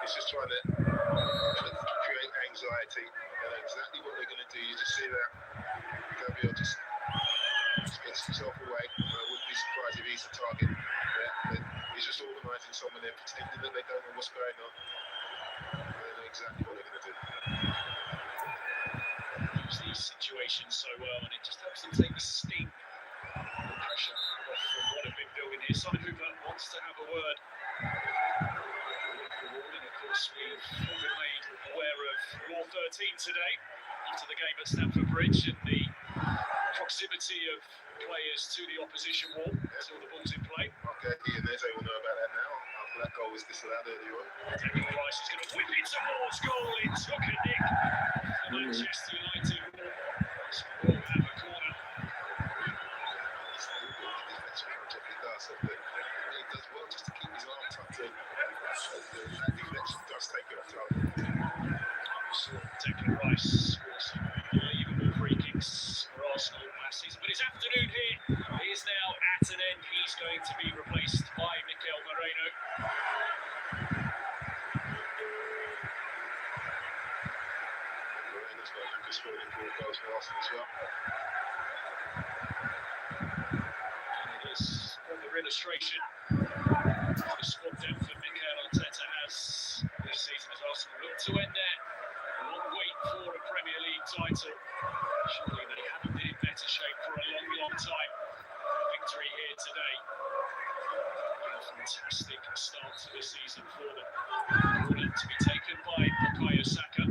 It's just trying to create anxiety. They know exactly what they're going to do. You just see that Gabriel just gets himself away. I wouldn't be surprised if he's the target. Yeah, he's just organising someone there, pretending that they don't know what's going on. They know exactly what they're going to do. Use these situations so well, and it just helps them take the sting, the pressure off from what have been building here. Simon Hooper wants to have a word. And of course, we've been made aware of Law 13 today after the game at Stamford Bridge and the proximity of players to the opposition wall until the ball's in play. Okay, Ian Eze will know about that now. After that goal was disallowed earlier on. Declan Rice is going to whip it towards goal. It took a nick for Manchester United. So we'll have a corner. He does well just to keep his arm tucked in. That deflection does take it off target. Declan Rice was unbelievable free kicks for Arsenal last season, but his afternoon here is now at an end. He's going to be replaced by Mikel Moreno. Moreno's got Lucas scoring 4 goals for Arsenal as well. And it is another illustration of the squad depth that Mikel Arteta has this season as Arsenal look to end their long wait for a Premier League title. Surely they haven't been in better shape for a long, long time. A victory here today. A fantastic start to the season for them. Corner to be taken by Bukayo Saka.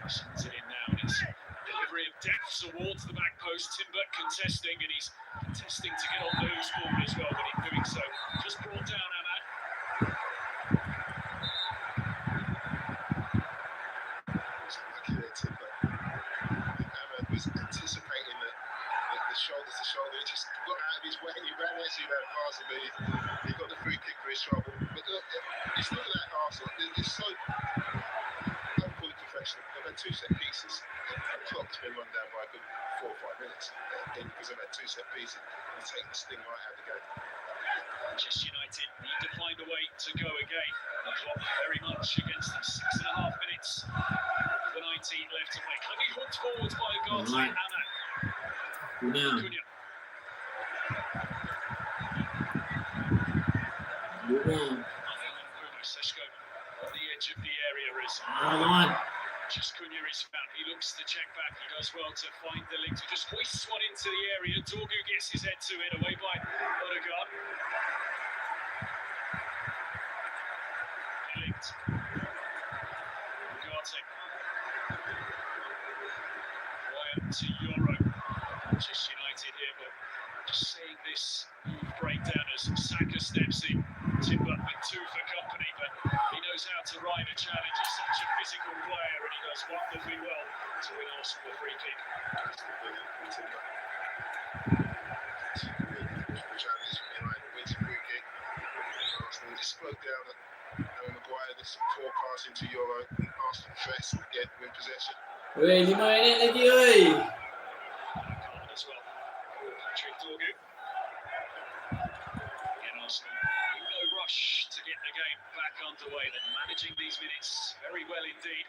Sends it in now, and it's delivery of depth towards the back post. Timber contesting, and he's contesting to get on the loose ball as well, but in doing so, just brought down Ahmad. Lucky there, Timber. Ahmad was anticipating the shoulder to shoulder. He just got out of his way. He ran actually that pass, but he got the free kick for his trouble. But look, it's not that Arsenal. It's so. They've had 2 set pieces. The clock's been run down by a good 4 or 5 minutes. Because they've had 2 set pieces, and taking the sting right out of the game. Manchester United need to find a way to go again. The clock very much against them. 6.5 minutes. The 19 left to play. Cleverly hooked forwards by Ugarte Ahmad. Cunha. Bruno. Sesko on the edge of the area is. Come on. Just Cunha is found. He looks to check back. He does well to find the link. To just hoists one into the area. Dorgu gets his head to it. Away by Odegaard. Linked. Ugarte. Wyatt to Euro. Just United here, but just seeing this breakdown as Saka steps in. Timber with 2 for company, but he knows how to ride a challenge. He's such a physical player and he does wonderfully well to win Arsenal a free kick. Challenge, United wins a free kick. Arsenal just spoke down at Maguire, this poor pass into Euro. Arsenal press again with possession. Weh, 5 minit lagi, oi. Card as well. Patrick Dorgu. Again, Arsenal in no rush to get the game back underway. They're managing these minutes very well indeed.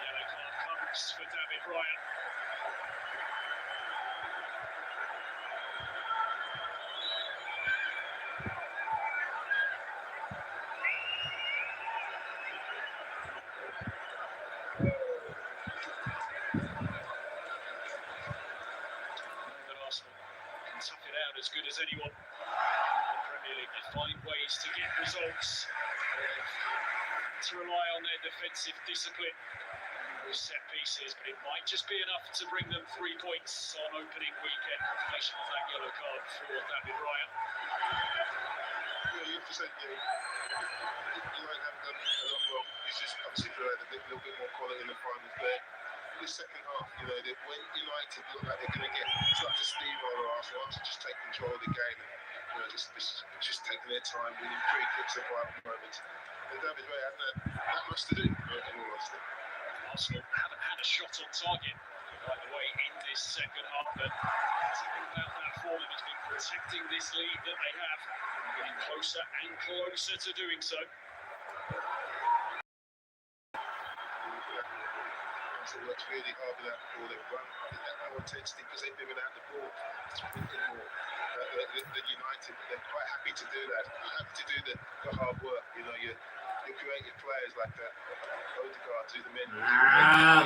Yellow card comes for David Ryan. Tough it out as good as anyone. The Premier League, they find ways to get results, to rely on their defensive discipline with set pieces, but it might just be enough to bring them 3 points on opening weekend. Confirmation of that yellow card for David Ryan. Yeah, you have to say, United haven't done a lot wrong. It's just obviously a little bit more quality in the finals there. The second half, when United look like they're going to start to steamroll Arsenal, just take control of the game and just taking their time, winning free kicks at vital moments. And David Ray hasn't had that much to do, in all honesty. Arsenal haven't had a shot on target, by the way, in this second half, but something about that for them has been protecting this lead that they have, getting closer and closer to doing so. They worked really hard without the ball. They've run at more intensity because they've been without the ball. Sprinting more than United. They're quite happy to do that. They're happy to do the hard work. Your creative players like that. Odegaard to the men.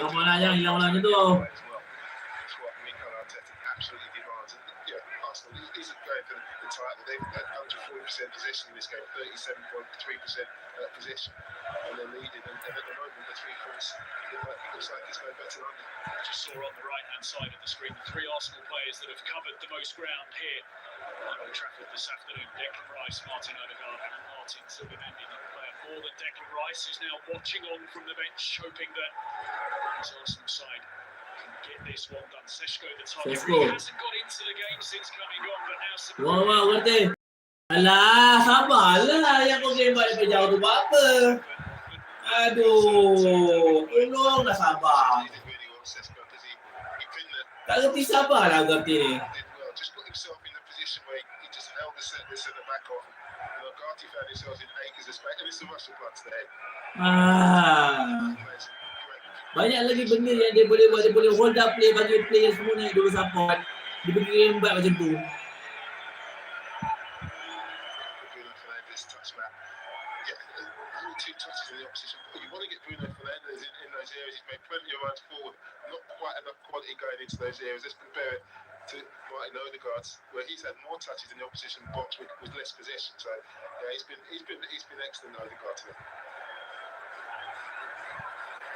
Kamu nak jangan hilang-hilang tu. That's what Mikel Arteta absolutely demands. And Arsenal isn't going for the title. They've had 140% possession in this game, 37.3% possession, and they're leading. And at the moment, the 3 points looks like it's no better under. I just saw on the right-hand side of the screen the 3 Arsenal players that have covered the most ground here at Old Trafford this afternoon. Declan Rice, Martin Odegaard, and Martin Zubimendi. No player more than Declan Rice is now watching on from the bench, hoping that his Arsenal side can get this one done. Seshko, the target, he hasn't got into the game since coming on, but now some... Wah, berarti. Alah, sabarlah. Yang kau game balik jauh tu apa? Aduh, tolong dah sabar. Tak reti sabar lah Ugarte ni. Just got himself in the position where he just held the centre back off. Ugarte found himself in acres of space, and it's the Russell Bloods there. Banyak lagi benda yang dia boleh buat. Dia boleh hold up play, bagi player semua naik dulu support. Dia pergi rembat macam tu. Bruno Fernandes touch that. Only 2 touches in the opposition. You want to get Bruno Fernandes in those areas. He's made plenty of runs forward. Not quite enough quality going into those areas. Let's compare it to Martin Odegaard's, where he's had more touches in the opposition box with less possession. So yeah, he's been excellent, Odegaard today.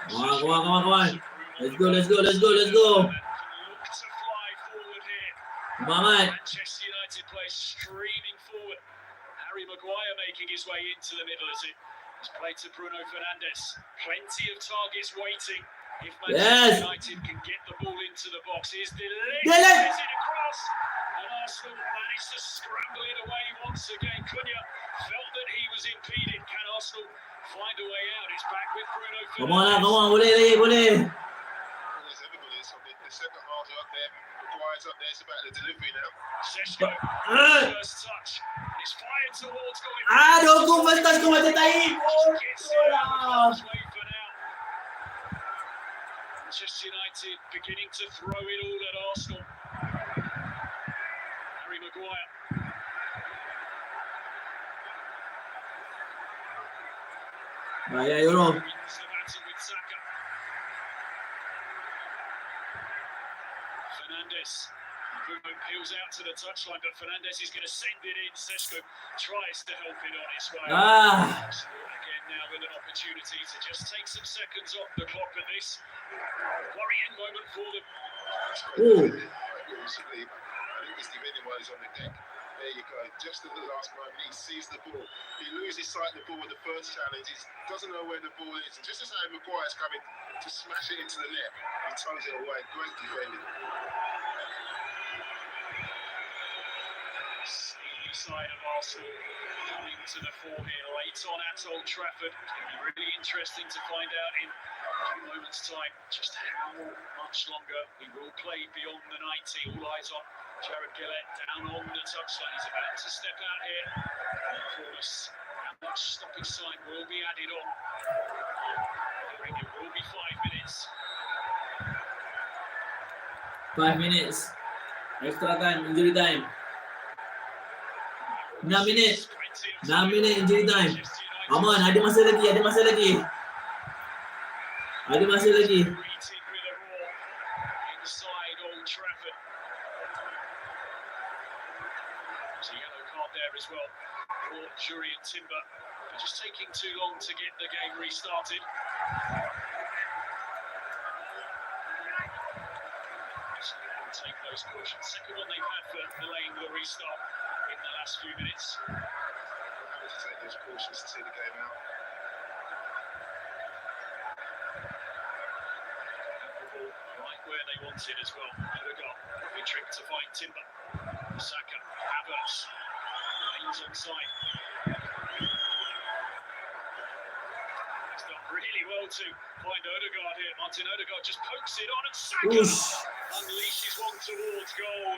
Come on. Let's go. Look to fly forward here. Mamat. Manchester United play streaming forward. Harry Maguire making his way into the middle as it's played to Bruno Fernandes. Plenty of targets waiting. If Manchester United can get the ball into the box, here's Delect. Is it across? And Arsenal managed to scramble it away once again. Cunha felt that he was impeded. Can Arsenal find a way out? It's back with Bruno Fernandes. Come on, boleh. There's everybody. The centre halves are up there. Maguire's up there. It's about the delivery now. Seshko, first touch. He's fired towards goal. Aduh, kau first touch kau macam tahi. Gets it out of the way for now. Manchester United beginning to throw it all at Arsenal. Harry Maguire. Bahaya Euro. Wins the battle with Saka. Fernandes. Bruno peels out to the touchline, but Fernandes is going to send it in. Seshko tries to help it on its way. Again now with an opportunity to just take some seconds off the clock at this worrying moment for them. Recently, I think he's defending while he's on the deck. There you go. Just at the last moment, he sees the ball. He loses sight of the ball with the first challenge. He doesn't know where the ball is. And just as Harry Maguire's coming to smash it into the net, he toes it away. Great defending. The side of Arsenal coming to the fore here late on at Old Trafford. It's going to be really interesting to find out in a few moments' time just how much longer we will play beyond the 90. All eyes on Jared Gillett down on the touchline. He's about to step out here. And of course, how much stoppage time will be added on? It will be 5 minutes. 5 minutes. Extra time, injury time. 6 minit. 6 minit injury time. Aman, ada masa lagi, ada masa lagi. Ada masa lagi. Inside Old Trafford. There's a yellow card there as well for Jurriën Timber for just taking too long to get the game restarted. So they'll take those cautions. Second one they've had for delaying the restart in the last few minutes. Having to take those cautions to see the game out. Right where they wanted as well. Odegaard, good trick to find Timber. Saka, Havertz, lanes onside. He's done really well to find Odegaard here. Martin Odegaard just pokes it on and Saka unleashes one towards goal.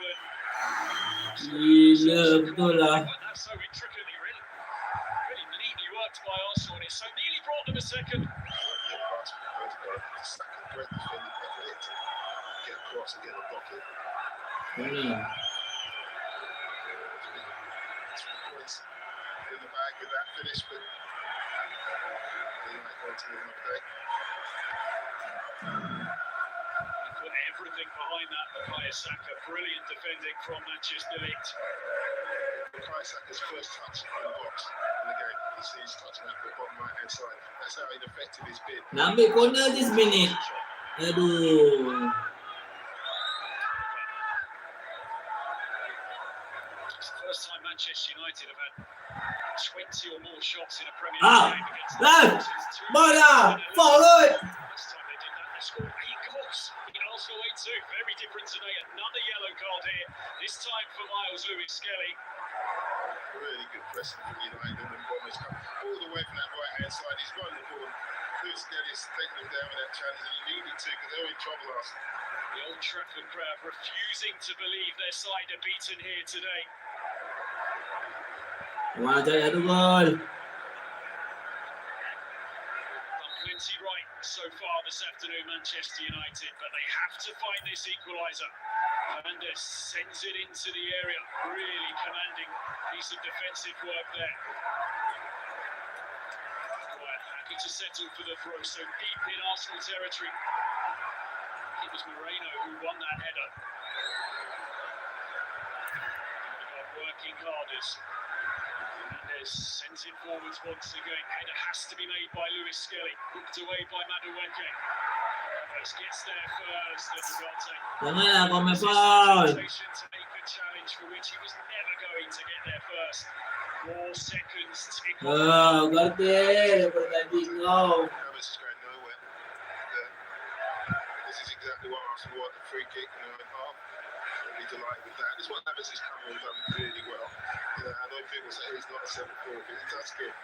Gila, betul lah. That's so intricately really neatly worked by Arsenal, and it so nearly brought them a second. Great defending effort. Get across and get a bucket. Points in the bag with that finish, but they might go to another day. Put everything behind that, Bukayo Saka. Brilliant defending from Manchester United. Bukayo Saka's first touch in the box in the game. He's touching that the bottom right hand side. That's how ineffective he's been. Nak ambil corner this minute. Aduh. It's the first time Manchester United have had 20 or more shots in a Premier League game against them. Bola! Forward! Last time they did that, they scored 8 goals in Arsenal 8-2. Very different today. Another yellow card here. This time for Miles Lewis-Skelly. Really good pressing from United, and Bombers come all the way from that right hand side. He's won the ball. Lewis-Skelly's taken them down with that challenge, and he needed to because they were in trouble last night. The Old Trafford crowd refusing to believe their side are beaten here today. Wah, cari satu gol. Done plenty right so far this afternoon, Manchester United, but they have to find this equaliser. Fernandes sends it into the area. Really commanding piece of defensive work there. Quite happy to settle for the throw, so deep in Arsenal territory. It was Moreno who won that header. Working hard as Fernandes sends it forwards once again. Header has to be made by Lewis-Skelly. Hooked away by Madueke. Gets there first. Janganlah kau main foul. To make the challenge for which he was never going to get there first. 4 seconds tick off. Garte, berganti kau. Havertz is going nowhere. This is exactly what Arsenal want, the free kick in the half. Really delighted with that. This is what Havertz has come and done really well. I know people say he's not a centre forward, but he does give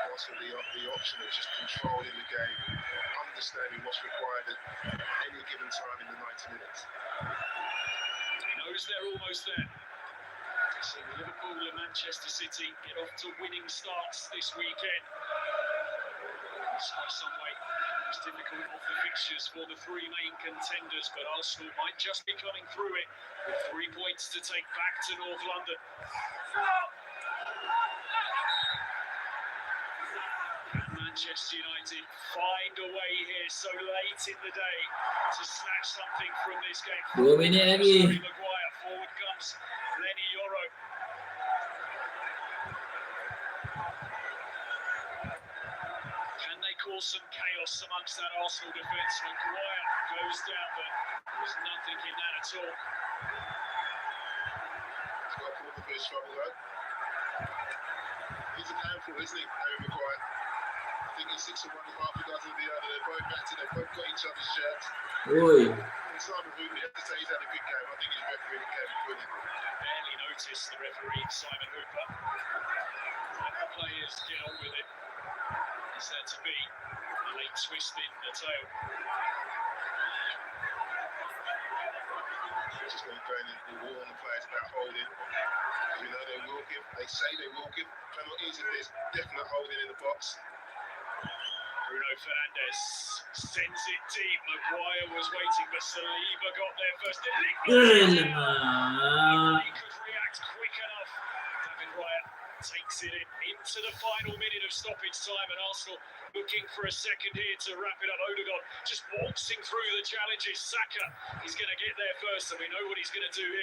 Arsenal the option of just controlling the game, understanding what's required at any given time in the 90 minutes. He knows they're almost there. So Liverpool and Manchester City get off to winning starts this weekend. By some way, it's difficult of the fixtures for the 3 main contenders, but Arsenal might just be coming through it with 3 points to take back to North London. And Manchester United find a way here so late in the day to snatch something from this game. 2 minit lagi. Harry Maguire, forward comes Lenny Yoro. Can they cause some chaos amongst that Arsenal defence? Maguire goes down, but there was nothing in that at all. He's got a corner for his trouble though. He's an handful, isn't he, Harry Maguire? I think he's 6 of one, half a dozen of the other. They're both back to, they've both got each other's shirts. Oi. And Simon Hooper, I have to say he's had a good game. I think his referee game is brilliant. Barely noticed the referee, Simon Hooper. And the players get on with it. Is there to be a late twist in the tail? He's just going to go in and warn the players about holding. You know, they will give, they say they will give penalties if there's definite holding in the box. Bruno Fernandes sends it deep. Maguire was waiting, but Saliba got there first. He could react quick enough. David Raya takes it into the final minute of stoppage time, and Arsenal looking for a second here to wrap it up. Odegaard just waltzing through the challenges. Saka, he's going to get there first, and we know what he's going to do here.